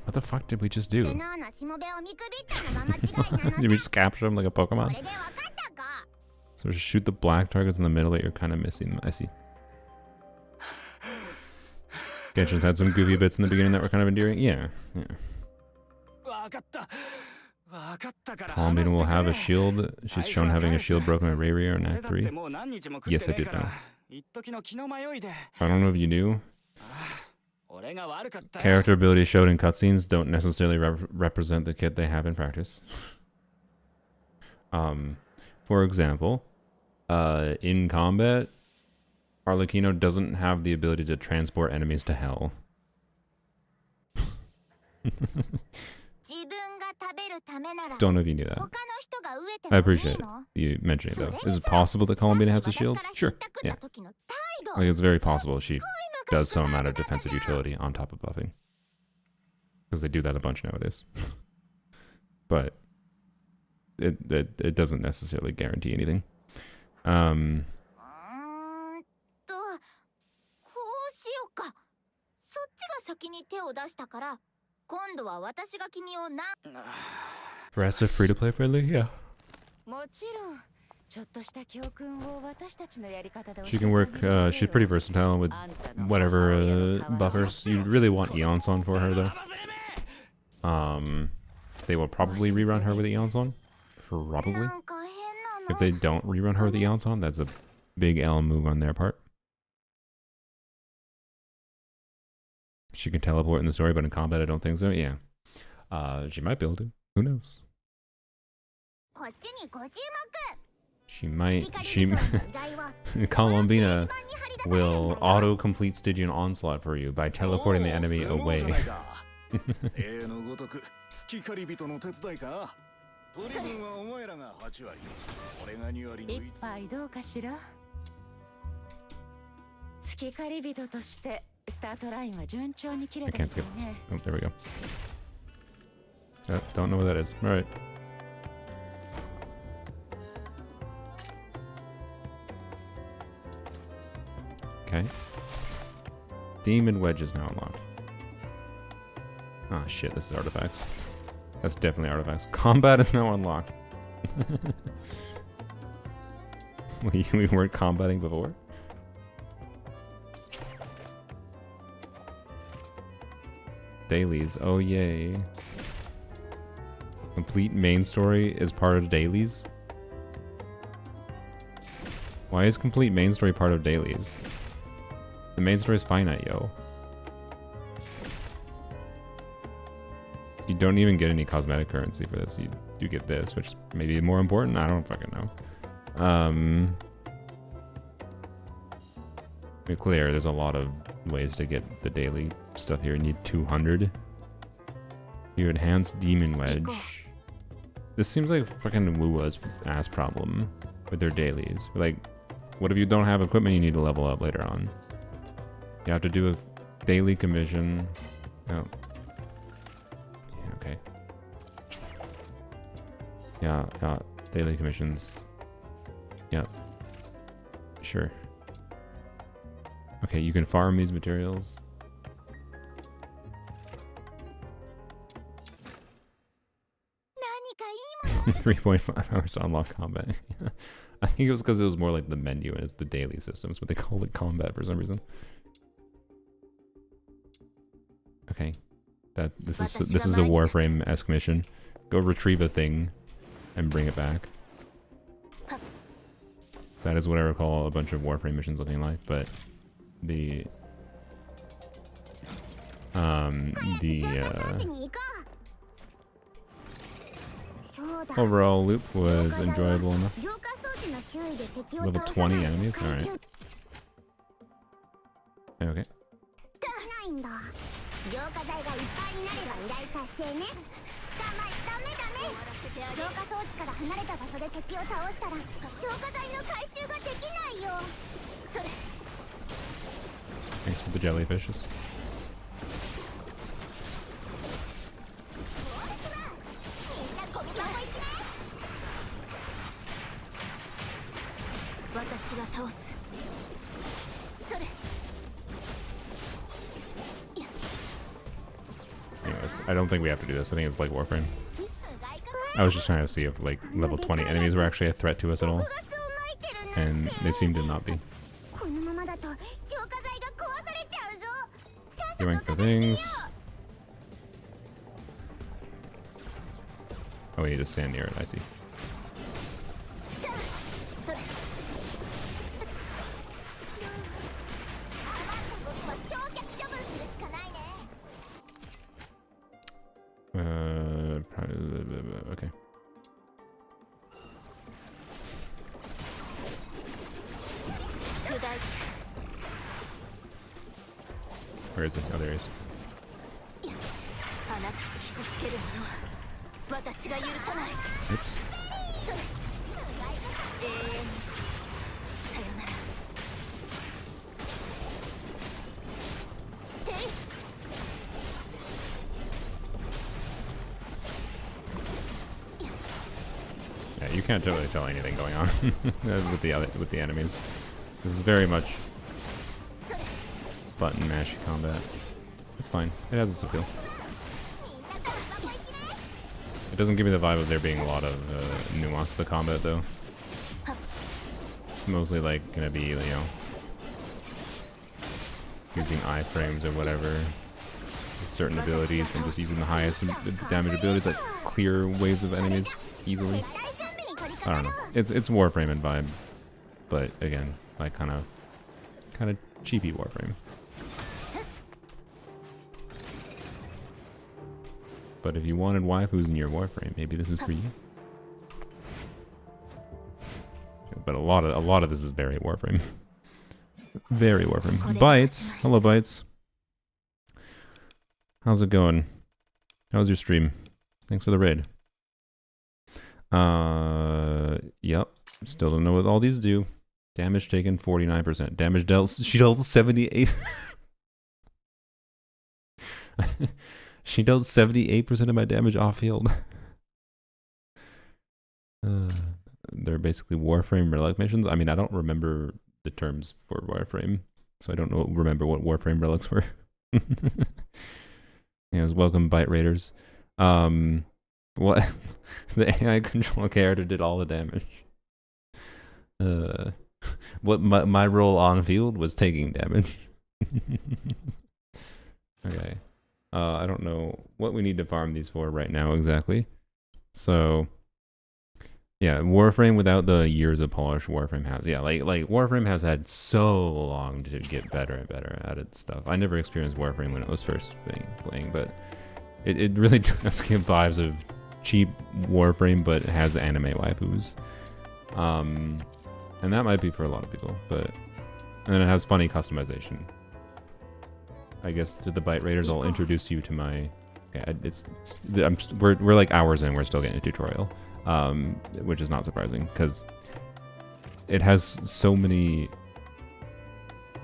What the fuck did we just do? Did we just capture him like a Pokemon? So just shoot the black targets in the middle that you're kind of missing. I see. Genshin's had some goofy bits in the beginning that were kind of endearing. Yeah. Palomino will have a shield. She's shown having a shield broken by Rayria in Act 3. Yes, I did know. I don't know if you knew. Character abilities showed in cutscenes don't necessarily represent the kit they have in practice. For example, in combat, Arlecchino doesn't have the ability to transport enemies to hell. Don't know if you knew that. I appreciate you mentioning it though. Is it possible that Columbina has a shield? Sure, yeah. Like it's very possible she does some amount of defensive utility on top of buffing. Because they do that a bunch nowadays. But it doesn't necessarily guarantee anything. Rest of free-to-play friendly? Yeah. She can work, she's pretty versatile with whatever buffers. You really want Eons on for her though. They will probably rerun her with Eons on. Probably. If they don't rerun her with Eons on, that's a big L move on their part. She can teleport in the story, but in combat I don't think so. Yeah. She might be able to. Who knows? She might. Columbina will auto-complete Stygian Onslaught for you by teleporting the enemy away. I can't skip. Oh, there we go. Oh, don't know what that is. Alright. Okay. Demon Wedge is now unlocked. Oh shit, this is artifacts. That's definitely artifacts. Combat is now unlocked. We weren't combating before? Dailies. Oh yay. Complete main story is part of dailies? Why is complete main story part of dailies? The main story is finite, yo. You don't even get any cosmetic currency for this. You do get this, which is maybe more important. I don't fucking know. To be clear, there's a lot of ways to get the daily stuff here. You need 200. You enhance Demon Wedge. This seems like fucking Wua's ass problem with their dailies. Like, what if you don't have equipment you need to level up later on? You have to do a daily commission. Oh. Yeah, okay. Yeah, daily commissions. Yep. Sure. Okay, you can farm these materials. $3.5 hours to unlock combat. I think it was because it was more like the menu and it's the daily systems, but they called it combat for some reason. Okay, this is a Warframe-esque mission. Go retrieve a thing and bring it back. That is what I recall a bunch of Warframe missions looking like, but the overall loop was enjoyable enough. Level 20 enemies? Alright. Okay. Thanks for the jellyfishes. Anyways, I don't think we have to do this. I think it's like Warframe. I was just trying to see if like level 20 enemies were actually a threat to us at all. And they seem to not be. Doing the things. Oh, we need to stand near it, I see. Okay. Where is it? Oh, there it is. Oops. Yeah, you can't really tell anything going on with the enemies. This is very much button mash combat. It's fine. It has its appeal. It doesn't give me the vibe of there being a lot of nuance to the combat, though. It's mostly like gonna be, you know, using iframes or whatever with certain abilities and just using the highest damage abilities that clear waves of enemies easily. I don't know. It's Warframe in vibe, but again, like kind of cheapy Warframe. But if you wanted waifus in your Warframe, maybe this is for you. But a lot of this is very Warframe. Very Warframe. Bites. Hello, Bites. How's it going? How's your stream? Thanks for the raid. Yep. Still don't know what all these do. Damage taken 49%. Damage dealt. She dealt 78. She dealt 78% of my damage off field. They're basically Warframe relic missions. I mean, I don't remember the terms for Warframe, so I don't remember what Warframe relics were. Anyways, welcome, Bite Raiders. What? The AI control character did all the damage. What my role on field was taking damage. Okay. I don't know what we need to farm these for right now exactly. So Yeah, Warframe without the years of polish Warframe has. Yeah, like Warframe has had so long to get better and better at its stuff. I never experienced Warframe when it was first playing, but it really does give vibes of cheap Warframe, but it has anime waifus. And that might be for a lot of people, but and then it has funny customization. I guess to the Bite Raiders, I'll introduce you to my. Yeah, we're like hours in. We're still getting a tutorial, which is not surprising because it has so many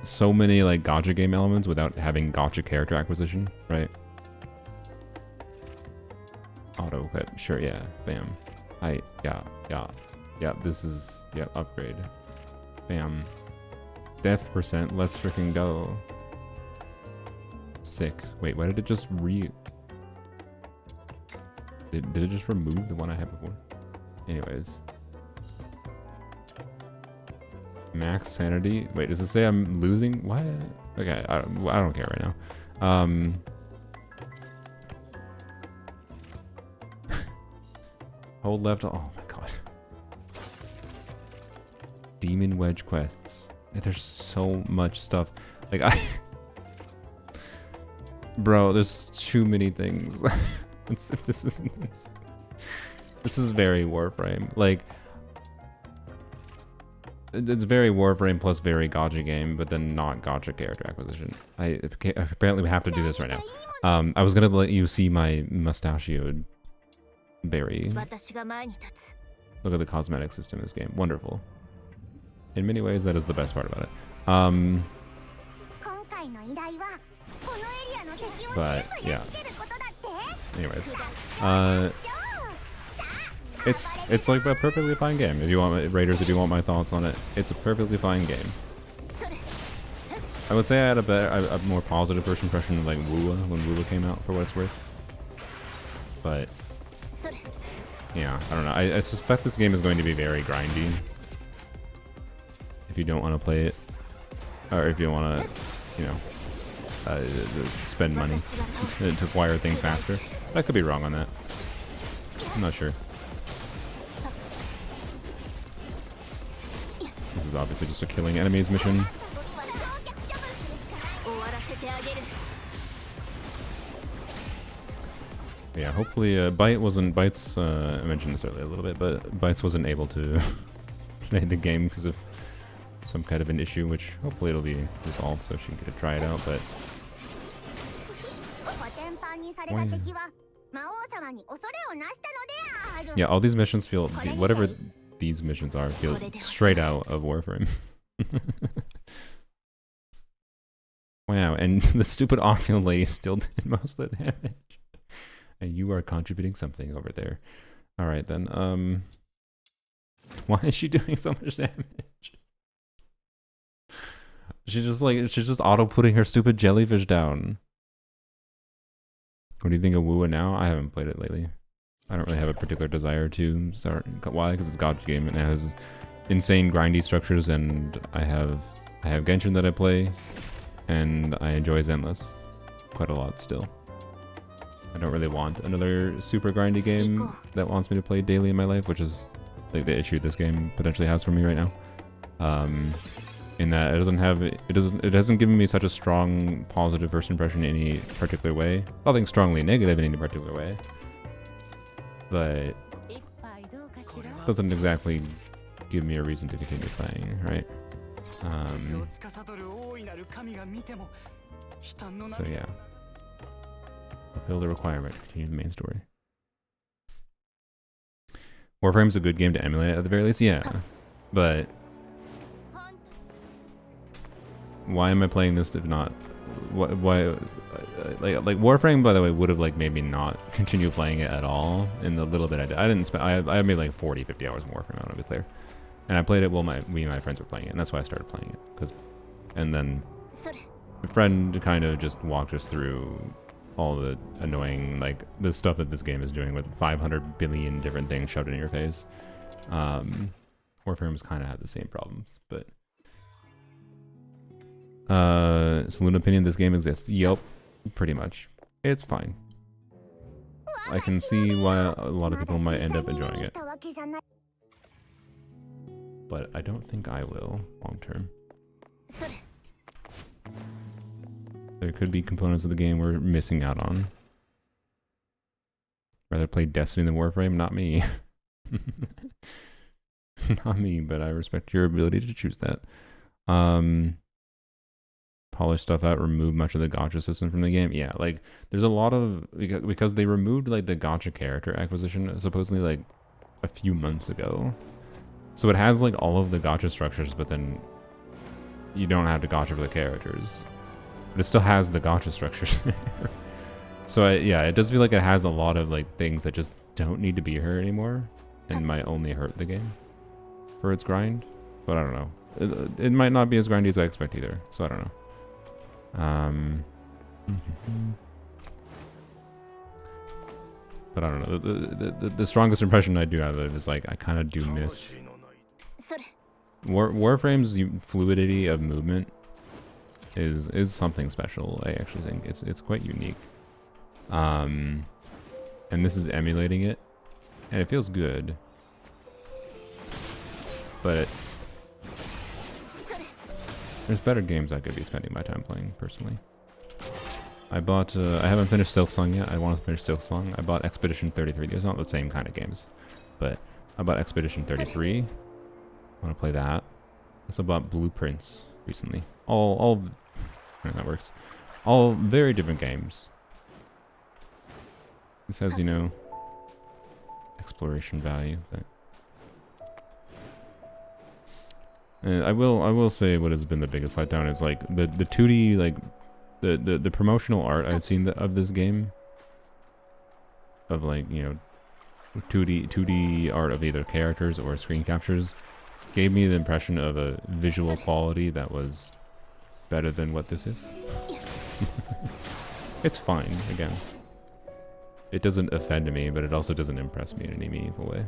like gacha game elements without having gacha character acquisition, right? Auto equip, sure, yeah, bam. Yeah. This is upgrade, bam. Death percent, let's freaking go. 6. Wait, why did it just Did it just remove the one I had before? Anyways. Max sanity. Wait, does it say I'm losing? What? Okay, I don't care right now. Hold left. Oh my god. Demon Wedge quests. There's so much stuff. Like Bro, there's too many things. This is very Warframe. Like, it's very Warframe plus very gacha game, but then not gacha character acquisition. Apparently we have to do this right now. I was gonna let you see my mustachioed berry. Look at the cosmetic system in this game. Wonderful. In many ways, that is the best part about it. But yeah. Anyways, it's like a perfectly fine game. If you want Raiders, if you want my thoughts on it, it's a perfectly fine game. I would say I had a more positive first impression of like Wua when Wua came out, for what it's worth. But yeah, I don't know. I suspect this game is going to be very grindy. If you don't want to play it, or if you want to, you know, spend money to acquire things faster. I could be wrong on that. I'm not sure. This is obviously just a killing enemies mission. Yeah, hopefully Bites, I mentioned this earlier a little bit, but Bites wasn't able to play the game because of some kind of an issue, which hopefully it'll be resolved so she can get to try it out, but yeah, all these missions feel, whatever these missions are, feel straight out of Warframe. Wow, and the stupid off-field lady still did most of the damage. And you are contributing something over there. Alright then, why is she doing so much damage? She's just auto-putting her stupid jellyfish down. What do you think of Wua now? I haven't played it lately. I don't really have a particular desire to start. Why? Because it's a gacha game and it has insane grindy structures, and I have Genshin that I play, and I enjoy Zenless quite a lot still. I don't really want another super grindy game that wants me to play daily in my life, which is like the issue this game potentially has for me right now. In that it hasn't given me such a strong positive first impression in any particular way. Nothing strongly negative in any particular way, but doesn't exactly give me a reason to continue playing, right? So yeah, fulfill the requirement, continue the main story. Warframe's a good game to emulate at the very least, yeah, but why am I playing this if not? Why? Like Warframe, by the way, would have like maybe not continue playing it at all in the little bit I did. I didn't spend. I made like 40, 50 hours of Warframe. I want to be clear, and I played it while me and my friends were playing it, and that's why I started playing it. And then a friend kind of just walked us through all the annoying, like the stuff that this game is doing with 500 billion different things shoved in your face. Warframe's kind of had the same problems, but. Saloon opinion, this game exists. Yup, pretty much. It's fine. I can see why a lot of people might end up enjoying it. but I don't think I will long term. There could be components of the game we're missing out on. Rather play Destiny than Warframe? Not me. Not me, but I respect your ability to choose that. Polish stuff out, remove much of the gacha system from the game. Yeah, like there's a lot of, because they removed like the gacha character acquisition supposedly like a few months ago. So it has like all of the gacha structures, but then you don't have to gacha for the characters. But it still has the gacha structures. So yeah, it does feel like it has a lot of like things that just don't need to be here anymore and might only hurt the game for its grind. But I don't know. It might not be as grindy as I expect either. So I don't know. But I don't know. The strongest impression I do have of it is like I kind of do miss Warframe's fluidity of movement is something special. I actually think it's quite unique. And this is emulating it, and it feels good. But there's better games I could be spending my time playing, personally. I bought, I haven't finished Silksong yet. I want to finish Silksong. I bought Expedition 33. These are not the same kind of games, but I bought Expedition 33. I want to play that. I also bought Blueprints recently. All that works. All very different games. This has, you know, exploration value, but I will say what has been the biggest letdown is like the 2D, like the promotional art I've seen of this game, of like, you know, 2D art of either characters or screen captures, gave me the impression of a visual quality that was better than what this is. It's fine, again. It doesn't offend me, but it also doesn't impress me in any meaningful way.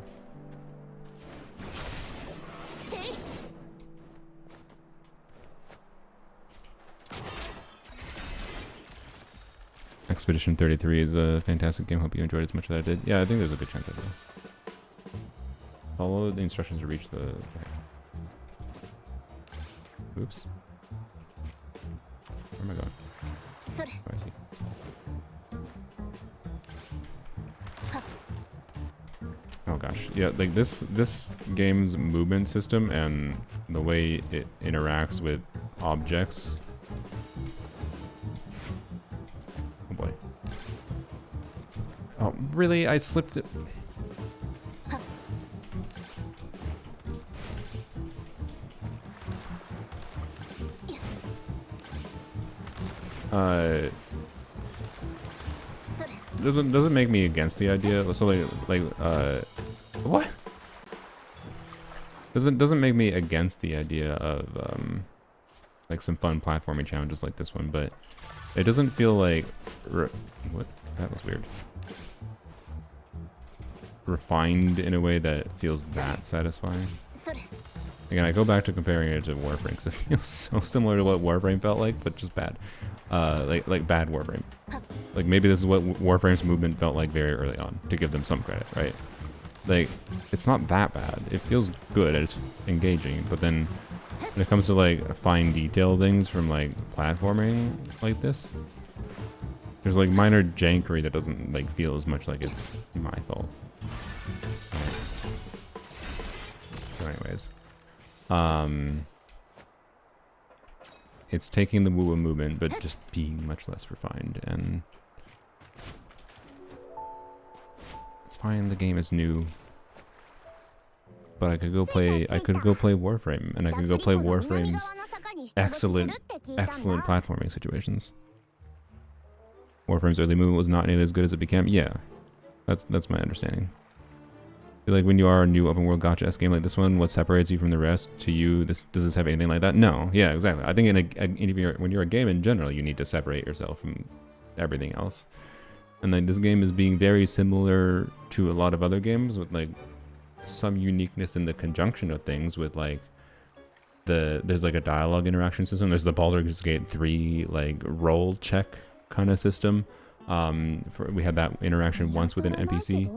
Expedition 33 is a fantastic game. Hope you enjoyed it as much as I did. Yeah, I think there's a good chance I will. Follow the instructions to reach the... Oops. Where am I going? Oh, I see. Oh gosh, yeah, like this game's movement system and the way it interacts with objects. Oh boy. Oh, really? I slipped it. Doesn't make me against the idea. So what? Doesn't make me against the idea of like some fun platforming challenges like this one, but it doesn't feel like what? That was weird. Refined in a way that feels that satisfying. Again, I go back to comparing it to Warframe because it feels so similar to what Warframe felt like, but just bad. Like bad Warframe. Like maybe this is what Warframe's movement felt like very early on, to give them some credit, right? Like, it's not that bad. It feels good, it's engaging, but then when it comes to like fine detail things from like platforming like this, there's like minor jankery that doesn't like feel as much like it's my fault. So anyways. It's taking the woo-woo movement, but just being much less refined, and it's fine. The game is new, but I could go play Warframe, and I could go play Warframe's excellent platforming situations. Warframe's early movement was not nearly as good as it became. Yeah, that's my understanding. Like when you are a new open world gacha-esque game like this one, what separates you from the rest? To you, does this have anything like that? No. Yeah, exactly. I think when you're a game in general, you need to separate yourself from everything else. And like this game is being very similar to a lot of other games with like some uniqueness in the conjunction of things. With like there's like a dialogue interaction system. There's the Baldur's Gate 3 like roll check kind of system. We had that interaction once with an NPC.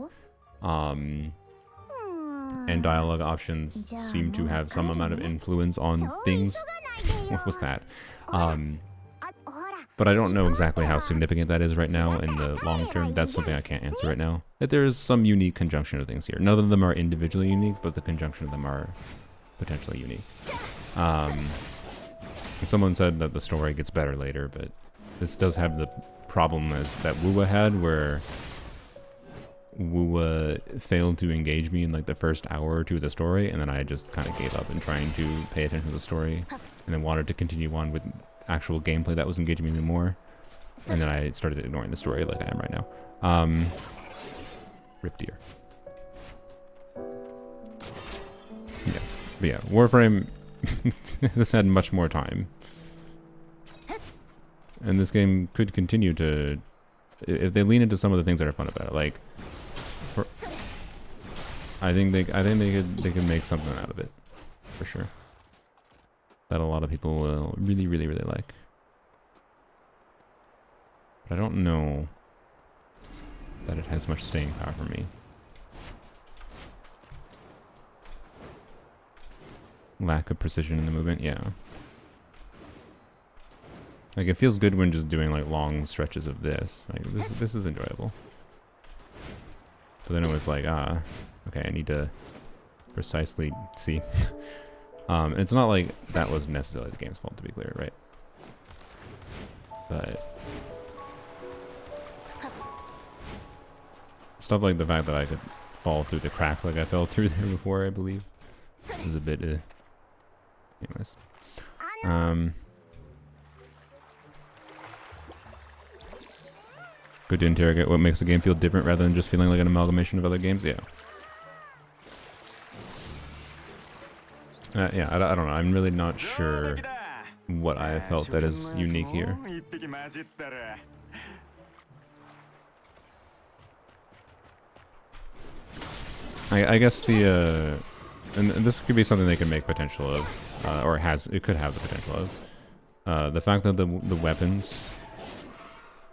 and dialogue options seem to have some amount of influence on things. What was that? But I don't know exactly how significant that is right now in the long term. That's something I can't answer right now. There's some unique conjunction of things here. None of them are individually unique, but the conjunction of them are potentially unique. Someone said that the story gets better later, but this does have the problem as that Wuwa had, where Wuwa failed to engage me in like the first hour or two of the story, and then I just kind of gave up in trying to pay attention to the story, and then wanted to continue on with actual gameplay that was engaging me more, and then I started ignoring the story like I am right now. Rip deer. Yes, but yeah, Warframe. This had much more time, and this game could continue to, if they lean into some of the things that are fun about it, like. I think they could make something out of it, for sure. That a lot of people will really like. But I don't know that it has much staying power for me. Lack of precision in the movement, yeah. Like it feels good when just doing like long stretches of this. Like this is enjoyable. But then it was like, okay, I need to precisely see. It's not like that was necessarily the game's fault, to be clear, right? But stuff like the fact that I could fall through the crack like I fell through there before, I believe, is a bit, anyways. Good to interrogate what makes the game feel different rather than just feeling like an amalgamation of other games. Yeah. Yeah, I don't know. I'm really not sure what I felt that is unique here. I guess the and this could be something they can make potential of, or it could have the potential of. The fact that the weapons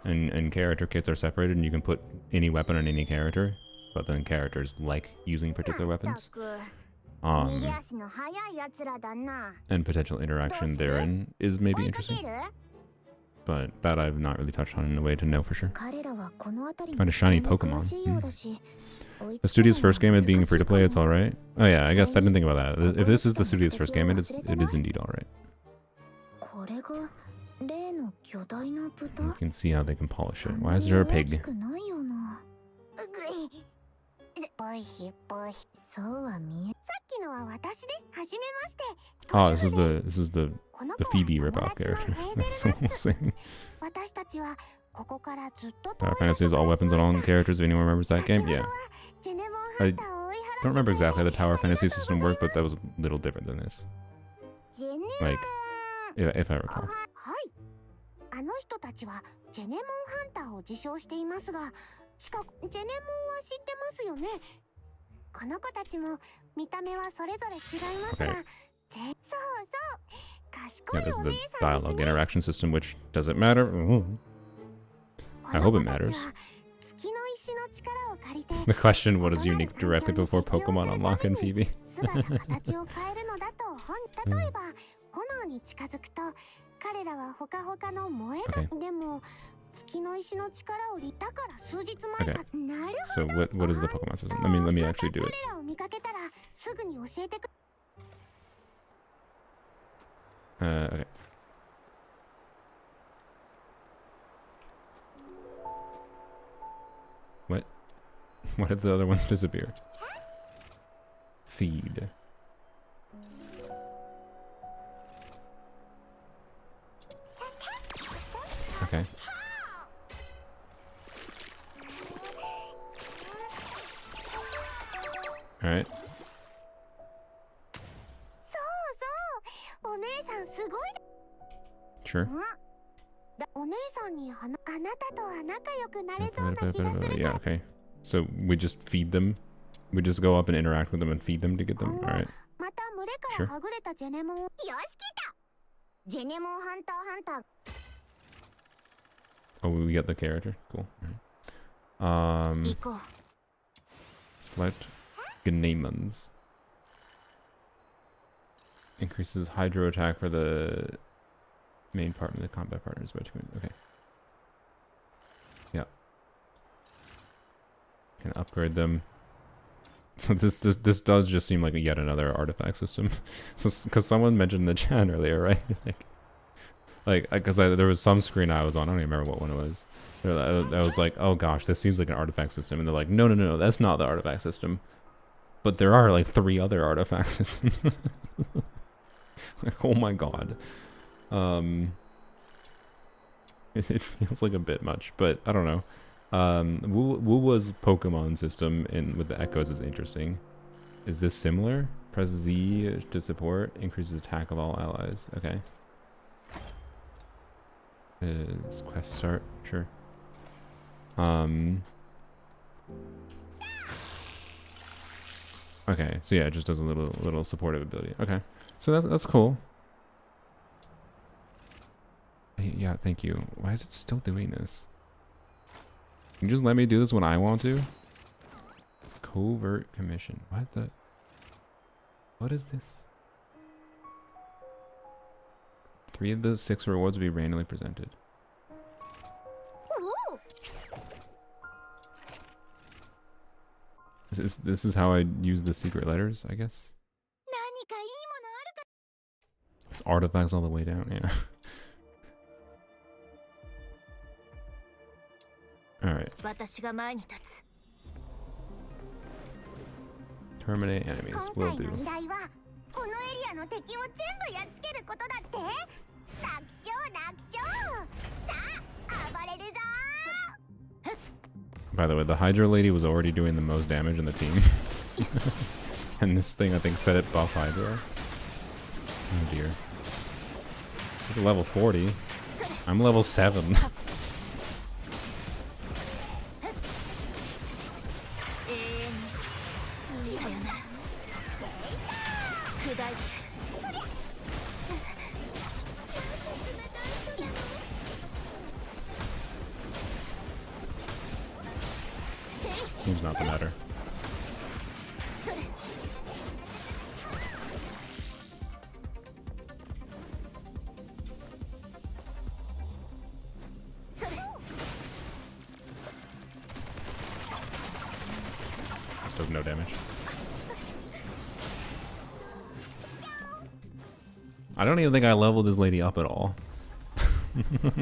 and character kits are separated, and you can put any weapon on any character, but then characters like using particular weapons. And potential interaction therein is maybe interesting. But that I've not really touched on in a way to know for sure. Find a shiny Pokemon. The studio's first game, it being free to play, it's alright. Oh yeah, I guess I didn't think about that. If this is the studio's first game, it is indeed alright. You can see how they can polish it. Why is there a pig? Oh, this is the Phoebe ripoff character. Someone was saying. Tower Fantasy is all weapons and all characters. If anyone remembers that game, yeah. I don't remember exactly how the Tower Fantasy system worked, but that was a little different than this. Like, if I recall. あの人たちはジェネモンハンターを自称していますが、ジェネモンは知ってますよね。この子たちも見た目はそれぞれ違いますが、そうそう、賢いお姉さんですね。 Dialogue interaction system, which doesn't matter. I hope it matters. The question, what is unique directly before Pokemon Unlock and Phoebe? Okay. So what is the Pokemon system? Let me actually do it. Okay. What? What if the other ones disappear? Feed. Okay. All right. Sure. Yeah, okay. So we just feed them? We just go up and interact with them and feed them to get them? Alright. Sure. Oh, we get the character? Cool. Right. Select Gnemons. Increases hydro attack for the main partner, the combat partners by 2. Okay. Yeah. Can upgrade them. So this does just seem like yet another artifact system. So because someone mentioned in the chat earlier, right? Because there was some screen I was on. I don't even remember what one it was. I was like, oh gosh, this seems like an artifact system, and they're like, no, that's not the artifact system. But there are like 3 other artifact systems. Like, oh my god. It feels like a bit much, but I don't know. Wuwa's Pokemon system with the echoes is interesting. Is this similar? Press Z to support, increases attack of all allies. Okay. Is quest start? Sure. Okay, so yeah, it just does a little supportive ability. Okay, so that's cool. Yeah, thank you. Why is it still doing this? Can you just let me do this when I want to? Covert commission. What is this? 3 of the 6 rewards will be randomly presented. This is how I use the secret letters, I guess. It's artifacts all the way down, yeah. Alright. Terminate enemies. Will do. By the way, the Hydra lady was already doing the most damage in the team. And this thing, I think, set it boss Hydra. Oh dear. It's level 40. I'm level 7. Seems not to matter. This does no damage. I don't even think I leveled this lady up at all.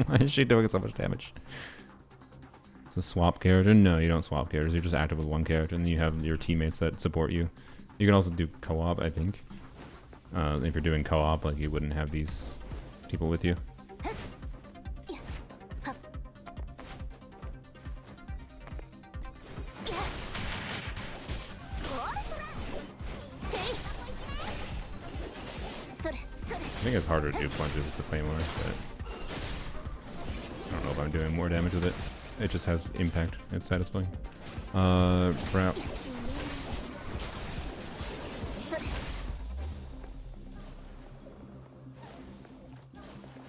Why is she doing so much damage? It's a swap character? No, you don't swap characters. You're just active with one character, and you have your teammates that support you. You can also do co-op, I think. If you're doing co-op, like, you wouldn't have these people with you. I think it's harder to do plunges with the Claymore, but I don't know if I'm doing more damage with it. It just has impact. It's satisfying. Route.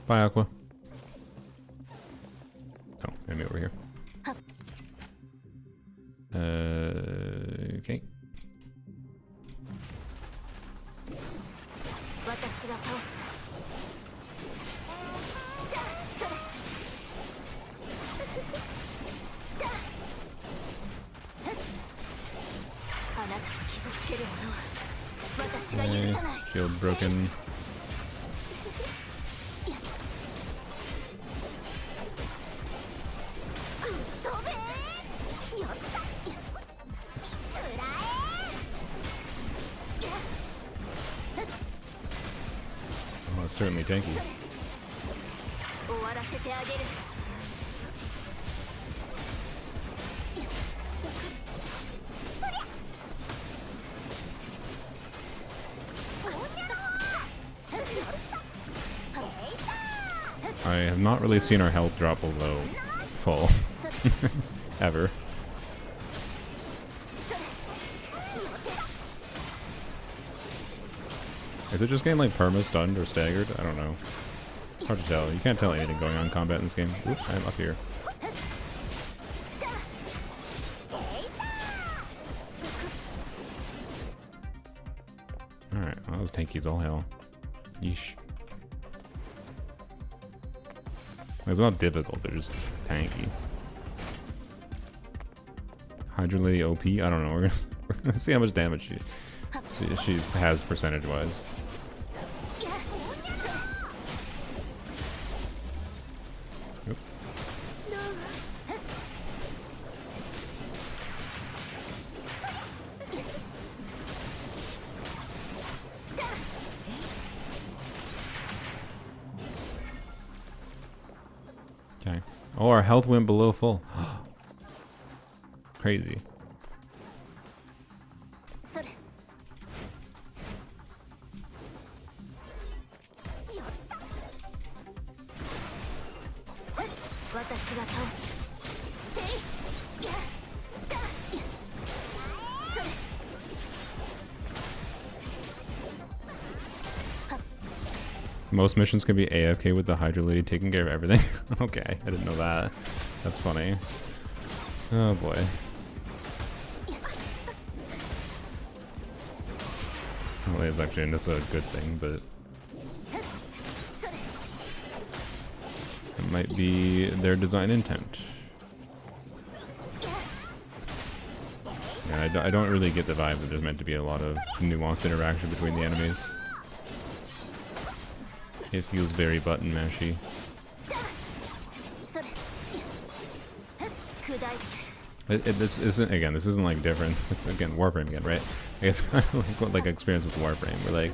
Bye, Aqua. Oh, enemy over here. Okay. Okay, shield broken. Oh, it's certainly tanky. I have not really seen our health drop below full. Ever. Is it just getting like perma-stunned or staggered? I don't know. Hard to tell. You can't tell anything going on in combat in this game. Oops, I'm up here. tankies, all hell. Yeesh. It's not difficult, they're just tanky. Hydra Lady OP? I don't know. We're gonna see how much damage she has percentage-wise. Okay. Oh, our health went below full. Crazy. Most missions can be AFK with the Hydra Lady taking care of everything. Okay, I didn't know that. That's funny. Oh boy. Well, it's actually that's a good thing, but it might be their design intent. Yeah, I don't really get the vibe that there's meant to be a lot of nuanced interaction between the enemies. It feels very button mashy. This isn't like different. It's again Warframe again, right? I guess kind of like what experience with Warframe, where like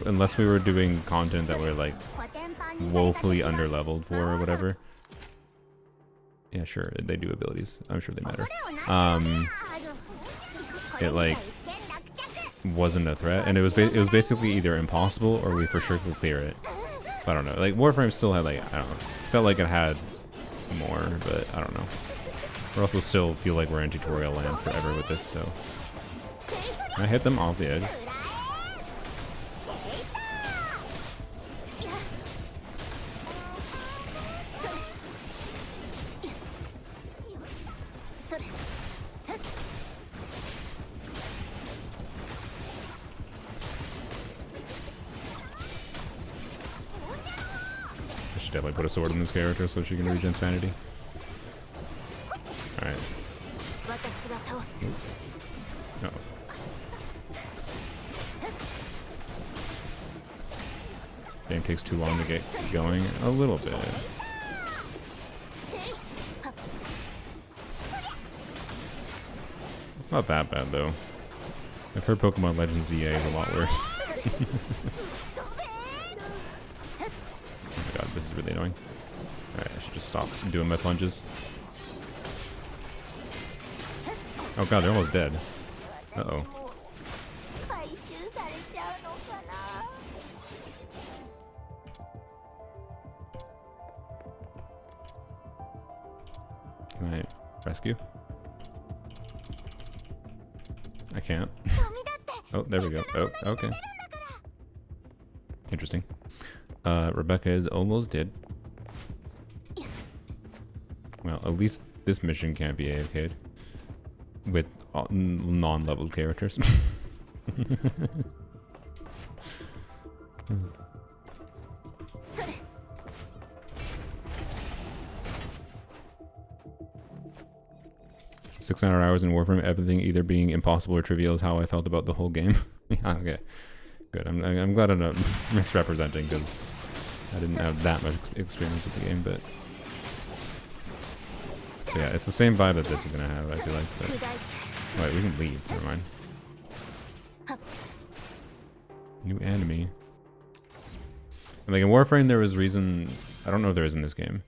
unless we were doing content that we're like woefully underleveled for or whatever. Yeah, sure, they do abilities. I'm sure they matter. It like wasn't a threat, and it was basically either impossible or we for sure could clear it. I don't know. Like Warframe still had like I don't know. Felt like it had more, but I don't know. We also still feel like we're in tutorial land forever with this. So I hit them off the edge. Definitely put a sword in this character so she can regen sanity. Alright. Uh-oh. Game takes too long to get going. A little bit. It's not that bad though. I've heard Pokemon Legends EA is a lot worse. Oh my god, this is really annoying. Alright, I should just stop doing my plunges. Oh god, they're almost dead. Uh-oh. Can I rescue? I can't. Oh, there we go. Oh, okay. Interesting. Rebecca is almost dead. Well, at least this mission can't be AFK'd with non-leveled characters. $600 hours in Warframe, everything either being impossible or trivial is how I felt about the whole game. Yeah, okay. Good. I'm glad I'm not misrepresenting because I didn't have that much experience with the game, but yeah, it's the same vibe that this is gonna have, I feel like. But wait, we can leave. Never mind. New enemy. Like in Warframe, there was reason. I don't know if there is in this game.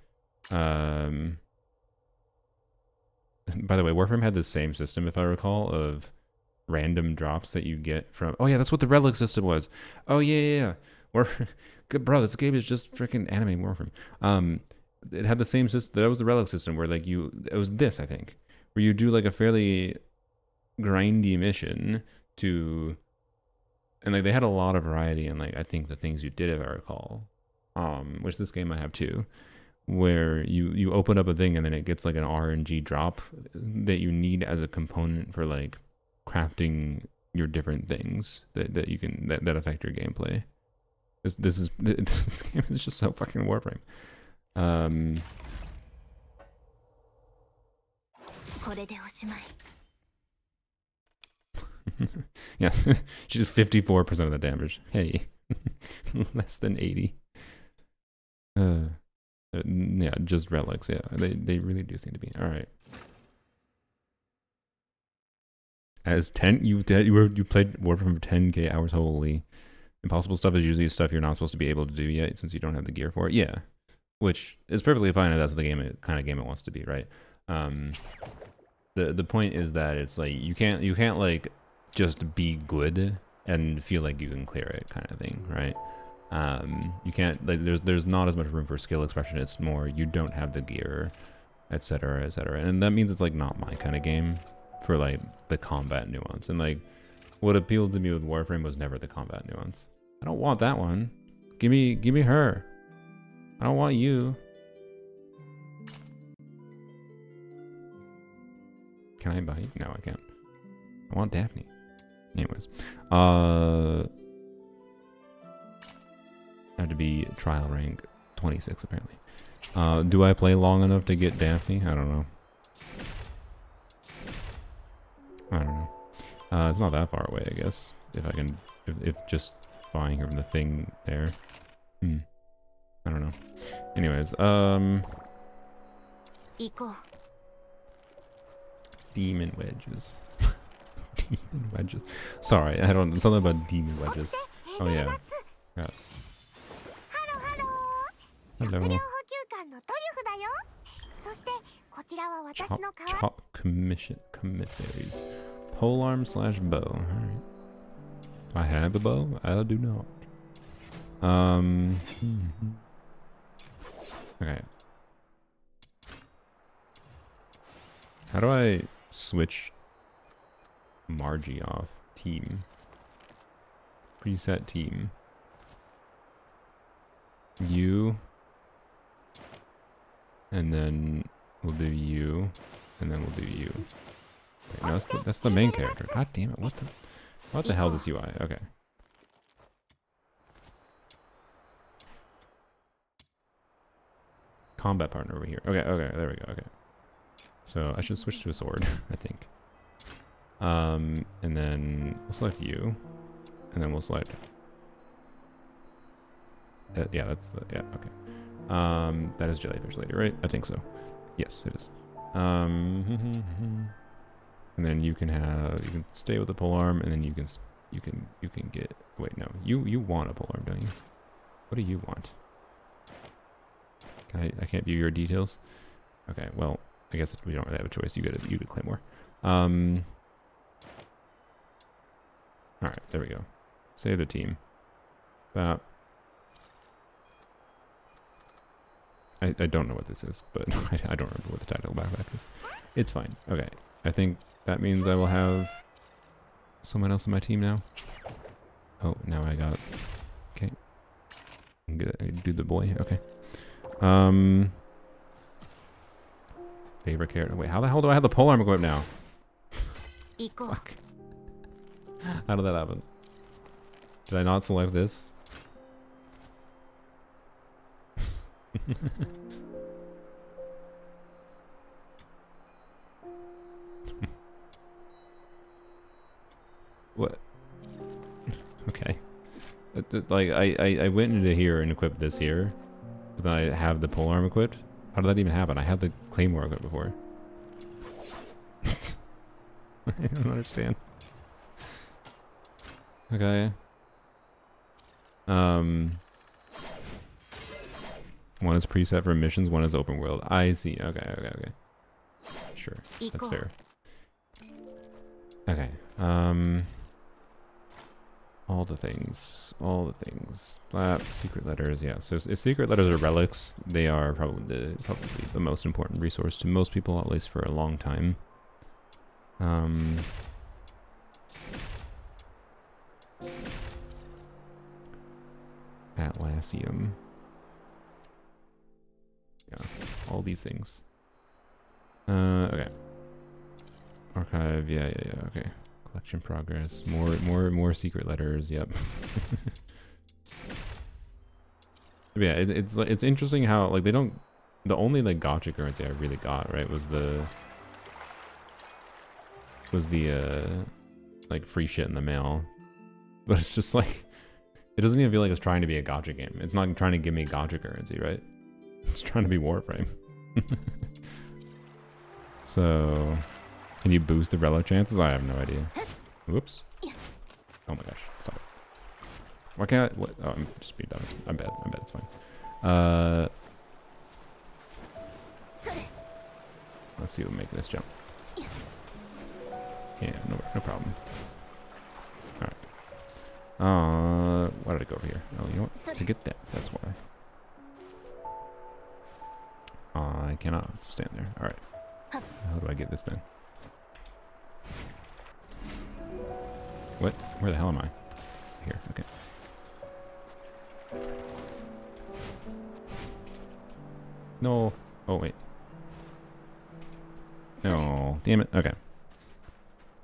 By the way, Warframe had the same system, if I recall, of random drops that you get from. Oh yeah, that's what the relic system was. Oh yeah. Good bro, this game is just freaking anime Warframe. It had the same system. That was the relic system where like it was this, I think, where you do like a fairly grindy mission to, and like they had a lot of variety in like I think the things you did, if I recall. Which this game I have too, where you open up a thing and then it gets like an RNG drop that you need as a component for like crafting your different things that you can that affect your gameplay. This game is just so fucking Warframe. Yes, she does 54% of the damage. Hey, less than 80. Yeah, just relics. Yeah, they really do seem to be. All right. As 10, you played Warframe for 10k hours. Holy. Impossible stuff is usually stuff you're not supposed to be able to do yet, since you don't have the gear for it. Yeah, which is perfectly fine if that's the kind of game it wants to be, right? The point is that it's like you can't like just be good and feel like you can clear it, kind of thing, right? You can't, like, there's not as much room for skill expression. It's more you don't have the gear, etc., etc., and that means it's like not my kind of game for like the combat nuance. And like what appealed to me with Warframe was never the combat nuance. I don't want that one. Give me her. I don't want you. Can I buy? No, I can't. I want Daphne. Anyways, I have to be trial rank 26 apparently. Do I play long enough to get Daphne? I don't know. It's not that far away, I guess. If I can, if just buying her from the thing there. I don't know. Anyways, demon wedges. Demon wedges. Sorry, I don't. Something about demon wedges. Oh yeah. Yeah. Hello. Chop commissaries. Polearm/bow. Alright. Do I have a bow? I do not. Okay. How do I switch Margie off? Team. Preset team. You. And then we'll do you. And then we'll do you. Wait, no, that's the main character. God damn it! What the hell is UI? Okay. Combat partner over here. Okay, there we go. Okay. So I should switch to a sword, I think. And then we'll select you, and then we'll select. Yeah, that's the okay. That is Jellyfish Lady, right? I think so. Yes, it is. And then you can stay with the polearm, and then you can get. Wait, no, you want a polearm, don't you? What do you want? I can't view your details. Okay, well, I guess we don't really have a choice. You get Claymore. All right, there we go. Save the team. I don't know what this is, but I don't remember what the tactical backpack is. It's fine. Okay, I think that means I will have someone else in my team now. Oh, now I got. Okay, I do the boy. Okay. Favorite character. Wait, how the hell do I have the polearm equipped now? Fuck. How did that happen? Did I not select this? What? Okay. Like I went into here and equipped this here, but then I have the polearm equipped. How did that even happen? I had the claymore equipped before. I don't understand. Okay. One is preset for missions, one is open world. I see. Okay. Sure. That's fair. Okay. All the things. Secret letters, yeah. So if secret letters are relics, they are probably the most important resource to most people, at least for a long time. Atlassium. Yeah, all these things. Okay. Archive, yeah, okay. Collection progress. More secret letters. Yep. Yeah, it's interesting how like they don't. The only like gacha currency I really got right was the like free shit in the mail, but it's just like it doesn't even feel like it's trying to be a gacha game. It's not trying to give me gacha currency, right? It's trying to be Warframe. So, can you boost the relic chances? I have no idea. Whoops. Oh my gosh, sorry. Why can't I? What? Oh, I'm just being dumb. I'm bad. It's fine. Let's see what will make this jump. Yeah, no problem. Alright. Why did I go over here? Oh, you know what? To get that. That's why. I cannot stand there. Alright. How do I get this thing? What? Where the hell am I? Here. Okay. No. Oh, wait. No. Damn it. Okay.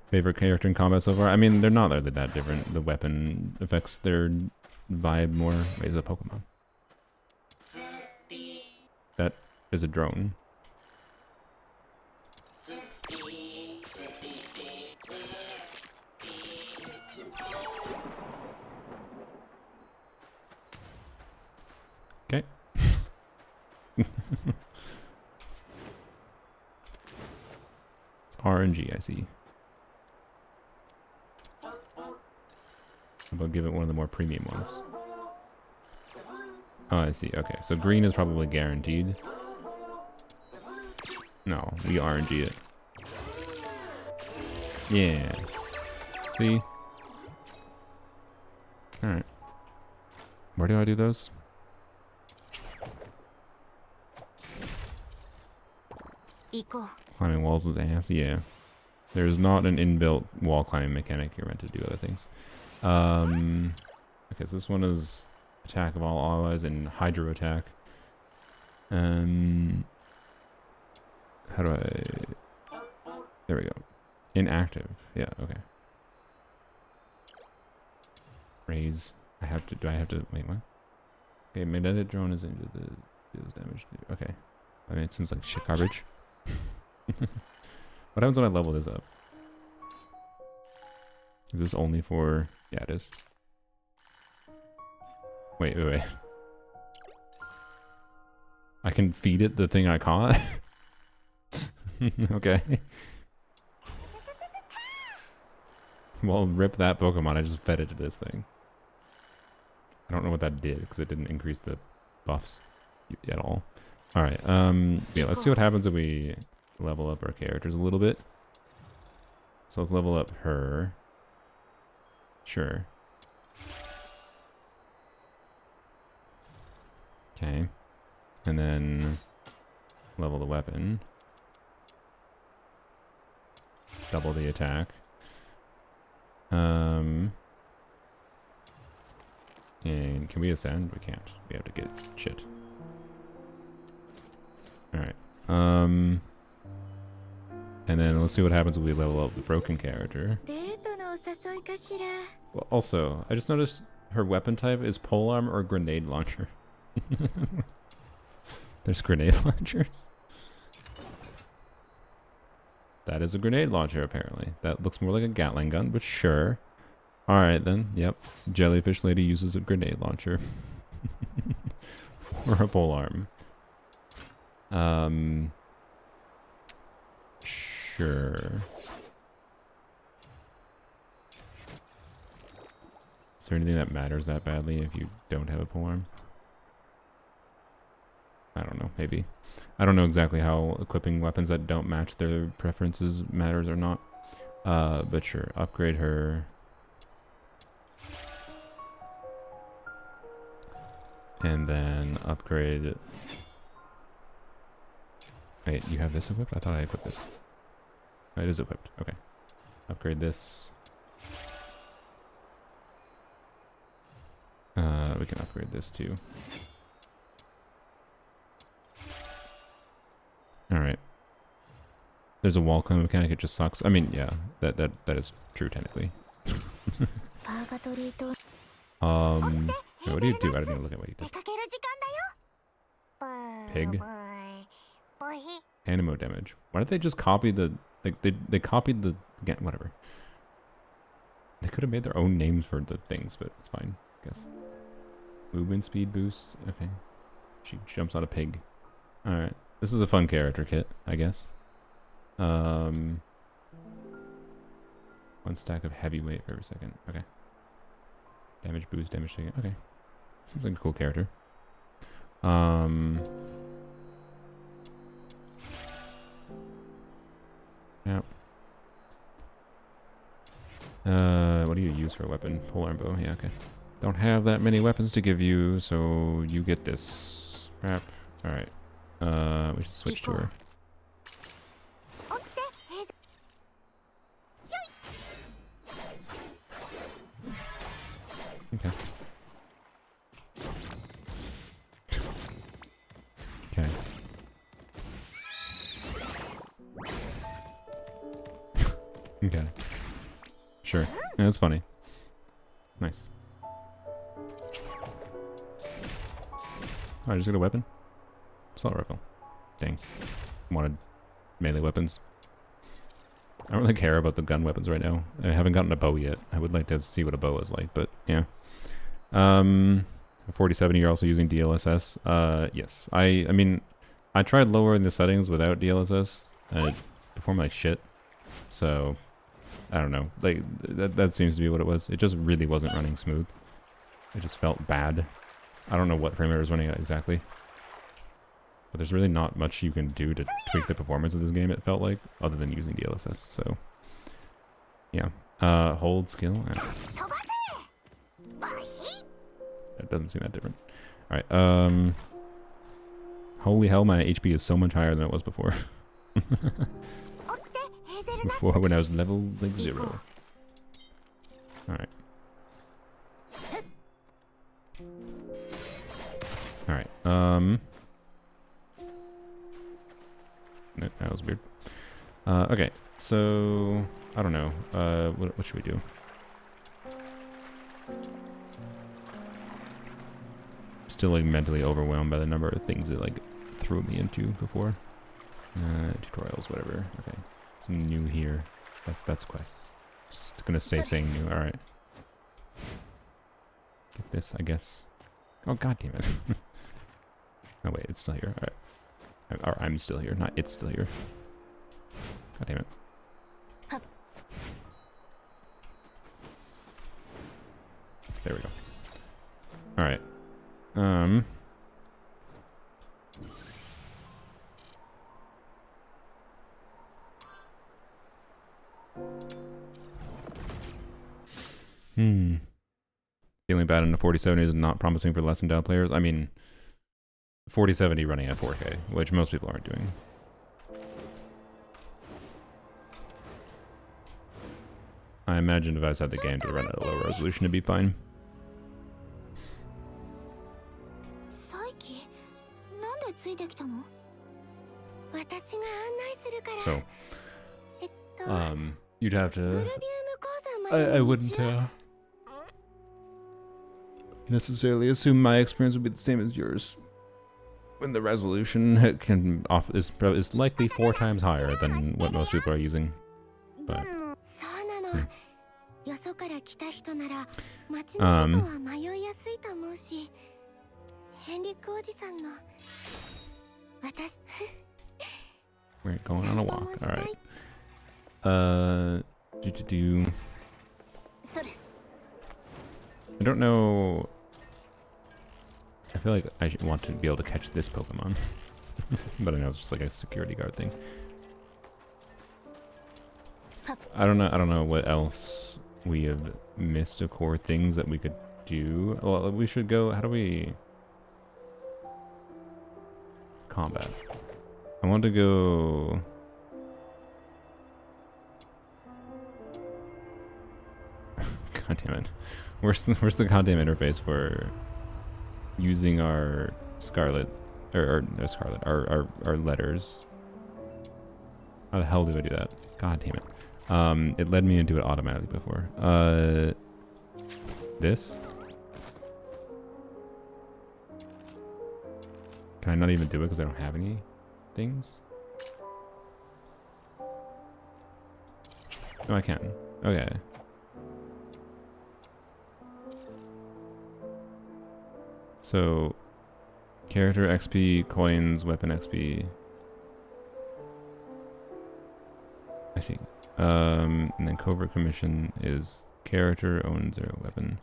Favorite character in combat so far? I mean, they're not really that different. The weapon affects their vibe more. Wait, is it a Pokemon? That is a drone. Okay. It's RNG, I see. I'll give it one of the more premium ones. Oh, I see. Okay, so green is probably guaranteed. No, we RNG it. Yeah. See? Alright. Where do I do those? Climbing walls is ass, yeah. There's not an inbuilt wall climbing mechanic. You're meant to do other things. Okay, so this one is attack of all allies and hydro attack. How do I... There we go. Inactive. Yeah, okay. Raise. Do I have to... Wait, what? Okay, magnetic drone is into the... Deals damage. Okay. I mean, it seems like shit garbage. What happens when I level this up? Is this only for... Yeah, it is. Wait. I can feed it the thing I caught? Okay. Well, rip that Pokemon. I just fed it to this thing. I don't know what that did, because it didn't increase the buffs at all. Alright, yeah, let's see what happens if we level up our characters a little bit. So let's level up her. Sure. Okay. And then level the weapon. Double the attack. And can we ascend? We can't. We have to get shit. Alright. And then let's see what happens when we level up the broken character. Well, also, I just noticed her weapon type is polearm or grenade launcher. There's grenade launchers. That is a grenade launcher, apparently. That looks more like a Gatling gun, but sure. Alright then, yep. Jellyfish lady uses a grenade launcher. Or a polearm. Sure. Is there anything that matters that badly if you don't have a polearm? I don't know, maybe. I don't know exactly how equipping weapons that don't match their preferences matters or not. But sure, upgrade her. And then upgrade... Wait, you have this equipped? I thought I equipped this. Oh, it is equipped. Okay. Upgrade this. We can upgrade this too. Alright. there's a wall climb mechanic, it just sucks. I mean, yeah, that is true technically. What do you do? I didn't even look at what you did. Pig. Animo damage. Why did they just copy the they copied the whatever. They could have made their own names for the things, but it's fine, I guess. Movement speed boosts. Okay. She jumps on a pig. Alright. This is a fun character kit, I guess. 1 stack of heavyweight for every second. Okay. Damage boost, damage taken. Okay. Seems like a cool character. Yeah. What do you use for a weapon? Polearm bow. Yeah, okay. Don't have that many weapons to give you, so you get this. Crap. Alright. We should switch to her. Okay. Okay. Okay. Sure. Yeah, that's funny. Nice. Oh, I just got a weapon? Assault rifle. Dang. Wanted melee weapons. I don't really care about the gun weapons right now. I haven't gotten a bow yet. I would like to see what a bow is like, but yeah. 4070, you're also using DLSS. Yes. I mean, I tried lowering the settings without DLSS, and it performed like shit. So, I don't know. Like, that seems to be what it was. It just really wasn't running smooth. It just felt bad. I don't know what frame rate it was running at exactly. But there's really not much you can do to tweak the performance of this game, it felt like, other than using DLSS, so... Yeah. Hold skill? It doesn't seem that different. Alright, holy hell, my HP is so much higher than it was before. Before, when I was level, like, 0. Alright. Alright, that was weird. Okay, so... I don't know. What should we do? Still, like, mentally overwhelmed by the number of things it, like, threw me into before. Tutorials, whatever. Okay. Some new here. That's quests. Just gonna saying new. Alright. Get this, I guess. Oh, god damn it. Oh, wait, it's still here. Alright. Or I'm still here, not it's still here. God damn it. There we go. Alright. Feeling bad in the 4070 is not promising for less endowed players. I mean, 4070 running at 4K, which most people aren't doing. I imagine if I set the game to run at a lower resolution, it'd be fine. So, you'd have to... I wouldn't necessarily assume my experience would be the same as yours. When the resolution is likely 4 times higher than what most people are using. But... We're going on a walk. Alright. I don't know. I feel like I should want to be able to catch this Pokemon. But I know it's just like a security guard thing. I don't know what else we have missed of core things that we could do. Well, we should go. How do we combat? I want to go. God damn it! Where's the goddamn interface for using our Scarlet, or no Scarlet, our letters? How the hell do I do that? God damn it. It led me into it automatically before. This? Can I not even do it because I don't have any things? No, I can. Okay. So, character XP, coins, weapon XP. I see. And then covert commission is character owns their weapon.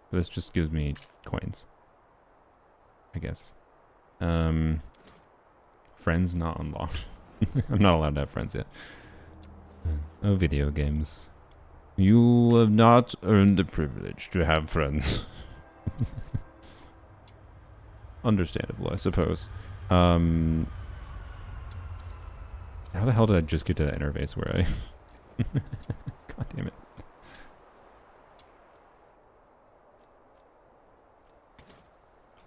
This just gives me coins, I guess. Friends not unlocked. I'm not allowed to have friends yet. Oh, video games. You have not earned the privilege to have friends. Understandable, I suppose. How the hell did I just get to that interface where I... God damn it.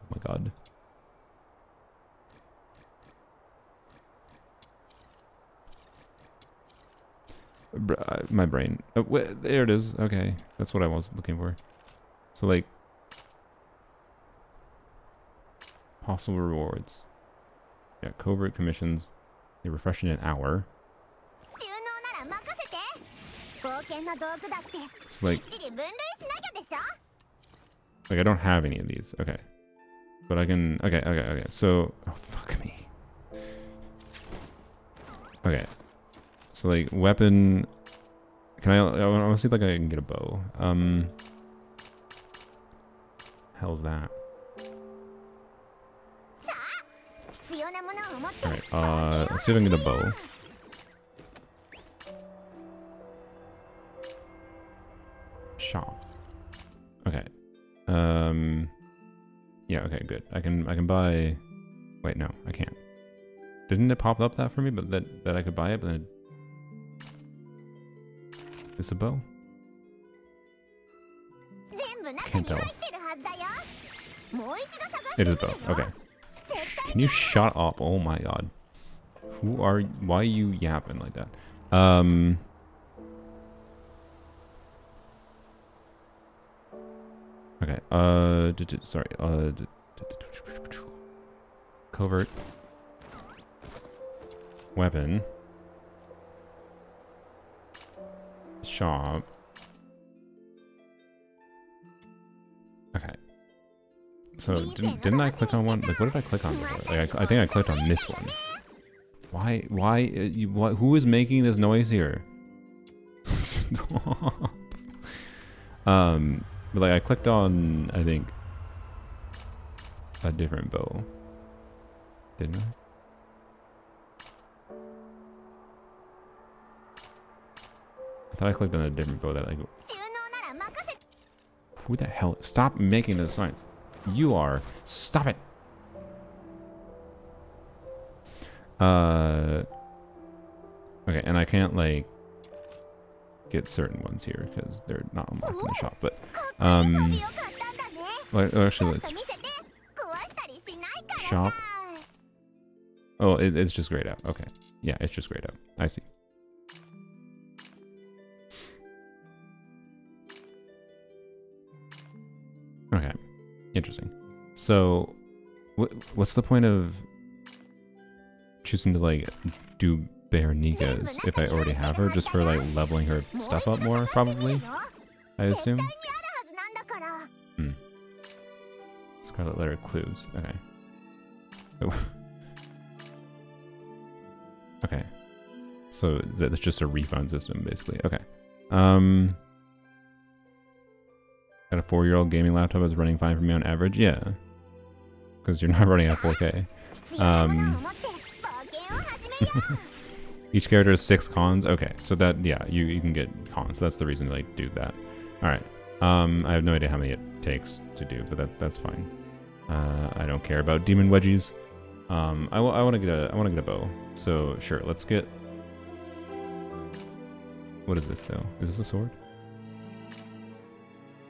Oh my god. My brain. Oh, there it is. Okay. That's what I was looking for. So, like... possible rewards. Yeah, covert commissions. They refresh in an hour. So like I don't have any of these. Okay. But I can... Okay. So... Oh, fuck me. Okay. So, like, weapon... Can I want to see, like, I can get a bow. Hell's that? Alright, let's see if I can get a bow. Shop. Okay. Yeah, okay, good. I can buy... Wait, no, I can't. Didn't it pop up that for me, but that I could buy it, but then... Is this a bow? Can't tell. It is a bow, okay. Can you shut up? Oh my god. Who are... Why are you yapping like that? Okay, sorry, covert. Weapon. Shop. Okay. So, didn't I click on one? Like, what did I click on before? Like, I think I clicked on this one. Why, who is making this noise here? Stop. But like, I clicked on, I think, a different bow. Didn't I? I thought I clicked on a different bow that like... Who the hell? Stop making those signs. You are. Stop it. Okay, and I can't like get certain ones here because they're not unlocked in the shop. But well, actually, let's shop. Oh, it's just grayed out. Okay, yeah, it's just grayed out. I see. Okay, interesting. So, what's the point of choosing to like do Berenica's if I already have her, just for like leveling her stuff up more, probably? I assume. Scarlet Letter clues. Okay. Oh. Okay. So that's just a refund system, basically. Okay. Got a 4-year-old gaming laptop is running fine for me on average. Yeah. Because you're not running at 4K. Each character has 6 cons. Okay, so that, yeah, you can get cons. So that's the reason to like do that. All right. I have no idea how many it takes to do, but that's fine. I don't care about demon wedgies. I want to get a bow. So sure, let's get. What is this though? Is this a sword?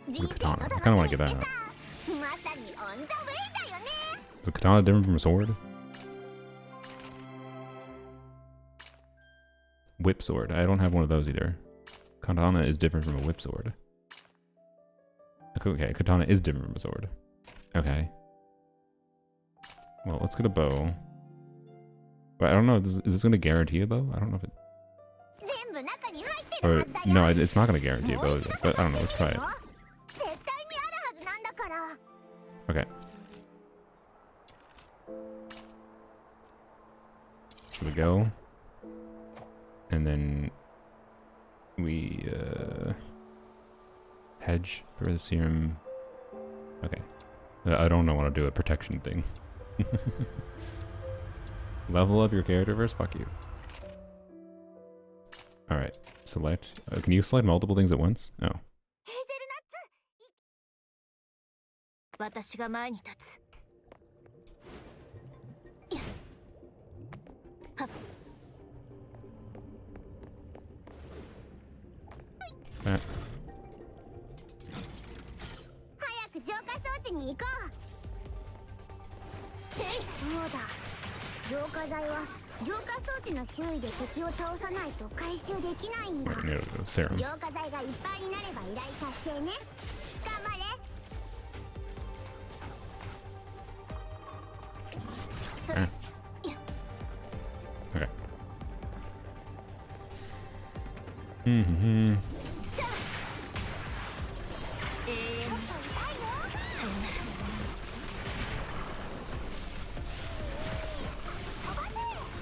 It's a katana. I kind of want to get that out. Is a katana different from a sword? whip sword. I don't have one of those either. Katana is different from a whip sword. Okay, katana is different from a sword. Okay. Well, let's get a bow. But I don't know, is this going to guarantee a bow? I don't know if it... Or, no, it's not going to guarantee a bow, is it? But I don't know, let's try it. Okay. So we go. And then we hedge for the serum. Okay. I don't want to do a protection thing. Level up your character first? Fuck you. Alright. Select. Can you select multiple things at once? Oh. Alright. 浄化剤は浄化装置の周囲で敵を倒さないと回収できないんだ。浄化剤がいっぱいになれば依頼達成ね。頑張れ。Okay. Mm-hmm.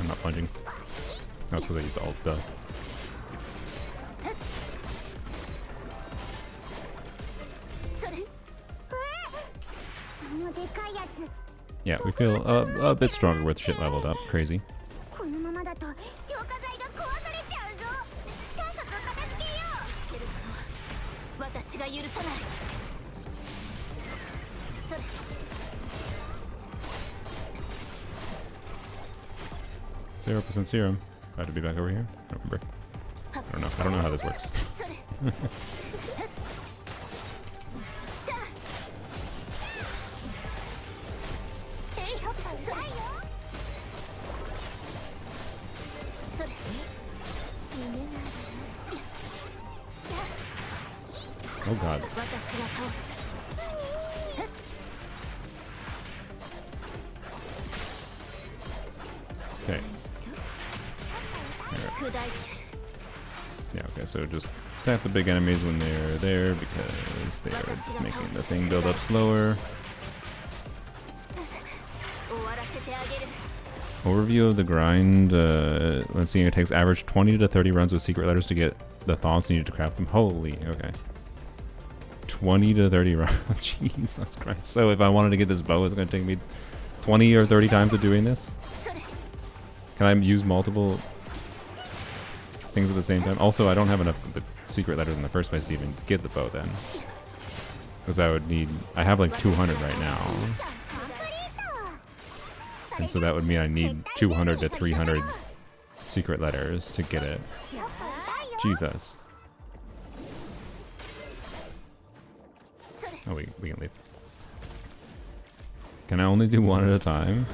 I'm not punching. That's because I used the alt, duh. Yeah, we feel a bit stronger with shit leveled up. Crazy. %, serum. Glad to be back over here. I don't remember. I don't know how this works. Oh god. Okay. Yeah, okay, so just attack the big enemies when they're there because they are making the thing build up slower. Overview of the grind. Let's see, it takes average 20 to 30 runs with secret letters to get the thoughts needed to craft them. Holy, okay. 20 to 30 runs. Jesus Christ. So if I wanted to get this bow, it's going to take me 20 or 30 times of doing this? Can I use multiple things at the same time? Also, I don't have enough of the secret letters in the first place to even get the bow then. Because I would need... I have like 200 right now. And so that would mean I need 200 to 300 secret letters to get it. Jesus. Oh, we can leave. Can I only do one at a time?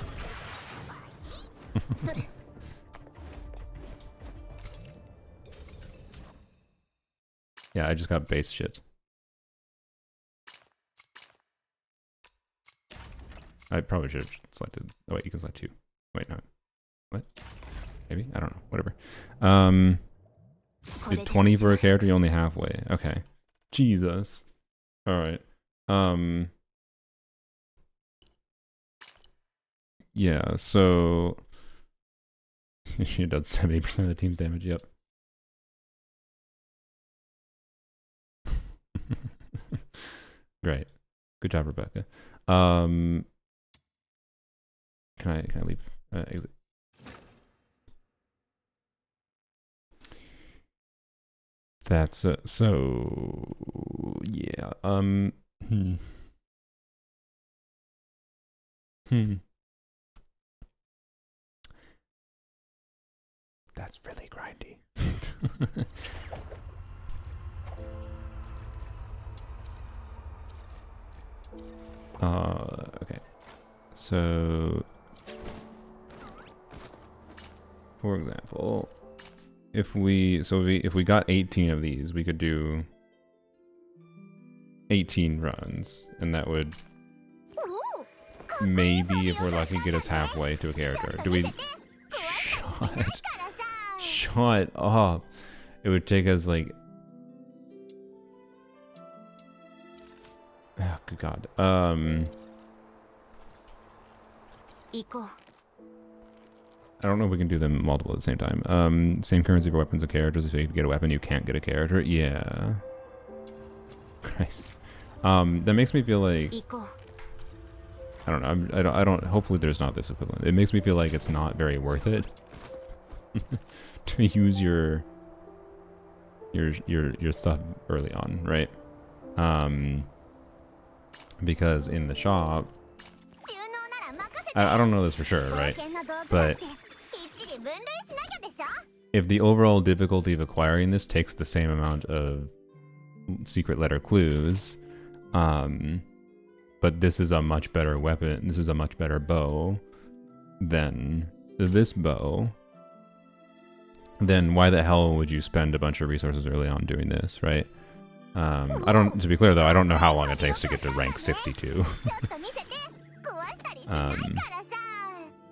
Yeah, I just got base shit. I probably should have selected... Oh wait, you can select 2. Wait, no. What? Maybe? I don't know. Whatever. Did 20 for a character, you're only halfway. Okay. Jesus. Alright. Yeah, so... she does 70% of the team's damage, yep. Great. Good job, Rebecca. Can I leave? Exit. That's so yeah. That's really grindy. Okay. So, for example, if we got 18 of these, we could do 18 runs, and that would maybe, if we're lucky, get us halfway to a character. Do we? Shut up. It would take us like, oh, good God. I don't know if we can do them multiple at the same time. Same currency for weapons and characters. If you get a weapon, you can't get a character. Yeah. Christ. That makes me feel like, I don't know. I don't. Hopefully, there's not this equivalent. It makes me feel like it's not very worth it to use your stuff early on, right? Because in the shop, I don't know this for sure, right? But if the overall difficulty of acquiring this takes the same amount of secret letter clues, but this is a much better weapon, this is a much better bow than this bow, then why the hell would you spend a bunch of resources early on doing this, right? To be clear though, I don't know how long it takes to get to rank 62.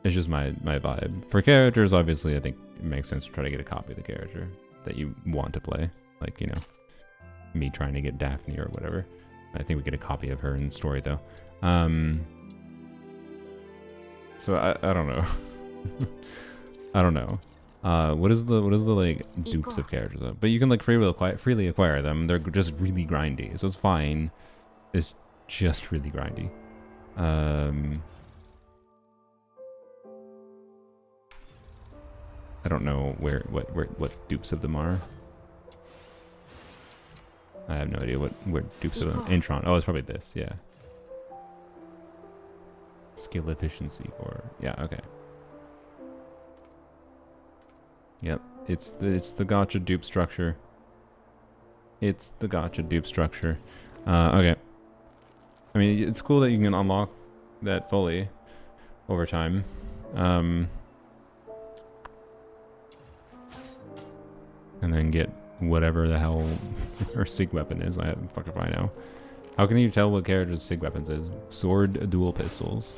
It's just my vibe. For characters, obviously, I think it makes sense to try to get a copy of the character that you want to play. Like, you know, me trying to get Daphne or whatever. I think we get a copy of her in the story, though. So I don't know. I don't know. What is the like dupes of characters though? But you can like freely acquire them. They're just really grindy, so it's fine. It's just really grindy. I don't know what dupes of them are. I have no idea what dupes of them. Intron. Oh, it's probably this. Yeah. Skill efficiency or yeah. Okay. Yep. It's the gacha dupe structure. It's the gacha dupe structure. Okay. I mean, it's cool that you can unlock that fully over time. And then get whatever the hell her SIG weapon is. I haven't fucking I know. How can you tell what character's SIG weapons is? Sword, dual pistols.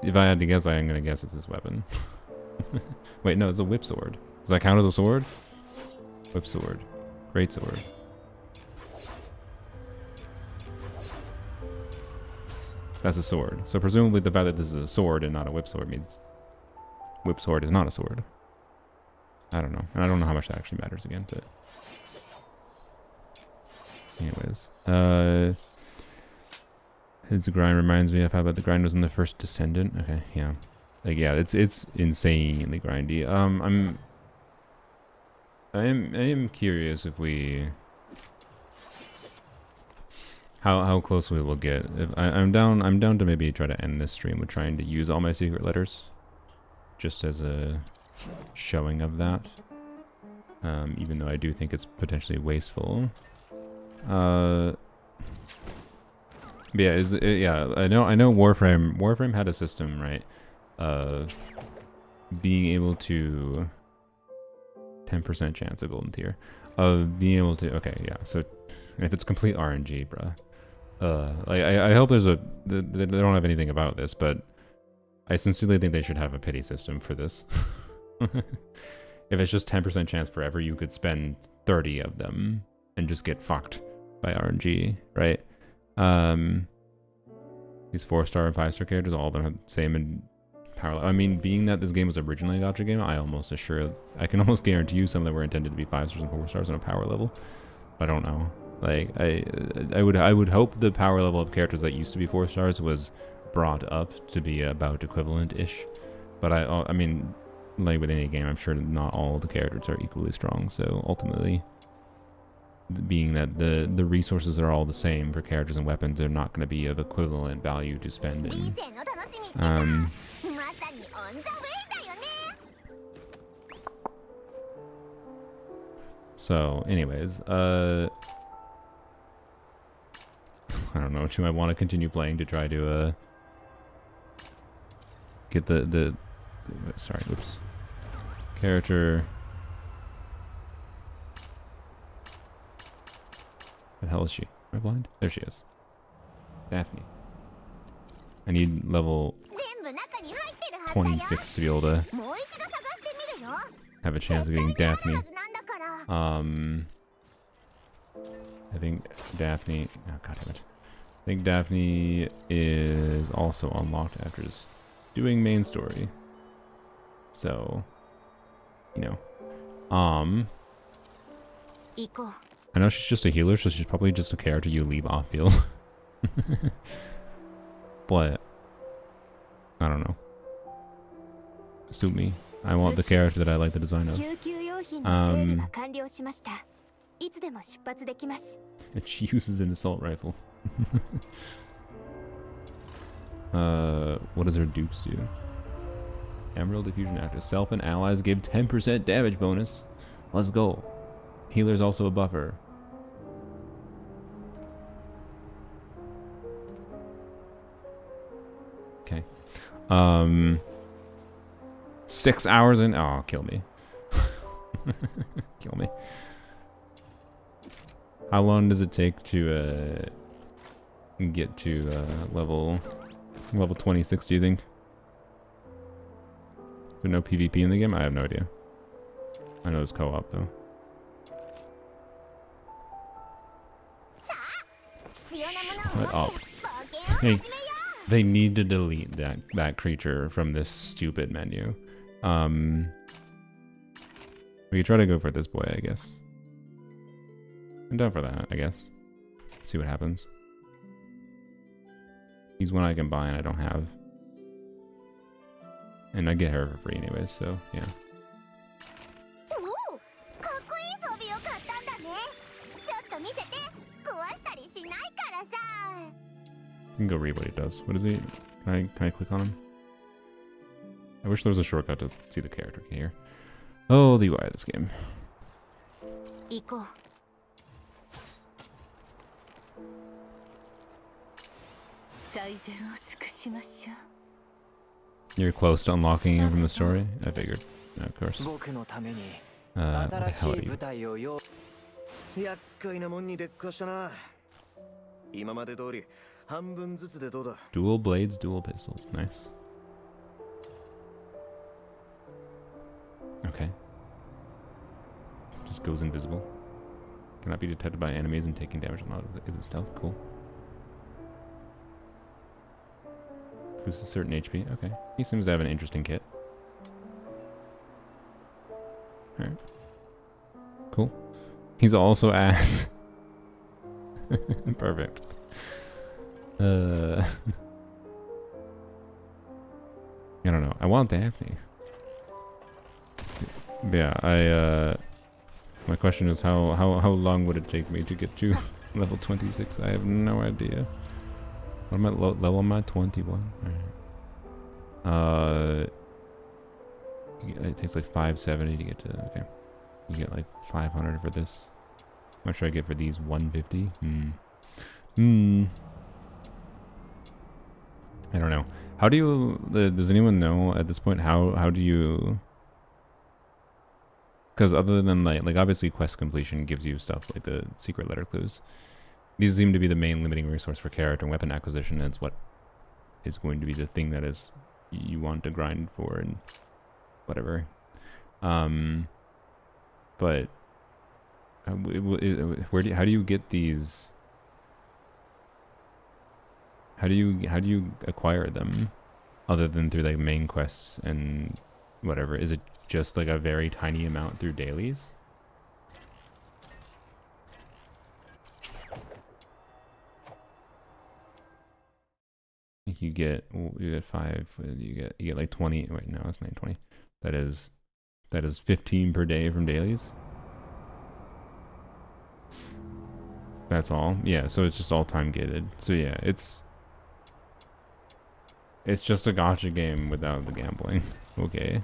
If I had to guess, I'm gonna guess it's this weapon. Wait, no, it's a whip sword. Does that count as a sword? Whip sword. Great sword. That's a sword. So presumably the fact that this is a sword and not a whip sword means whip sword is not a sword. I don't know. And I don't know how much that actually matters again, but anyways. His grind reminds me of how about the grind was in the first Descendant. Okay, yeah. Like yeah, it's insanely grindy. I am curious if we how close we will get. If I'm down to maybe try to end this stream with trying to use all my secret letters. Just as a showing of that, even though I do think it's potentially wasteful. Yeah, yeah. I know. Warframe had a system, right, of being able to 10% chance of golden tier, of being able to. Okay, yeah. So if it's complete RNG, bruh. Like I hope they don't have anything about this, but. I sincerely think they should have a pity system for this. If it's just 10% chance forever, you could spend 30 of them and just get fucked by RNG, right? These 4-star and 5-star characters, all of them have the same in power level. I mean, being that this game was originally a gacha game, I can almost guarantee you some of them were intended to be 5 stars and 4 stars on a power level. I don't know. Like I would hope the power level of characters that used to be 4 stars was brought up to be about equivalent-ish, but I mean, like with any game, I'm sure not all the characters are equally strong. So ultimately, being that the resources are all the same for characters and weapons, they're not going to be of equivalent value to spending. So, anyways, I don't know. Do I want to continue playing to try to get the Sorry, oops. Character. Where the hell is she? Am I blind? There she is. Daphne. I need level 26 to be able to have a chance of getting Daphne. I think Daphne... Oh, God damn it. I think Daphne is also unlocked after just doing main story. So, you know. I know she's just a healer, so she's probably just a character you leave off field. But, I don't know. Suit me. I want the character that I like the design of. And she uses an assault rifle. What does her dupes do? Emerald diffusion active. Self and allies give 10% damage bonus. Let's go. Healer's also a buffer. Okay. 6 hours in. Oh, kill me. Kill me. How long does it take to get to level 26, do you think? Is there no PvP in the game? I have no idea. I know it's co-op though. Shut up. Hey, they need to delete that creature from this stupid menu. We could try to go for this boy, I guess. I'm down for that, I guess. See what happens. He's one I can buy and I don't have. And I get her for free anyways, so yeah. I can go read what he does. What is he? Can I click on him? I wish there was a shortcut to see the character here. Oh, the UI of this game. You're close to unlocking him from the story? I figured. No, of course. What the hell are you? Dual blades, dual pistols. Nice. Okay. Just goes invisible. Cannot be detected by enemies and taking damage. Is it stealth? Cool. Loses certain HP. Okay. He seems to have an interesting kit. Alright. Cool. He's also ass. Perfect. I don't know. I want Daphne. Yeah, my question is how long would it take me to get to level 26? I have no idea. What am I level am I? 21. Alright. It takes like 570 to get to. Okay, you get like 500 for this. How much should I get for these? 150. I don't know. How do you? Does anyone know at this point? How do you? Because other than like obviously quest completion gives you stuff like the secret letter clues. These seem to be the main limiting resource for character and weapon acquisition. And it's what is going to be the thing that is you want to grind for and whatever. But how do you get these? How do you acquire them, other than through like main quests and whatever? Is it just like a very tiny amount through dailies? You get 5. You get like 20. Wait, no, it's 920. That is 15 per day from dailies. That's all. Yeah, so it's just all time gated. So yeah, it's just a gacha game without the gambling. Okay.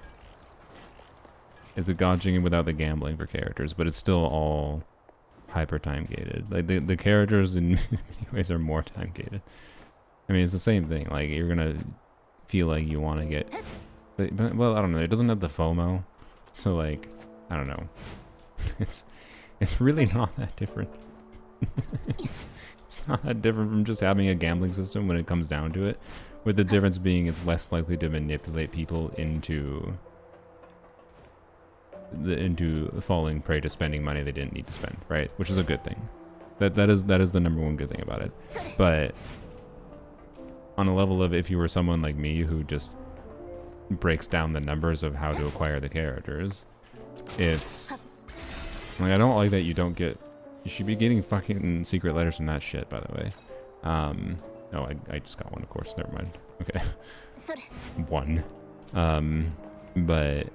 It's a gacha game without the gambling for characters, but it's still all hyper time gated. Like the characters in many ways are more time gated. I mean, it's the same thing. Like you're gonna feel like you want to get But, well, I don't know. It doesn't have the FOMO, so like, I don't know. It's really not that different. it's not that different from just having a gambling system when it comes down to it. With the difference being it's less likely to manipulate people into falling prey to spending money they didn't need to spend, right? Which is a good thing. That is the number one good thing about it. But on a level of if you were someone like me who just breaks down the numbers of how to acquire the characters, it's like I don't like that you don't get. You should be getting fucking secret letters from that shit, by the way. Oh, I just got one, of course. Never mind. Okay. One. But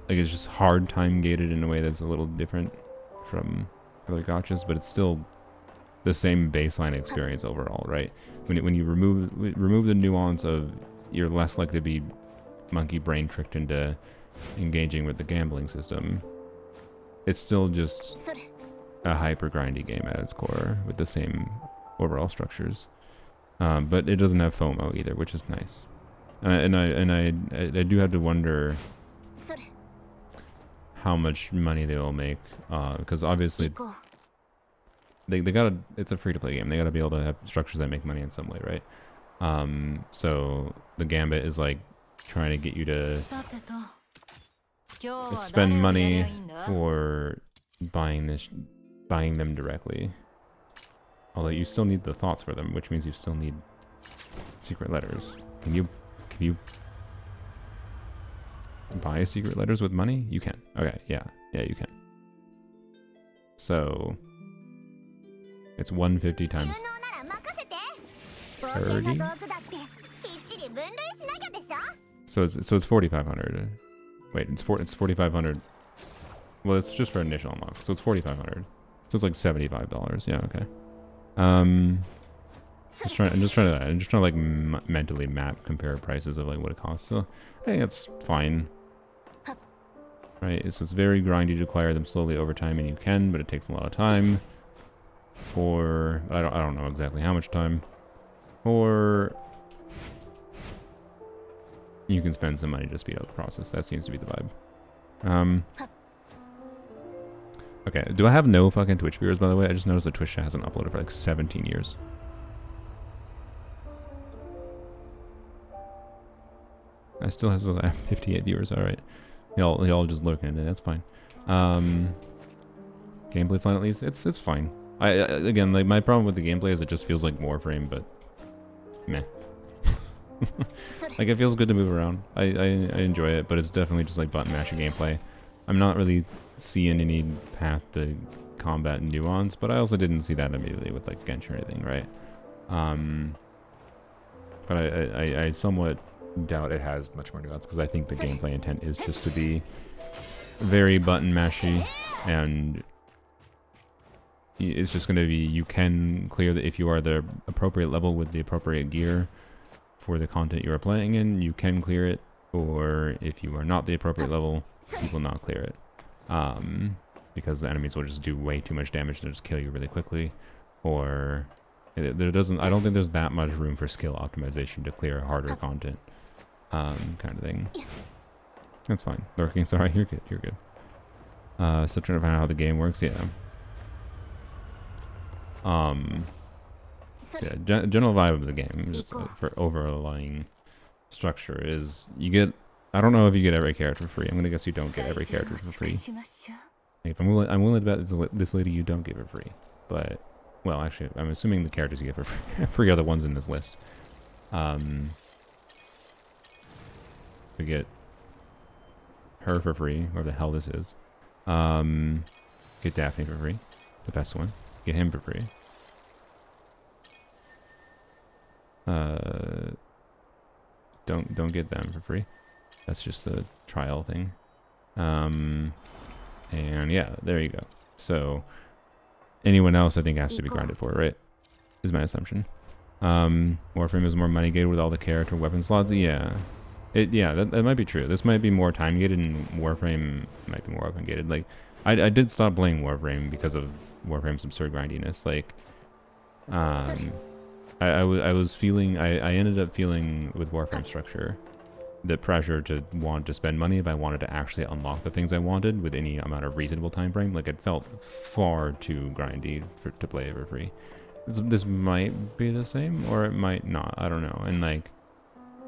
like it's just hard time gated in a way that's a little different from other gachas, but it's still the same baseline experience overall, right? When you remove the nuance of you're less likely to be monkey brain tricked into engaging with the gambling system, it's still just a hyper grindy game at its core with the same overall structures, but it doesn't have FOMO either, which is nice. And I do have to wonder how much money they will make, because obviously they gotta. It's a free-to-play game. They gotta be able to have structures that make money in some way, right? So the gambit is like trying to get you to spend money for buying them directly. Although you still need the thoughts for them, which means you still need secret letters. Can you buy secret letters with money? You can. Okay, yeah, you can. So it's 150 times 30. So it's 4,500. Wait, it's 4,500. Well, it's just for initial unlock, so it's 4,500. So it's like $75. Yeah, okay. I'm just trying to like mentally compare prices of like what it costs. So I think that's fine. Right, it's just very grindy to acquire them slowly over time, and you can, but it takes a lot of time. Or I don't know exactly how much time. Or you can spend some money to speed up the process. That seems to be the vibe. Okay, do I have no fucking Twitch viewers, by the way? I just noticed that Twitch hasn't uploaded for like 17 years. I still have 58 viewers, alright. Y'all just lurking at it, that's fine. Gameplay fun at least? It's fine. Again, like my problem with the gameplay is it just feels like Warframe, but meh. Like it feels good to move around. I enjoy it, but it's definitely just like button mashing gameplay. I'm not really seeing any path to combat nuance, but I also didn't see that immediately with like Genshin or anything, right? But I somewhat doubt it has much more nuance because I think the gameplay intent is just to be very button mashy, and it's just going to be you can clear that if you are the appropriate level with the appropriate gear for the content you are playing in, you can clear it, or if you are not the appropriate level, you will not clear it. Because the enemies will just do way too much damage to just kill you really quickly, or I don't think there's that much room for skill optimization to clear harder content, kind of thing. That's fine. Lurking, sorry, you're good. Still trying to find out how the game works, yeah. So yeah, general vibe of the game is, for overlying structure is you get. I don't know if you get every character for free. I'm gonna guess you don't get every character for free. If I'm willing to bet this lady you don't give her free. But well, actually, I'm assuming the characters you get for free are the ones in this list. We get her for free, whatever the hell this is. Get Daphne for free, the best one. Get him for free. Don't get them for free. That's just a trial thing. And yeah, there you go. So anyone else I think has to be grinded for, right? Is my assumption. Warframe is more money gated with all the character weapon slots. Yeah. That might be true. This might be more time gated, and Warframe might be more open gated. Like I did stop playing Warframe because of Warframe's absurd grindiness. Like I was feeling, I ended up feeling with Warframe structure the pressure to want to spend money if I wanted to actually unlock the things I wanted with any amount of reasonable time frame. Like, it felt far too grindy to play for free. This might be the same, or it might not. I don't know. And like,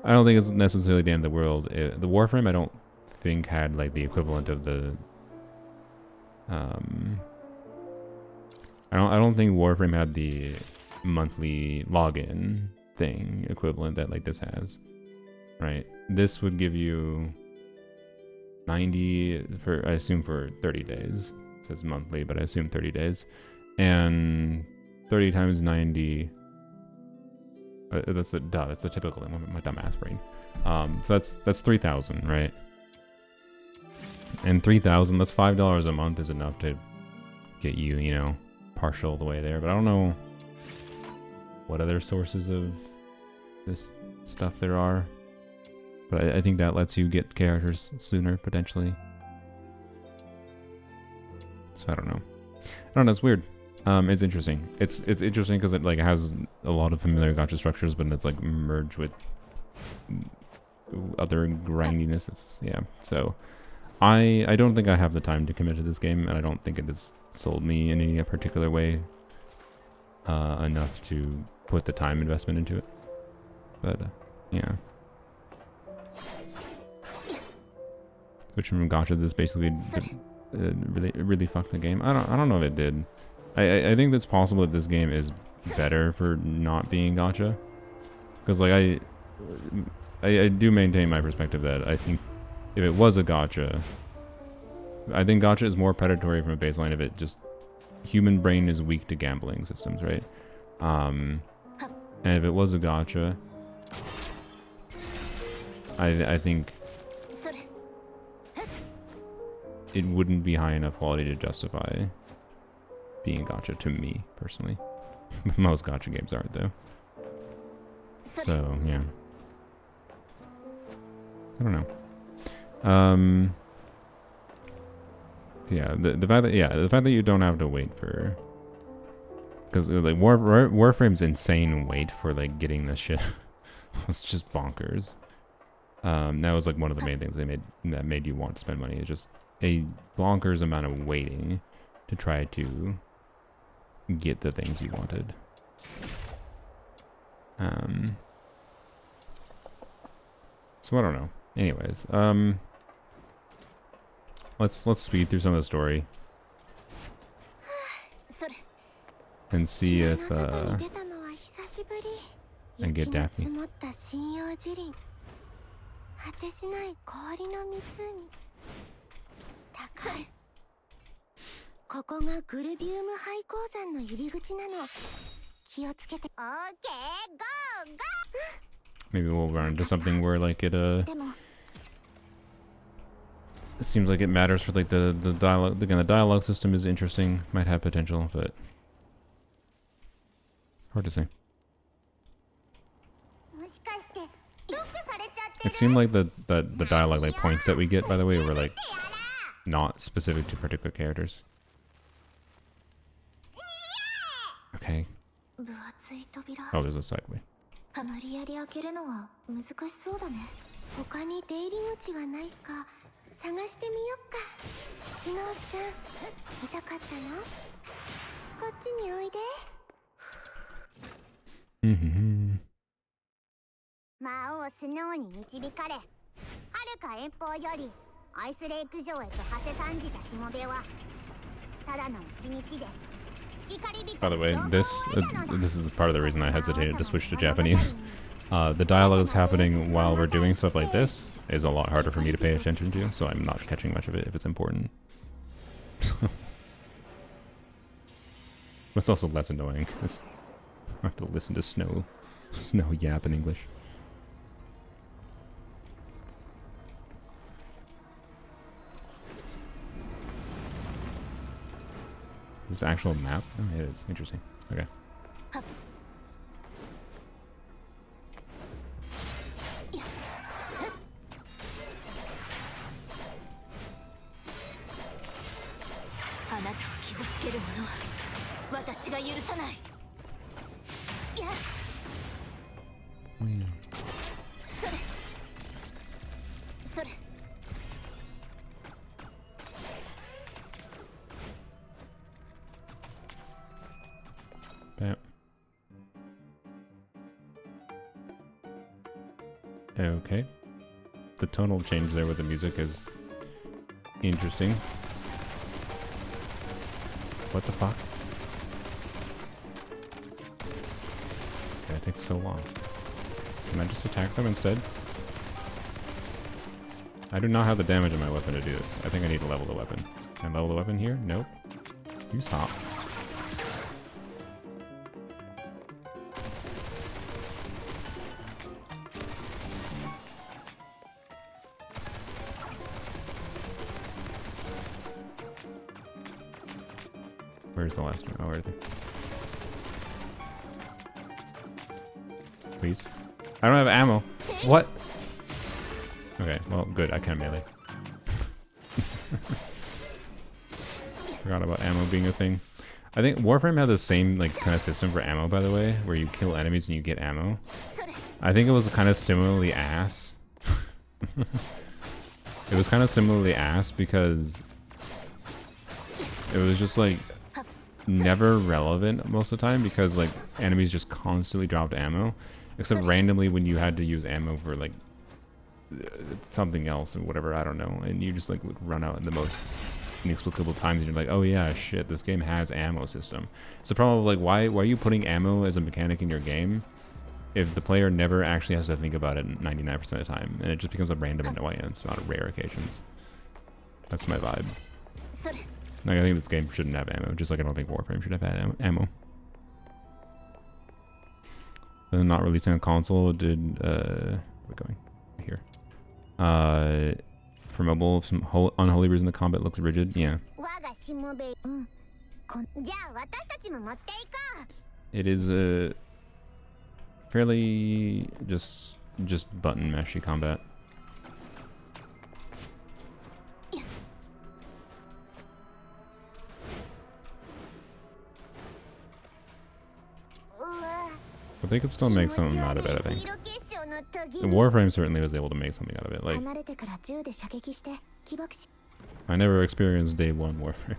I don't think it's necessarily the end of the world. The Warframe, I don't think had like the equivalent of the I don't think Warframe had the monthly login thing equivalent that like this has, right? This would give you 90 for, I assume, for 30 days. It says monthly, but I assume 30 days. And 30 times 90, that's the typical, my dumb ass brain. So that's 3,000, right? And 3,000, that's $5 a month is enough to get you, you know, partial the way there. But I don't know what other sources of this stuff there are. But I think that lets you get characters sooner, potentially. So I don't know. It's weird. It's interesting. It's interesting because it like has a lot of familiar gacha structures, but it's like merged with other grindiness. Yeah. So I don't think I have the time to commit to this game, and I don't think it has sold me in any particular way enough to put the time investment into it. But yeah. Switching from gacha, this basically really fucked the game. I don't know if it did. I think it's possible that this game is better for not being gacha, because like I do maintain my perspective that I think if it was a gacha, I think gacha is more predatory from a baseline of it just human brain is weak to gambling systems, right? And if it was a gacha, I think it wouldn't be high enough quality to justify being gacha to me personally. Most gacha games aren't though. So yeah, I don't know. Yeah, the fact that you don't have to wait for, because like Warframe's insane wait for like getting this shit was just bonkers. That was like one of the main things that made you want to spend money. It's just a bonkers amount of waiting to try to get the things you wanted. So I don't know. Anyways, let's speed through some of the story and see if I can get Daphne. Maybe we'll run into something where like it seems like it matters for like the dialogue. Again, the dialogue system is interesting, might have potential, but hard to say. It seemed like the dialogue like points that we get, by the way, were like not specific to particular characters. Okay. Oh, there's a side way. By the way, this is part of the reason I hesitated to switch to Japanese. The dialogue is happening while we're doing stuff like this is a lot harder for me to pay attention to, so I'm not catching much of it if it's important. But it's also less annoying because I have to listen to Snow yap in English. Is this actual map? Oh, it is. Interesting. Okay. Bam. Okay. The tonal change there with the music is interesting. What the fuck? Okay, it takes so long. Can I just attack them instead? I do not have the damage in my weapon to do this. I think I need to level the weapon. Can I level the weapon here? Nope. You stop. Where's the last one? Oh, right there. Please. I don't have ammo. What? Okay, well, good. I can melee. Forgot about ammo being a thing. I think Warframe had the same like kind of system for ammo, by the way, where you kill enemies and you get ammo. I think it was kind of similarly ass. It was kind of similarly ass because it was just like never relevant most of the time because like enemies just constantly dropped ammo, except randomly when you had to use ammo for like something else or whatever, I don't know, and you just like would run out in the most inexplicable times and you're like, oh yeah, shit, this game has ammo system. It's the problem of like, why are you putting ammo as a mechanic in your game if the player never actually has to think about it 99% of the time, and it just becomes a random annoyance on rare occasions. That's my vibe. Like, I think this game shouldn't have ammo, just like I don't think Warframe should have had ammo. And not releasing a console did, where are we going? Here. For mobile, some unholy reason the combat looks rigid. Yeah. It is a fairly just button mashy combat. But they could still make something out of it, I think. Warframe certainly was able to make something out of it. Like, I never experienced day one Warframe.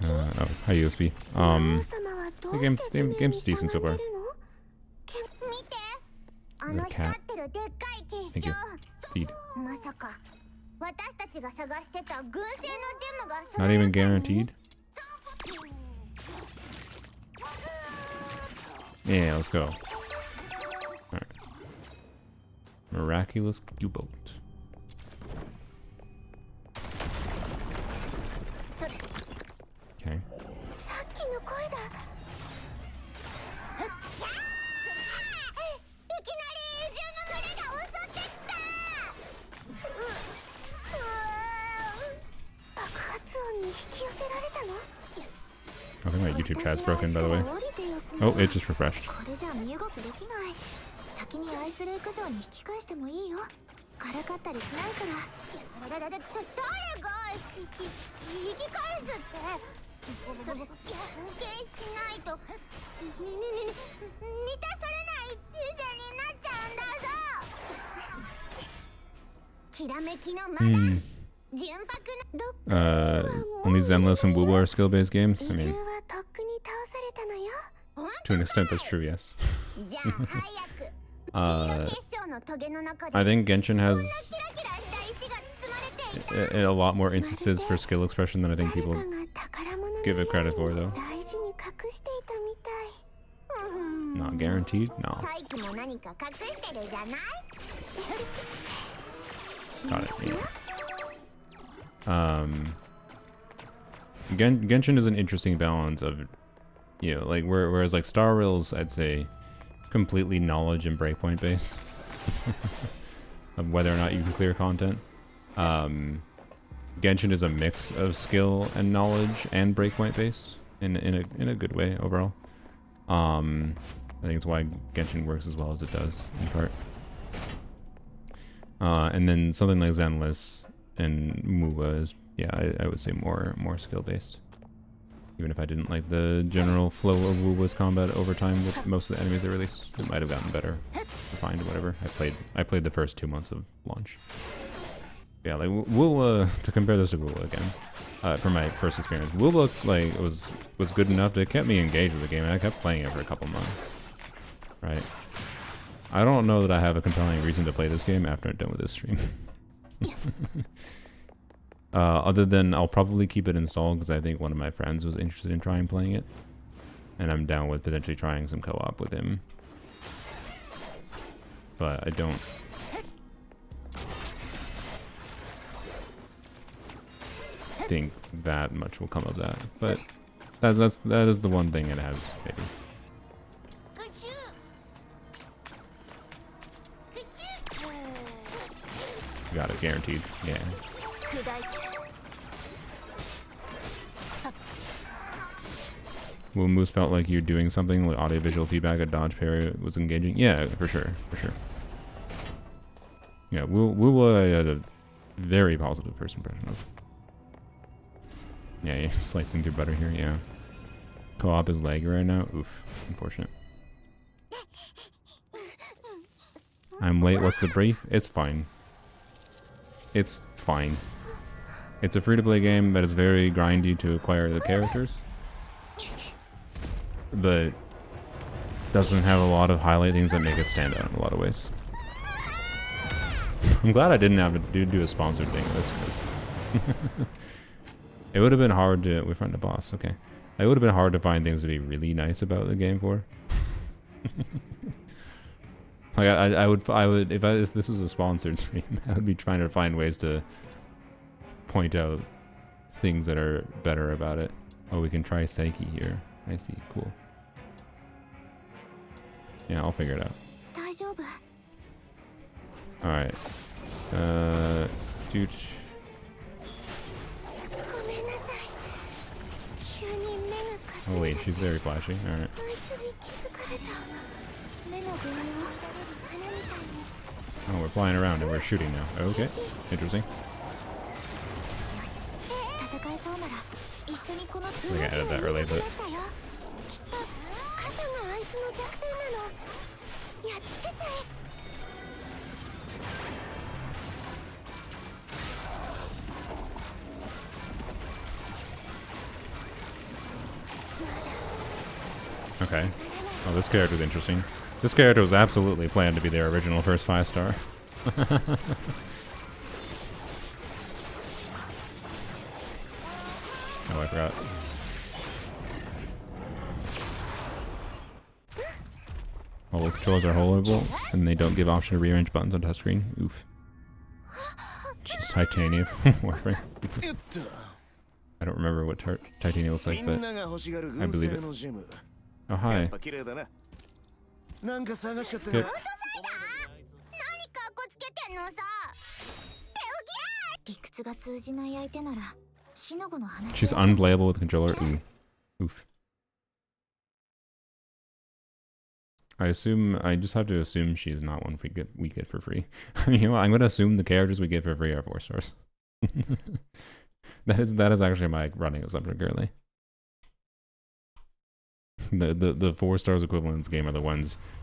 Oh, hi USB. The game's decent so far. The cat. Thank you. Feed. Not even guaranteed. Yeah, let's go. Alright. Miraculous U-boat. Okay. I think my YouTube chat's broken, by the way. Oh, it just refreshed. Only Zenless and Wubo are skill-based games? I mean, to an extent that's true, yes. I think Genshin has a lot more instances for skill expression than I think people give it credit for, though. Not guaranteed? No. Got it, yeah. Genshin is an interesting balance of, you know, like whereas like Star Rail's, I'd say, completely knowledge and breakpoint based of whether or not you can clear content. Genshin is a mix of skill and knowledge and breakpoint based in a good way overall. I think it's why Genshin works as well as it does in part. And then something like Zenless and MUBA is, yeah, I would say more skill based. Even if I didn't like the general flow of WuBa's combat over time with most of the enemies they released, it might have gotten better, refined, whatever. I played the first 2 months of launch. Yeah, like Woola, to compare this to Woola again, from my first experience, Woola like was good enough to keep me engaged with the game, and I kept playing it for a couple months. Right. I don't know that I have a compelling reason to play this game after I'm done with this stream. Other than I'll probably keep it installed because I think one of my friends was interested in trying playing it. And I'm down with potentially trying some co-op with him. But I don't... think that much will come of that. But that is the one thing it has, maybe. Got it, guaranteed. Yeah. Will Moose felt like you're doing something like audiovisual feedback at dodge parry was engaging. Yeah, for sure, for sure. Yeah, Will I had a very positive first impression of. Yeah, you're slicing through butter here. Yeah. Co-op is laggy right now. Oof, unfortunate. I'm late. What's the brief? It's fine. It's fine. It's a free-to-play game that is very grindy to acquire the characters, but doesn't have a lot of highlight things that make it stand out in a lot of ways. I'm glad I didn't have to do a sponsored thing with this, because it would have been hard to... We find a boss, okay. It would have been hard to find things to be really nice about the game for. Like I would if this was a sponsored stream, I would be trying to find ways to point out things that are better about it. Oh, we can try Seiki here. I see, cool. Yeah, I'll figure it out. Alright. Dude. Oh wait, she's very flashy. Alright. Oh, we're flying around and we're shooting now. Okay, interesting. I think I added that early, but... Okay. Oh, this character's interesting. This character was absolutely planned to be their original first 5-star. Oh, I forgot. All the controls are holdable, and they don't give option to rearrange buttons on touchscreen. Oof. She's titanium. Warframe. I don't remember what titanium looks like, but I believe it. Oh, hi. Skip. She's unplayable with the controller. Ooh. Oof. I just have to assume she's not one we get for free. You know what? I'm gonna assume the characters we get for free are 4 stars. That is actually my running assumption currently. The 4 stars equivalents game are the ones